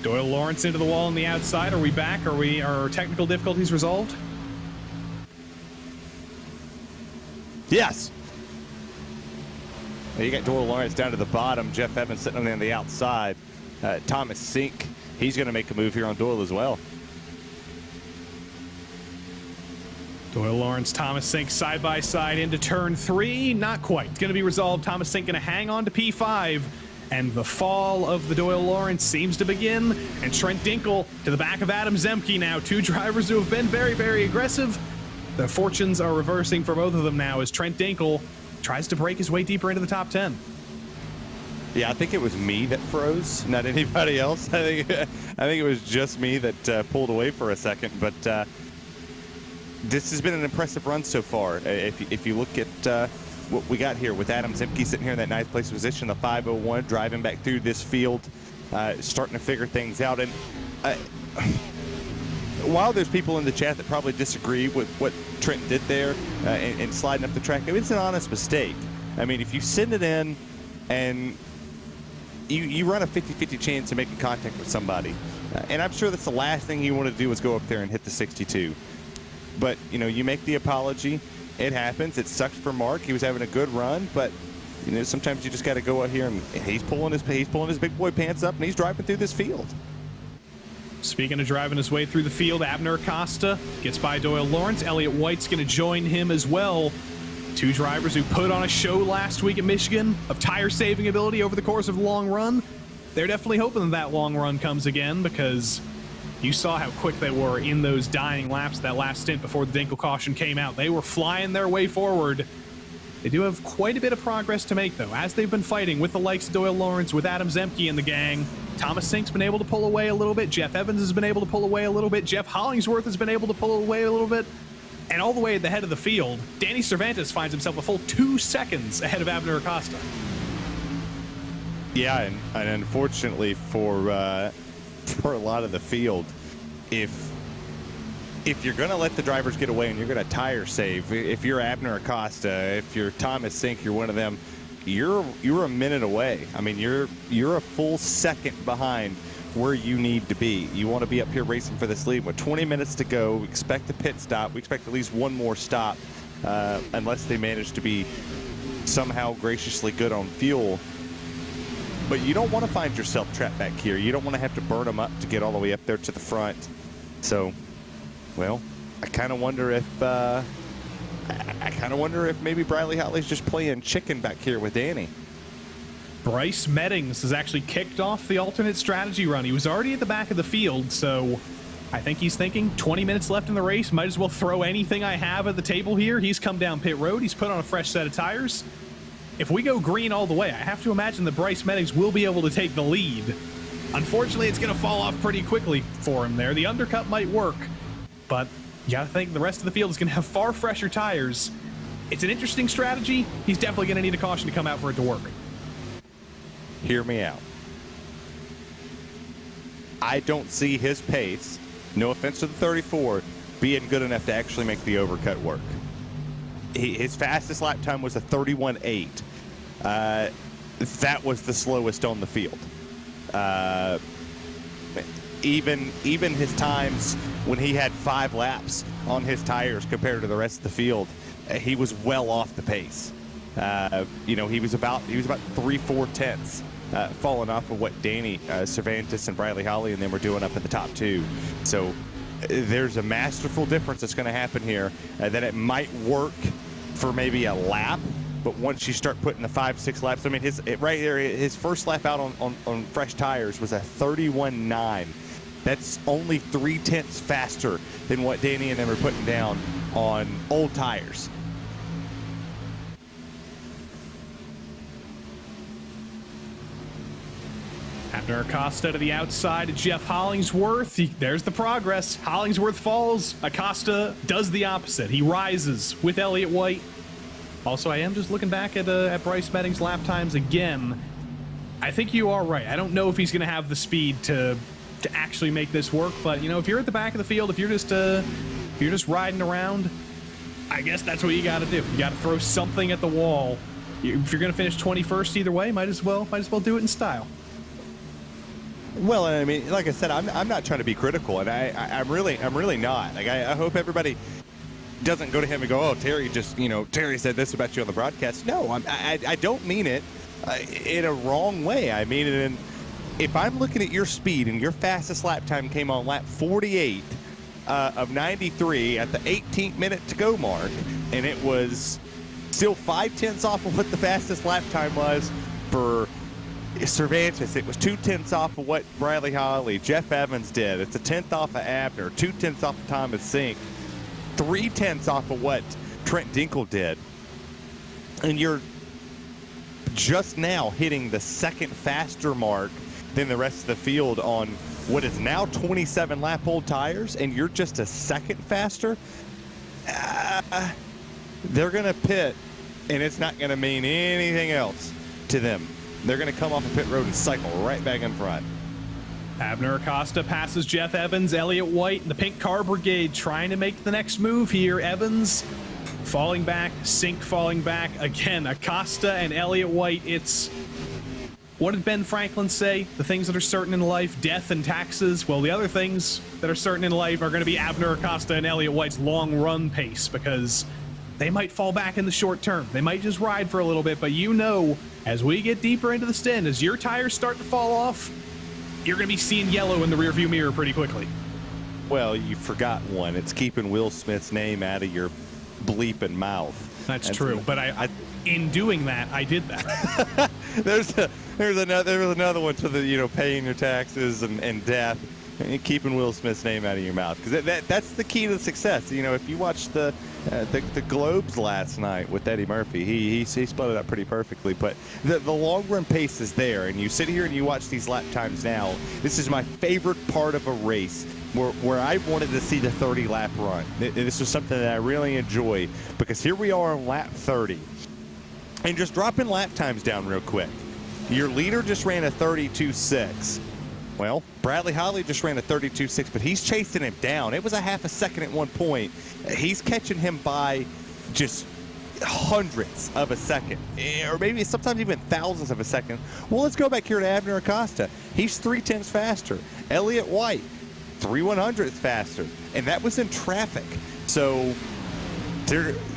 Doyle Lawrence into the wall on the outside. Are we back? Are technical difficulties resolved? Yes. You got Doyle Lawrence down to the bottom. Jeff Evans sitting on the outside. Thomas Sink, he's going to make a move here on Doyle as well. Doyle Lawrence, Thomas Sink side by side into turn 3. Not quite. It's going to be resolved. Thomas Sink going to hang on to P5. And the fall of the Doyle Lawrence seems to begin. And Trent Dinkle to the back of Adam Zemke now. 2 drivers who have been very, very aggressive. The fortunes are reversing for both of them now as Trent Dinkle tries to break his way deeper into the top 10. Yeah, I think it was me that froze, not anybody else. I think it was just me that pulled away for a second. But this has been an impressive run so far. If you look at what we got here with Adam Zemke sitting here in that 9th place position, the 501, driving back through this field, starting to figure things out. And while there's people in the chat that probably disagree with what Trent did there and sliding up the track, it's an honest mistake. I mean, if you send it in and you run a 50-50 chance of making contact with somebody, and I'm sure that's the last thing you want to do is go up there and hit the 62. But, you know, you make the apology. It happens. It sucks for Mark. He was having a good run, but you know, sometimes you just got to go out here and he's pulling his big boy pants up and he's driving through this field. Speaking of driving his way through the field, Abner Acosta gets by Doyle Lawrence. Elliott White's going to join him as well. 2 drivers who put on a show last week at Michigan of tire-saving ability over the course of a long run. They're definitely hoping that long run comes again because you saw how quick they were in those dying laps that last stint before the Dinkle caution came out. They were flying their way forward. They do have quite a bit of progress to make, though, as they've been fighting with the likes of Doyle Lawrence, with Adam Zemke and the gang. Thomas Sink's been able to pull away a little bit. Jeff Evans has been able to pull away a little bit. Jeff Hollingsworth has been able to pull away a little bit. And all the way at the head of the field, Danny Cervantes finds himself a full 2 seconds ahead of Abner Acosta. Yeah, and unfortunately for a lot of the field, if you're going to let the drivers get away and you're going to tire save, if you're Abner Acosta, if you're Thomas Sink, you're one of them, you're a minute away. I mean, you're a full second behind where you need to be. You want to be up here racing for this lead with 20 minutes to go. We expect a pit stop. We expect at least one more stop. unless they manage to be somehow graciously good on fuel. But you don't want to find yourself trapped back here. You don't want to have to burn them up to get all the way up there to the front. So, well, I kind of wonder if maybe Bradley Holly's just playing chicken back here with Danny. Bryce Meddings has actually kicked off the alternate strategy run. He was already at the back of the field, so I think he's thinking 20 minutes left in the race. Might as well throw anything I have at the table here. He's come down pit road. He's put on a fresh set of tires. If we go green all the way, I have to imagine that Bryce Meddings will be able to take the lead. Unfortunately, it's going to fall off pretty quickly for him there. The undercut might work, but you got to think the rest of the field is going to have far fresher tires. It's an interesting strategy. He's definitely going to need a caution to come out for it to work. Hear me out. I don't see his pace, no offense to the 34, being good enough to actually make the overcut work. His fastest lap time was a 31.8. That was the slowest on the field. Even his times when he had 5 laps on his tires compared to the rest of the field, he was well off the pace. He was about 3/4 tenths falling off of what Danny Cervantes and Bradley Holly and them were doing up at the top 2. So there's a masterful difference that's going to happen here. That it might work for maybe a lap, but once you start putting the 5-6 laps, I mean, his first lap out on fresh tires was a 31.9. That's only 3/10 faster than what Danny and them are putting down on old tires. Abner Acosta to the outside of Jeff Hollingsworth. There's the progress. Hollingsworth falls. Acosta does the opposite. He rises with Elliott White. Also, I am just looking back at Bryce Meddings' lap times again. I think you are right. I don't know if he's going to have the speed to actually make this work, but if you're at the back of the field, if you're just riding around, I guess that's what you got to do. You got to throw something at the wall. If you're going to finish 21st either way, might as well do it in style. Well, I mean, like I said, I'm not trying to be critical, and I'm really not. Like I hope everybody doesn't go to him and go, "Oh, Terry Terry said this about you on the broadcast." No, I don't mean it in a wrong way. I mean it in, if I'm looking at your speed and your fastest lap time came on lap 48 of 93 at the 18th minute to go mark, and it was still 5/10 off of what the fastest lap time was for Cervantes. It was 2/10 off of what Bradley Holly, Jeff Evans did. It's a 10th off of Abner, 2/10 off of Thomas Sink, 3/10 off of what Trent Dinkle did. And you're just now hitting the second faster mark than the rest of the field on what is now 27 lap old tires, and you're just a second faster. They're going to pit, and it's not going to mean anything else to them. They're going to come off the pit road and cycle right back in front. Abner Acosta passes Jeff Evans, Elliott White, and the Pink Car Brigade trying to make the next move here. Evans falling back, Sink falling back. Again, Acosta and Elliott White. It's, what did Ben Franklin say? The things that are certain in life, death and taxes. Well, the other things that are certain in life are going to be Abner Acosta and Elliott White's long run pace, because they might fall back in the short term. They might just ride for a little bit, but as we get deeper into the stint, as your tires start to fall off, you're going to be seeing yellow in the rearview mirror pretty quickly. Well, you forgot one. It's keeping Will Smith's name out of your bleeping mouth. That's true, but I in doing that, I did that. There's another one to the paying your taxes and death. And keeping Will Smith's name out of your mouth, because that's the key to success. If you watched the Globes last night with Eddie Murphy, he split it up pretty perfectly. But the long run pace is there, and you sit here and you watch these lap times now. This is my favorite part of a race, where I wanted to see the 30 lap run. This was something that I really enjoy, because here we are on lap 30, and just dropping lap times down real quick. Your leader just ran a 32.6. Well, Bradley Holly just ran a 32.6, but he's chasing him down. It was a half a second at one point. He's catching him by just hundredths of a second, or maybe sometimes even thousands of a second. Well, let's go back here to Abner Acosta. He's 3/10 faster. Elliott White, 3/100 faster, and that was in traffic. So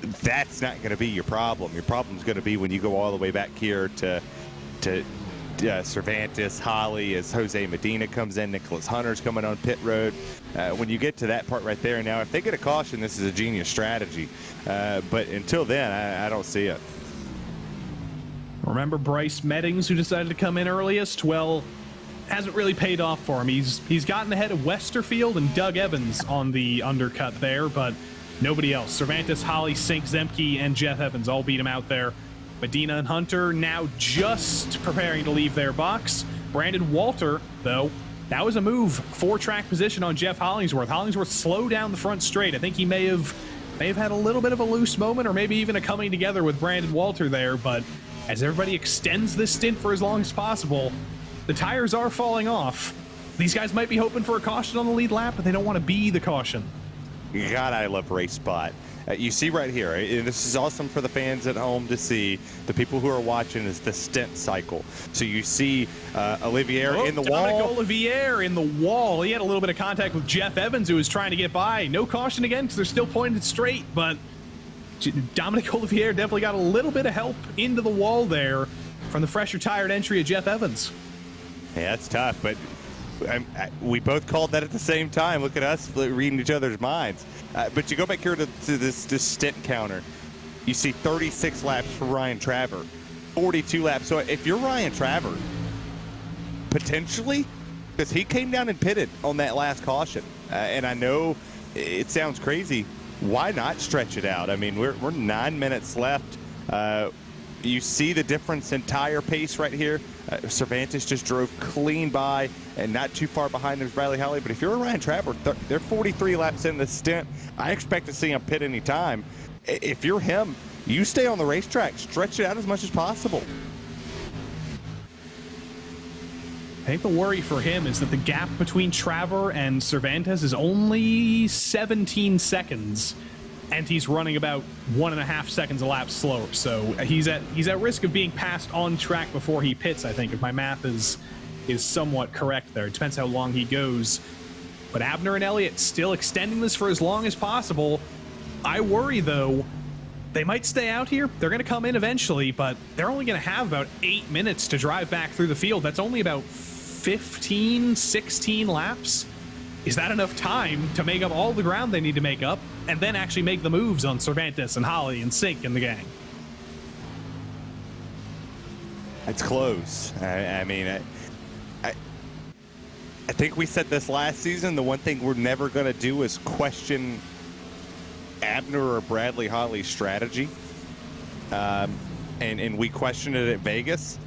that's not going to be your problem. Your problem is going to be when you go all the way back here to Cervantes, Holly, as Jose Medina comes in, Nicholas Hunter's coming on pit road. When you get to that part right there, now if they get a caution, this is a genius strategy. But until then, I don't see it. Remember Bryce Meddings, who decided to come in earliest? Well, hasn't really paid off for him. He's gotten ahead of Westerfield and Doug Evans on the undercut there, but nobody else. Cervantes, Holly, Sink, Zemke, and Jeff Evans all beat him out there. Medina and Hunter now just preparing to leave their box. Brandon Walter, though, that was a move. 4-track position on Jeff Hollingsworth. Hollingsworth slowed down the front straight. I think he may have had a little bit of a loose moment, or maybe even a coming together with Brandon Walter there, but as everybody extends this stint for as long as possible, the tires are falling off. These guys might be hoping for a caution on the lead lap, but they don't want to be the caution. God, I love RaceSpot. You see right here, and this is awesome for the fans at home to see. The people who are watching is the stint cycle. So you see Olivier in the wall. Olivier in the wall. He had a little bit of contact with Jeff Evans, who was trying to get by. No caution again because they're still pointed straight, but Dominic Olivier definitely got a little bit of help into the wall there from the fresher tired entry of Jeff Evans. Yeah, that's tough, but we both called that at the same time. Look at us reading each other's minds. But you go back here to this stint counter. You see 36 laps for Ryan Traver, 42 laps. So if you're Ryan Traver, potentially, because he came down and pitted on that last caution. And I know it sounds crazy. Why not stretch it out? I mean, we're 9 minutes left. You see the difference in tire pace right here. Cervantes just drove clean by, and not too far behind there's Bradley Holly. But if you're a Ryan Traver, they're 43 laps in the stint. I expect to see him pit any time. If you're him, you stay on the racetrack, stretch it out as much as possible. I think the worry for him is that the gap between Traver and Cervantes is only 17 seconds, and he's running about 1.5 seconds a lap slower. So he's at risk of being passed on track before he pits, I think, if my math is somewhat correct there. It depends how long he goes. But Abner and Elliott still extending this for as long as possible. I worry, though, they might stay out here. They're going to come in eventually, but they're only going to have about 8 minutes to drive back through the field. That's only about 15, 16 laps. Is that enough time to make up all the ground they need to make up and then actually make the moves on Cervantes and Holly and Sink and the gang? It's close. I mean, I think we said this last season. The one thing we're never going to do is question Abner or Bradley Holly's strategy. And we questioned it at Vegas,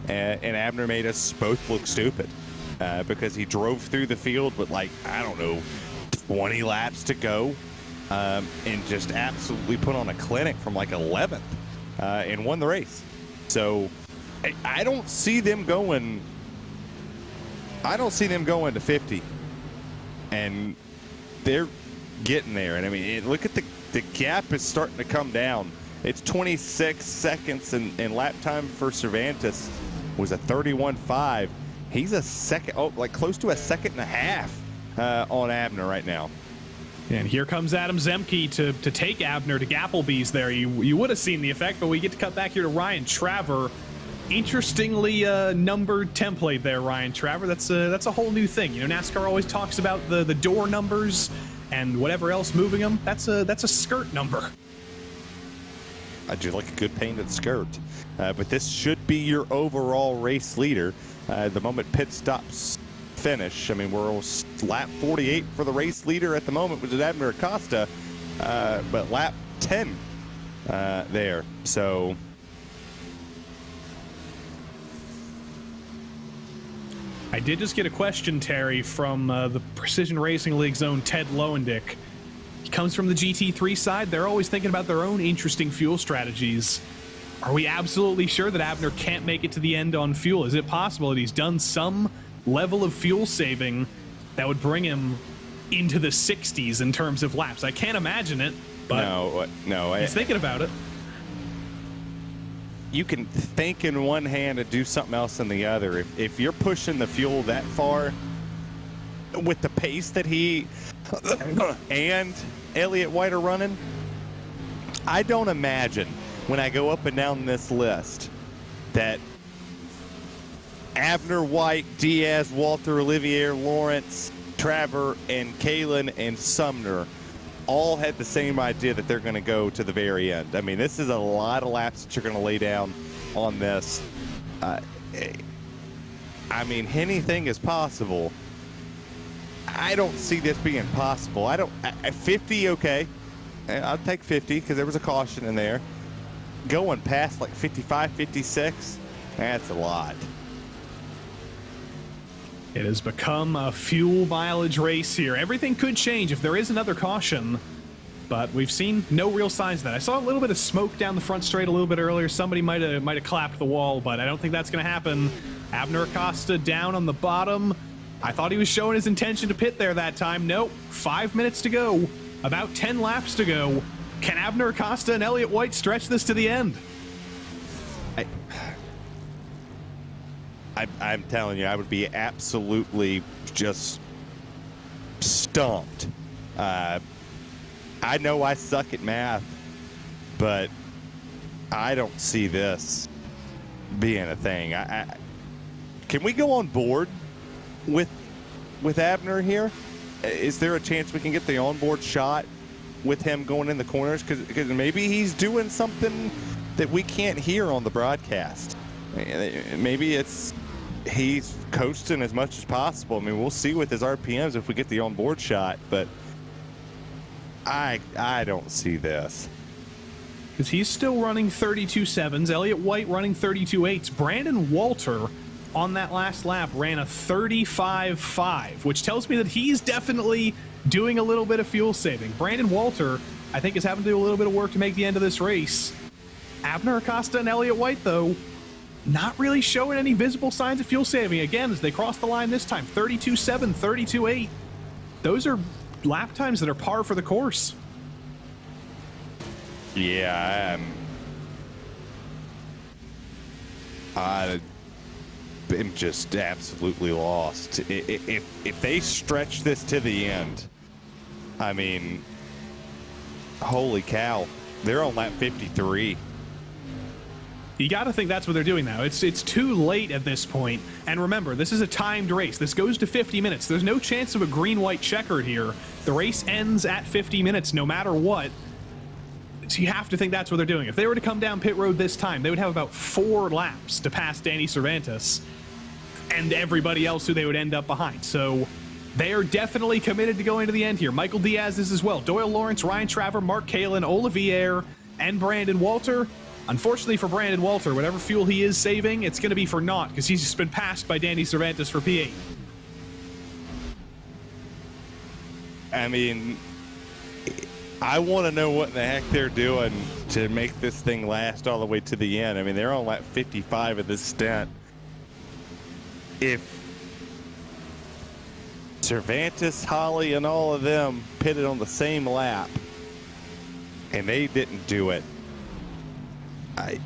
and Abner made us both look stupid. Because he drove through the field with, like, I don't know, 20 laps to go, and just absolutely put on a clinic from like 11th and won the race. So I don't see them going. I don't see them going to 50, and they're getting there. And I mean, look at the gap is starting to come down. It's 26 seconds, and lap time for Cervantes was a 31.5. He's a second, like close to a second and a half on Abner right now. And here comes Adam Zemke to take Abner to Gapplebee's there. You would have seen the effect, but we get to cut back here to Ryan Traver. Interestingly numbered template there, Ryan Traver. That's a whole new thing. You know, NASCAR always talks about the door numbers and whatever else moving them. That's a skirt number. I do like a good painted skirt. But this should be your overall race leader. The moment pit stops finish, I mean, we're lap 48 for the race leader at the moment, which is Abner Acosta, but lap 10 there. So I did just get a question, Terry, from the Precision Racing League's own Ted Lowendick. He comes from the GT3 side. They're always thinking about their own interesting fuel strategies. Are we absolutely sure that Abner can't make it to the end on fuel? Is it possible that he's done some level of fuel saving that would bring him into the 60s in terms of laps? I can't imagine it, but no, he's thinking about it. You can think in one hand and do something else in the other. If you're pushing the fuel that far with the pace that he and Elliott White are running, I don't imagine when I go up and down this list that Abner, White, Diaz, Walter, Olivier, Lawrence, Traver, and Kalen and Sumner all had the same idea that they're going to go to the very end. I mean, this is a lot of laps that you're going to lay down on this. I mean, anything is possible. I don't see this being possible. At 50, okay. I'll take 50 because there was a caution in there. Going past like 55, 56, that's a lot. It has become a fuel mileage race here. Everything could change if there is another caution, but we've seen no real signs of that. I saw a little bit of smoke down the front straight a little bit earlier. Somebody might have clapped the wall, but I don't think that's going to happen. Abner Acosta down on the bottom. I thought he was showing his intention to pit there that time. Nope. 5 minutes to go. About 10 laps to go. Can Abner Acosta and Elliott White stretch this to the end? I'm telling you, I would be absolutely just stumped. I know I suck at math, but I don't see this being a thing. Can we go on board with Abner here? Is there a chance we can get the onboard shot with him going in the corners? Because maybe he's doing something that we can't hear on the broadcast. Maybe he's coasting as much as possible. I mean, we'll see with his RPMs if we get the onboard shot, but I don't see this. Because he's still running 32.7s. Elliott White running 32.8s. Brandon Walter on that last lap ran a 35.5, which tells me that he's definitely doing a little bit of fuel saving. Brandon Walter, I think, is having to do a little bit of work to make the end of this race. Abner Acosta and Elliott White, though, not really showing any visible signs of fuel saving. Again, as they cross the line this time, 32.7, 32.8. Those are lap times that are par for the course. Yeah, I'm just absolutely lost. If they stretch this to the end, I mean, holy cow, they're on lap 53. You got to think that's what they're doing now. It's too late at this point. And remember, this is a timed race. This goes to 50 minutes. There's no chance of a green-white checkered here. The race ends at 50 minutes no matter what. So you have to think that's what they're doing. If they were to come down pit road this time, they would have about 4 laps to pass Danny Cervantes and everybody else who they would end up behind. So they are definitely committed to going to the end here. Michael Diaz is as well. Doyle Lawrence, Ryan Traver, Mark Kalen, Olivier, and Brandon Walter. Unfortunately for Brandon Walter, whatever fuel he is saving, it's going to be for naught because he's just been passed by Danny Cervantes for P8. I mean, I want to know what the heck they're doing to make this thing last all the way to the end. I mean, they're on lap 55 of this stint. If Cervantes, Holly, and all of them pitted on the same lap and they didn't do it, I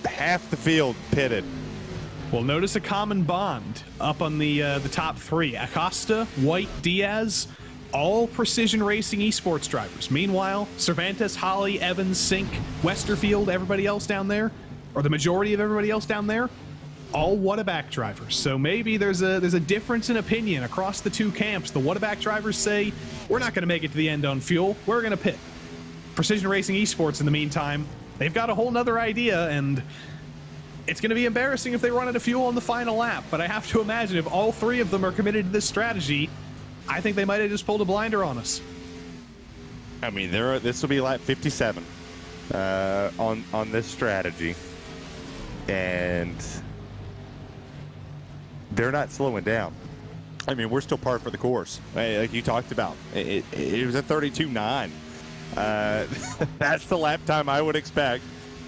half the field pitted. Well, notice a common bond up on the top 3. Acosta, White, Diaz, all Precision Racing esports drivers. Meanwhile, Cervantes, Holly, Evans, Sink, Westerfield, everybody else down there, or the majority of everybody else down there, all Whataback drivers. So maybe there's a difference in opinion across the two camps. The Whataback drivers say, we're not going to make it to the end on fuel. We're going to pit. Precision Racing Esports, in the meantime, they've got a whole nother idea, and it's going to be embarrassing if they run out of fuel on the final lap. But I have to imagine if all 3 of them are committed to this strategy, I think they might have just pulled a blinder on us. I mean, this will be lap 57 on this strategy, and they're not slowing down. I mean, we're still par for the course, like you talked about. It was a 32.9. That's the lap time I would expect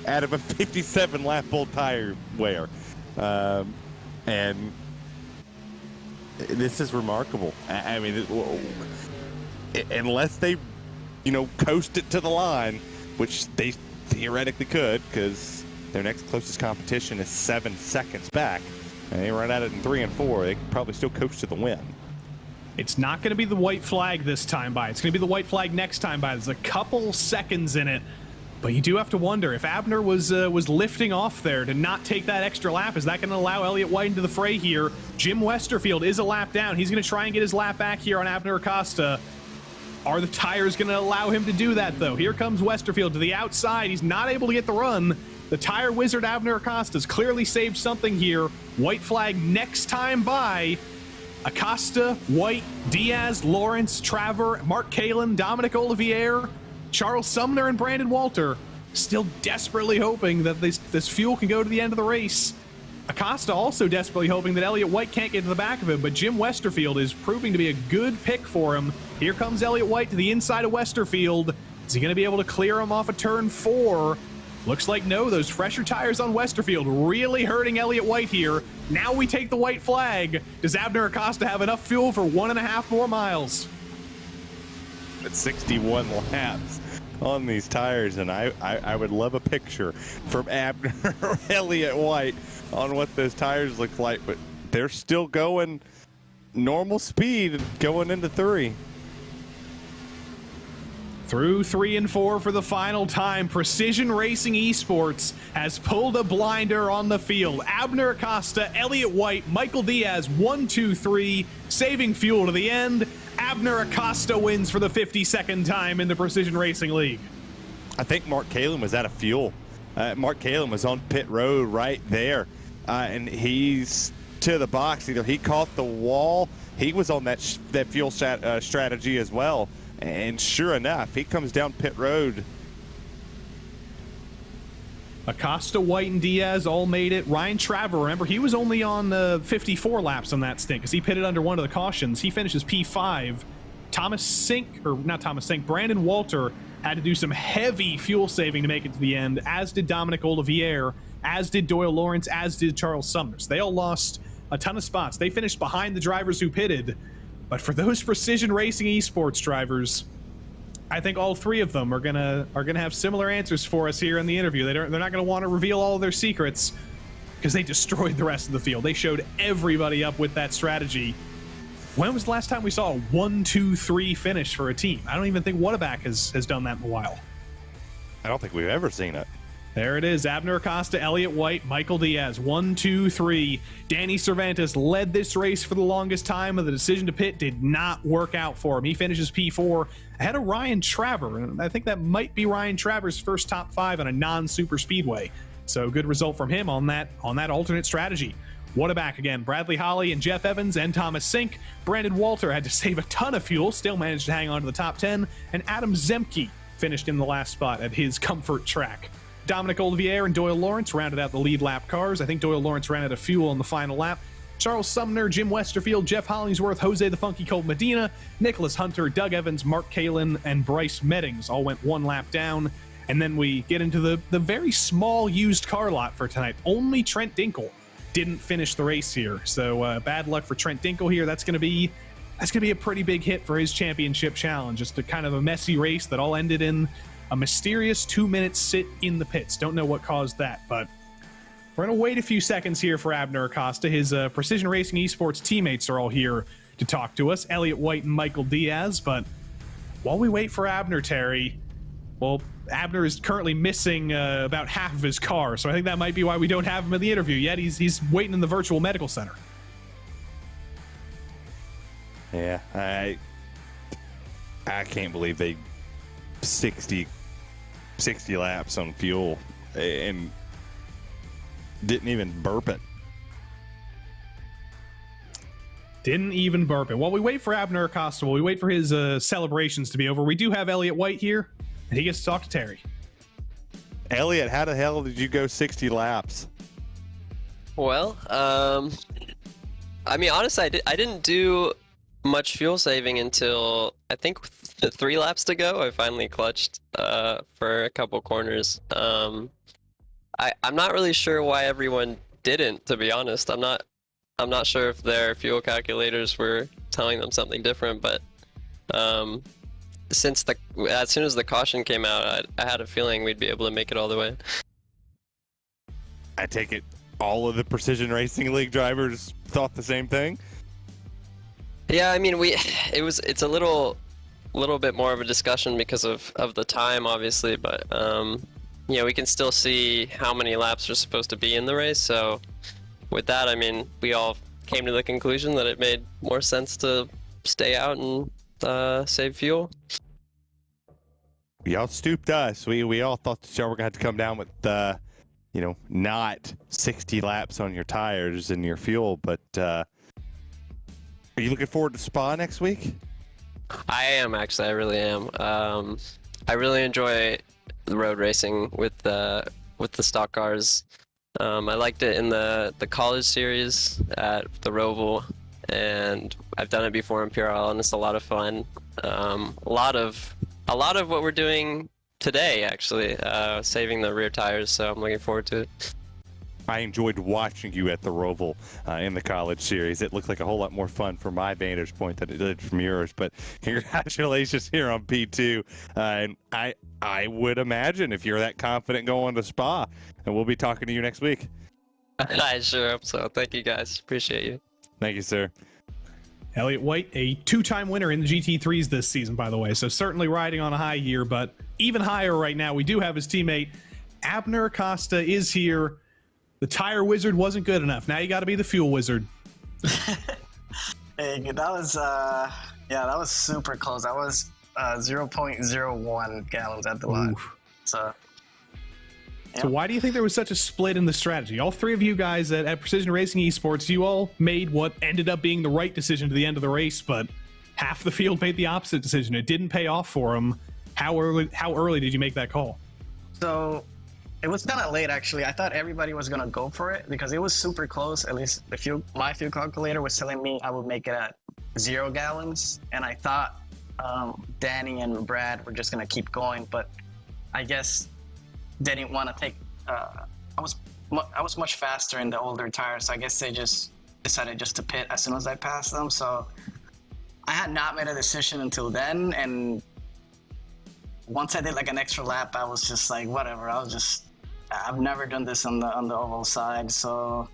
out of a 57 lap old tire wear. And this is remarkable. I mean, unless they, coast it to the line, which they theoretically could, because their next closest competition is 7 seconds back, and they run at it in 3 and 4, they could probably still coast to the win. It's not going to be the white flag this time by. It's going to be the white flag next time by. There's a couple seconds in it. But you do have to wonder, if Abner was lifting off there to not take that extra lap, is that going to allow Elliott White into the fray here? Jim Westerfield is a lap down. He's going to try and get his lap back here on Abner Acosta. Are the tires going to allow him to do that, though? Here comes Westerfield to the outside. He's not able to get the run. The tire wizard Abner Acosta's clearly saved something here. White flag next time by. Acosta, White, Diaz, Lawrence, Traver, Mark Kalin, Dominic Olivier, Charles Sumner, and Brandon Walter still desperately hoping that this fuel can go to the end of the race. Acosta also desperately hoping that Elliott White can't get to the back of him, but Jim Westerfield is proving to be a good pick for him. Here comes Elliott White to the inside of Westerfield. Is he going to be able to clear him off of turn 4? Looks like no. Those fresher tires on Westerfield really hurting Elliott White here. Now we take the white flag. Does Abner Acosta have enough fuel for 1.5 more miles? It's 61 laps on these tires, and I would love a picture from Abner or Elliott White on what those tires look like, but they're still going normal speed going into 3. Through 3 and 4 for the final time, Precision Racing Esports has pulled a blinder on the field. Abner Acosta, Elliott White, Michael Diaz, 1, 2, 3, saving fuel to the end. Abner Acosta wins for the 52nd time in the Precision Racing League. I think Mark Kalin was out of fuel. Mark Kalin was on pit road right there, and he's to the box. Either he caught the wall, he was on that fuel strategy as well. And sure enough, he comes down pit road. Acosta, White, and Diaz all made it. Ryan Traver, remember, he was only on 54 laps on that stint because he pitted under one of the cautions. He finishes P5. Brandon Walter had to do some heavy fuel saving to make it to the end, as did Dominic Olivier, as did Doyle Lawrence, as did Charles Sumner. They all lost a ton of spots. They finished behind the drivers who pitted. But for those Precision Racing Esports drivers, I think all 3 of them are gonna have similar answers for us here in the interview. They're not gonna want to reveal all of their secrets because they destroyed the rest of the field. They showed everybody up with that strategy. When was the last time we saw a 1, 2, 3 finish for a team? I don't even think Whataback has done that in a while. I don't think we've ever seen it. There it is. Abner Acosta, Elliott White, Michael Diaz. 1, 2, 3. Danny Cervantes led this race for the longest time, and the decision to pit did not work out for him. He finishes P4 ahead of Ryan Traver, and I think that might be Ryan Traver's first top 5 on a non-super speedway. So good result from him on that alternate strategy. Whataback again. Bradley Holly and Jeff Evans and Thomas Sink. Brandon Walter had to save a ton of fuel, still managed to hang on to the top 10, and Adam Zemke finished in the last spot at his comfort track. Dominic Olivier and Doyle Lawrence rounded out the lead lap cars. I think Doyle Lawrence ran out of fuel on the final lap. Charles Sumner, Jim Westerfield, Jeff Hollingsworth, Jose the Funky Colt Medina, Nicholas Hunter, Doug Evans, Mark Kalin, and Bryce Meddings all went 1 lap down. And then we get into the very small used car lot for tonight. Only Trent Dinkle didn't finish the race here. So bad luck for Trent Dinkle here. That's going to be a pretty big hit for his championship challenge. Just a kind of a messy race that all ended in a mysterious 2-minute sit in the pits. Don't know what caused that, but we're going to wait a few seconds here for Abner Acosta. His Precision Racing Esports teammates are all here to talk to us, Elliott White and Michael Diaz. But while we wait for Abner, Terry, well, Abner is currently missing about half of his car, so I think that might be why we don't have him in the interview yet. He's waiting in the virtual medical center. Yeah, I can't believe they 60 laps on fuel and didn't even burp it. Didn't even burp it. While we wait for Abner Acosta, while we wait for his celebrations to be over, we do have Elliott White here, and he gets to talk to Terry. Elliott, how the hell did you go 60 laps? Well, I mean, honestly, I didn't do much fuel saving until I think 3 laps to go. I finally clutched for a couple corners. I'm not really sure why everyone didn't, to be honest. I'm not sure if their fuel calculators were telling them something different, but as soon as the caution came out, I had a feeling we'd be able to make it all the way. I take it all of the Precision Racing League drivers thought the same thing? Yeah, I mean, it's a little bit more of a discussion because of the time, obviously, but yeah, we can still see how many laps are supposed to be in the race. So with that, I mean, we all came to the conclusion that it made more sense to stay out and save fuel. Y'all stooped us. We all thought that y'all were going to have to come down with, not 60 laps on your tires and your fuel. But are you looking forward to Spa next week? I am, actually. I really am. I really enjoy the road racing with the stock cars. I liked it in the college series at the Roval, and I've done it before in PRL, and it's a lot of fun. A lot of what we're doing today, actually, saving the rear tires, so I'm looking forward to it. I enjoyed watching you at the Roval in the college series. It looked like a whole lot more fun from my vantage point than it did from yours. But congratulations here on P2. And I would imagine if you're that confident going to Spa, and we'll be talking to you next week. I sure hope so. Thank you, guys. Appreciate you. Thank you, sir. Elliott White, a two-time winner in the GT3s this season, by the way, so certainly riding on a high here, but even higher right now, we do have his teammate, Abner Acosta, is here. The tire wizard wasn't good enough. Now you got to be the fuel wizard. Hey, that was super close. That was 0.01 gallons at the lot. So why do you think there was such a split in the strategy? All three of you guys at Precision Racing Esports, you all made what ended up being the right decision to the end of the race, but half the field made the opposite decision. It didn't pay off for them. How early did you make that call? So it was kind of late, actually. I thought everybody was going to go for it because it was super close. At least my fuel calculator was telling me I would make it at 0 gallons. And I thought Danny and Brad were just going to keep going. But I guess they didn't want to take... I was much faster in the older tires. So I guess they just decided just to pit as soon as I passed them. So I had not made a decision until then. And once I did like an extra lap, I was just like, whatever. I've never done this on the oval side, so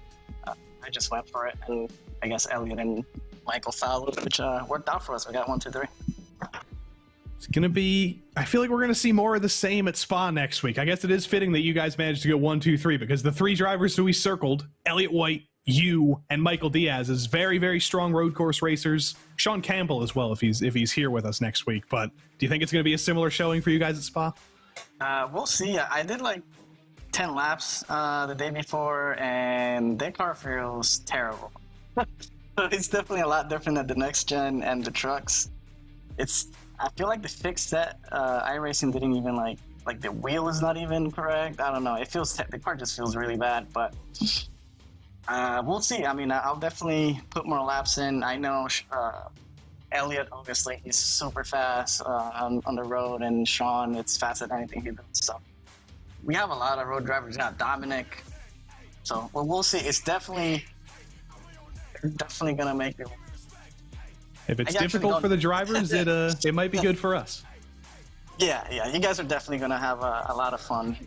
I just went for it. And I guess Elliott and Michael followed, which worked out for us. We got 1, 2, 3. It's gonna be. I feel like we're gonna see more of the same at Spa next week. I guess it is fitting that you guys managed to go 1, 2, 3 because the three drivers who we circled, Elliott White, you, and Michael Diaz, is very, very strong road course racers. Sean Campbell as well, if he's here with us next week. But do you think it's gonna be a similar showing for you guys at Spa? We'll see. I did like 10 laps the day before, and their car feels terrible. So it's definitely a lot different than the next gen and the trucks. I feel like the fix that iRacing didn't even like the wheel is not even correct. I don't know. The car just feels really bad, but we'll see. I mean, I'll definitely put more laps in. I know Elliott, obviously, he's super fast on the road, and Sean, it's faster than anything he does. So we have a lot of road drivers. We got Dominic. So we'll see. It's definitely gonna make it. If it's difficult for the drivers, it might be good for us. Yeah. You guys are definitely gonna have a lot of fun.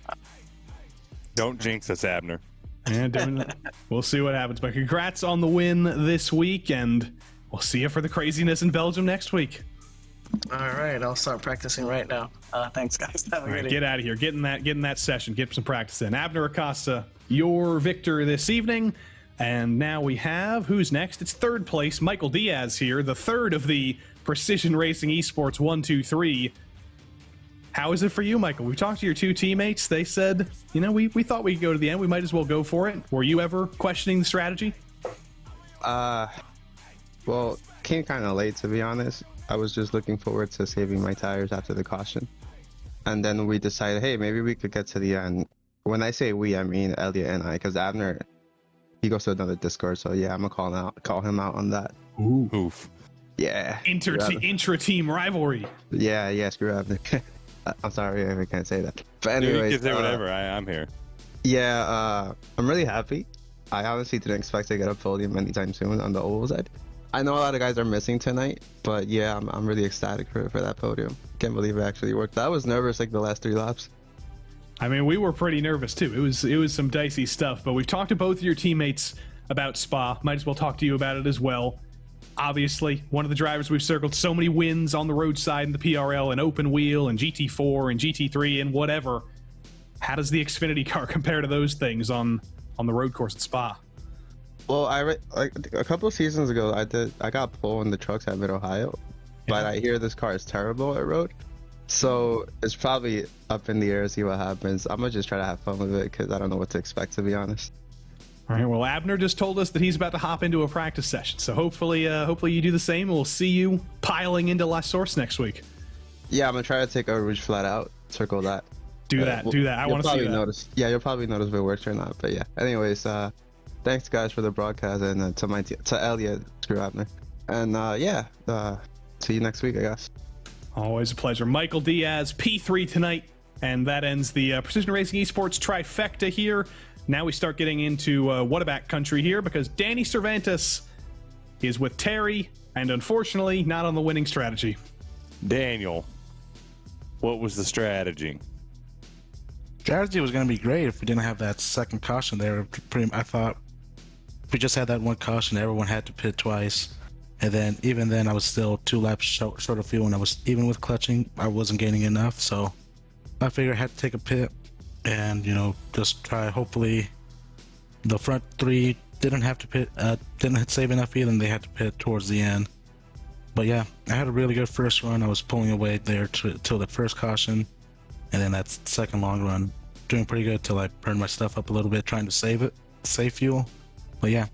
Don't jinx us, Abner. And we'll see what happens. But congrats on the win this week, and we'll see you for the craziness in Belgium next week. All right, I'll start practicing right now. Thanks, guys. Have a good get out of here. Get in that session. Get some practice in. Abner Acosta, your victor this evening. And now we have, who's next? It's third place, Michael Diaz here, the third of the Precision Racing Esports 1, 2, 3. How is it for you, Michael? We talked to your two teammates. They said, we thought we could go to the end. We might as well go for it. Were you ever questioning the strategy? Well, came kind of late, to be honest. I was just looking forward to saving my tires after the caution. And then we decided, hey, maybe we could get to the end. When I say we, I mean Elliott and I, because Abner, he goes to another Discord, so yeah, I'm gonna call him out on that. Oof. Yeah. Intra-team rivalry. Yeah, screw Abner. I'm sorry, I can't say that. But anyways, you can say whatever. I'm here. Yeah, I'm really happy. I honestly didn't expect to get a podium anytime soon on the oval side. I know a lot of guys are missing tonight, but yeah, I'm really ecstatic for that podium. Can't believe it actually worked. I was nervous like the last 3 laps. I mean, we were pretty nervous too. It was some dicey stuff, but we've talked to both of your teammates about Spa. Might as well talk to you about it as well. obviously, one of the drivers we've circled, so many wins on the road side in the PRL and open wheel and GT4 and GT3 and whatever. How does the Xfinity car compare to those things on the road course at Spa? Well, a couple of seasons ago, I got pole in the trucks at Mid Ohio, but I hear this car is terrible at road, so it's probably up in the air to see what happens. I'm gonna just try to have fun with it because I don't know what to expect, to be honest. All right. Well, Abner just told us that he's about to hop into a practice session, so hopefully you do the same. We'll see you piling into La Source next week. Yeah, I'm gonna try to take a Rouge flat out, circle that. Do that. I want to see that. Yeah, you'll probably notice if it works or not. But yeah. Anyways, thanks guys for the broadcast, and to Elliot, screw Abner, and see you next week, I guess. Always a pleasure. Michael Diaz, P3 tonight, and that ends the Precision Racing Esports trifecta here. Now we start getting into Whataback country here because Danny Cervantes is with Terry, and unfortunately not on the winning strategy. Daniel, what was the strategy? Strategy was going to be great if we didn't have that second caution there. I thought if we just had that one caution, everyone had to pit twice. And then even then, I was still 2 laps short of fuel, and even with clutching, I wasn't gaining enough. So I figured I had to take a pit and, just try. Hopefully the front 3 didn't have to pit, didn't save enough either, and they had to pit towards the end. But yeah, I had a really good first run. I was pulling away there till the first caution. And then that second long run, doing pretty good till I burned my stuff up a little bit, trying to save fuel. But yeah,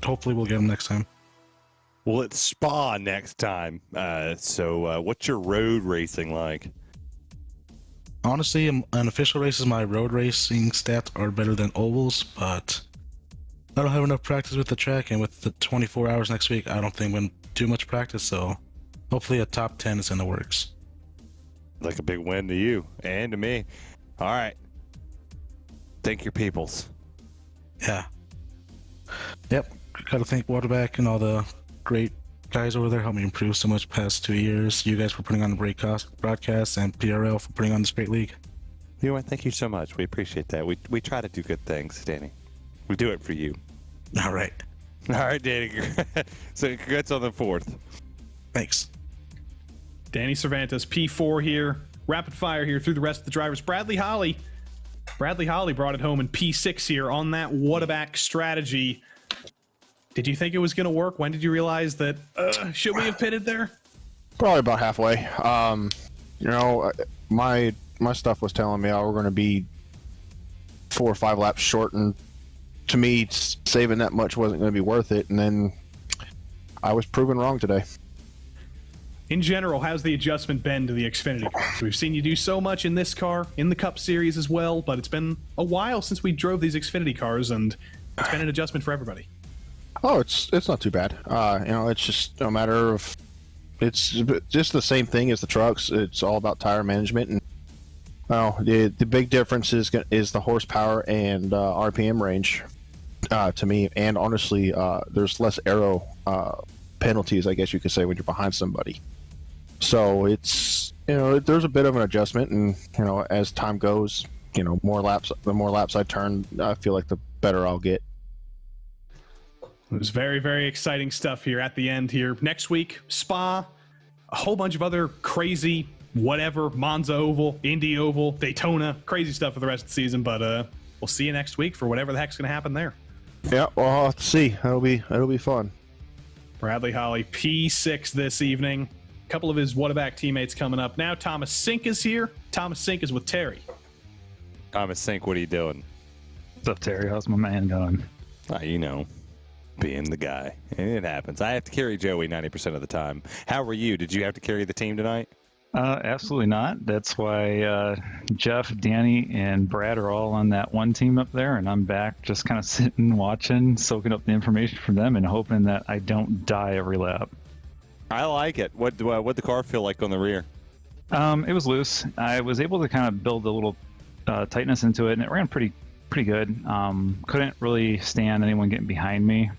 hopefully we'll get them next time. Well, it's Spa next time. So what's your road racing like? Honestly, in official races, my road racing stats are better than ovals, but I don't have enough practice with the track, and with the 24 hours next week, I don't think I'm going to do much practice, so hopefully a top 10 is in the works. Like a big win to you and to me. All right. Thank your peoples. Yeah. Yep. Gotta thank Waterback and all the great guys over there. Helped me improve so much past 2 years. You guys for putting on the great broadcast, and PRL for putting on this great league. Thank you so much. We appreciate that. We try to do good things, Danny. We do it for you. All right. All right, Danny. So congrats on the 4th. Thanks. Danny Cervantes, P4 here. Rapid fire here through the rest of the drivers. Bradley Holly brought it home in P6 here on that Whataback strategy. Did you think it was going to work? When did you realize that, should we have pitted there? Probably about halfway. My stuff was telling me we're going to be 4 or 5 laps short, and to me, saving that much wasn't going to be worth it, and then I was proven wrong today. In general, how's the adjustment been to the Xfinity car? We've seen you do so much in this car, in the Cup Series as well, but it's been a while since we drove these Xfinity cars, and it's been an adjustment for everybody. Oh, it's not too bad. It's just a matter of it's just the same thing as the trucks. It's all about tire management, and the big difference is the horsepower and RPM range to me. And honestly, there's less aero penalties, I guess you could say, when you're behind somebody. So it's there's a bit of an adjustment, and as time goes, the more laps I turn, I feel like the better I'll get. It was very, very exciting stuff here at the end here. Next week, Spa, a whole bunch of other crazy whatever, Monza Oval, Indy Oval, Daytona, crazy stuff for the rest of the season, but we'll see you next week for whatever the heck's going to happen there. Yeah, well, I'll have to see. It'll be fun. Bradley Holly, P6 this evening. A couple of his Whataback teammates coming up. Now Thomas Sink is here. Thomas Sink is with Terry. Thomas Sink, what are you doing? What's up, Terry? How's my man going? Being the guy. And it happens. I have to carry Joey 90% of the time. How were you? Did you have to carry the team tonight? Absolutely not. That's why Jeff, Danny, and Brad are all on that one team up there, and I'm back just kind of sitting, watching, soaking up the information from them, and hoping that I don't die every lap. I like it. What'd the car feel like on the rear? It was loose. I was able to kind of build a little tightness into it, and it ran pretty good. Couldn't really stand anyone getting behind me.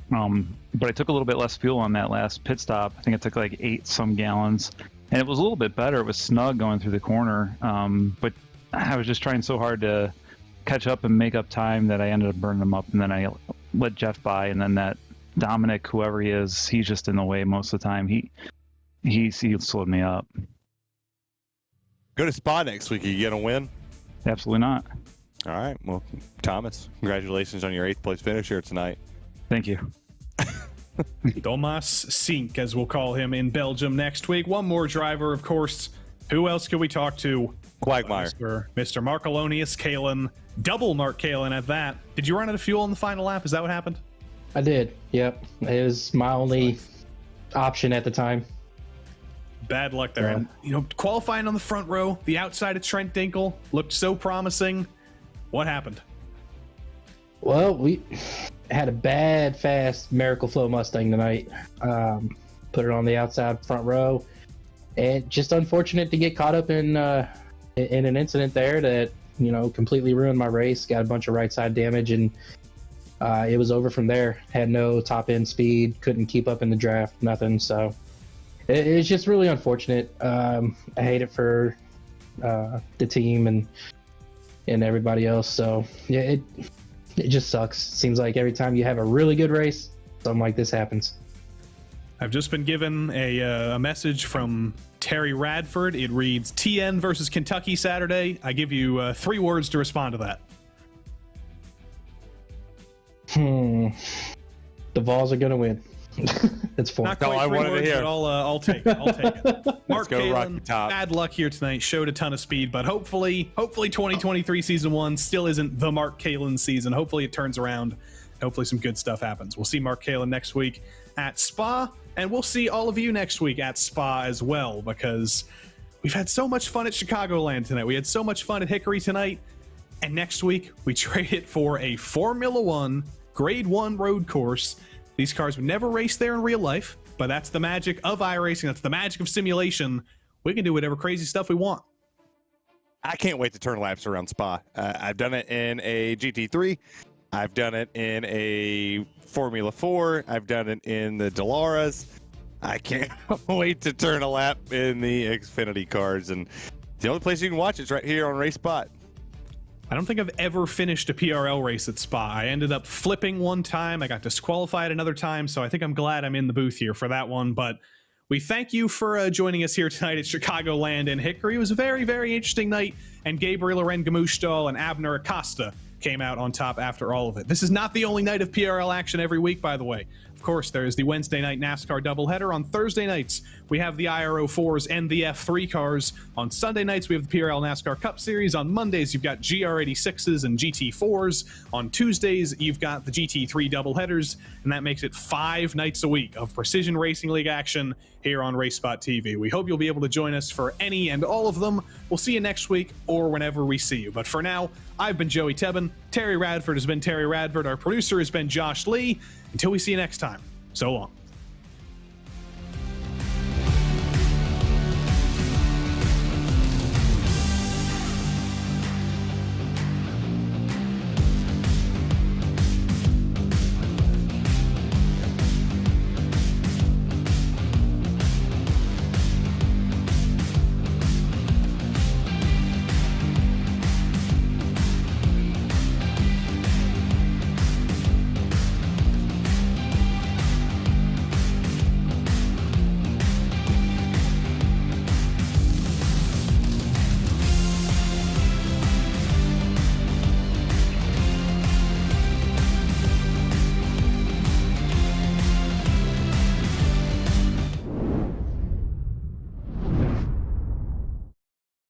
But I took a little bit less fuel on that last pit stop. I think it took like 8 some gallons. And it was a little bit better. It was snug going through the corner. But I was just trying so hard to catch up and make up time that I ended up burning them up. And then I let Jeff by. And then that Dominic, whoever he is, he's just in the way most of the time. He slowed me up. Go to Spa next week. Are you gonna win? Absolutely not. All right. Well, Thomas, congratulations on your 8th place finish here tonight. Thank you. Thomas Sink, as we'll call him in Belgium next week. One more driver, of course. Who else can we talk to? Quagmire. Mr. Marcolonius Kalen. Double Mark Kalen at that. Did you run out of fuel in the final lap? Is that what happened? I did. Yep. It was my only option at the time. Bad luck there. Yeah. And, you know, qualifying on the front row, the outside of Trent Dinkle looked so promising. What happened? Well, we had a bad, fast Miracle Flow Mustang tonight. Put it on the outside front row, and just unfortunate to get caught up in an incident there that, you know, completely ruined my race. Got a bunch of right side damage, and it was over from there. Had no top end speed, couldn't keep up in the draft, nothing. So it's just really unfortunate. I hate it for the team and everybody else. So yeah, it just sucks. Seems like every time you have a really good race, something like this happens. I've just been given a message from Terry Radford. It reads, TN versus Kentucky Saturday. I give you 3 words to respond to that. The Vols are going to win. It's 4. Not quite 3 words, but I'll take it. I'll take it. Mark go, Kalen, bad luck here tonight. Showed a ton of speed, but hopefully 2023 season 1 still isn't the Mark Kalen season. Hopefully it turns around. Hopefully some good stuff happens. We'll see Mark Kalen next week at Spa, and we'll see all of you next week at Spa as well, because we've had so much fun at Chicagoland tonight. We had so much fun at Hickory tonight, and next week we trade it for a Formula 1 Grade 1 road course. These cars would never race there in real life, but that's the magic of iRacing. That's the magic of simulation. We can do whatever crazy stuff we want. I can't wait to turn laps around Spa. I've done it in a GT3. I've done it in a Formula 4. I've done it in the Delaras. I can't wait to turn a lap in the Xfinity cars. And the only place you can watch is right here on RaceSpot. I don't think I've ever finished a PRL race at Spa. I ended up flipping one time. I got disqualified another time, so I think I'm glad I'm in the booth here for that one. But we thank you for joining us here tonight at Chicagoland and Hickory. It was a very, very interesting night, and Gabriel Arengamushtal and Abner Acosta came out on top after all of it. This is not the only night of PRL action every week, by the way. Of course, there's the Wednesday night NASCAR doubleheader. On Thursday nights, we have the IRO4s and the F3 cars. On Sunday nights, we have the PRL NASCAR Cup Series. On Mondays, you've got GR86s and GT4s. On Tuesdays, you've got the GT3 doubleheaders, and that makes it 5 nights a week of Precision Racing League action here on RaceSpotTV. We hope you'll be able to join us for any and all of them. We'll see you next week or whenever we see you. But for now, I've been Joey Tebbin. Terry Radford has been Terry Radford. Our producer has been Josh Lee. Until we see you next time, so long.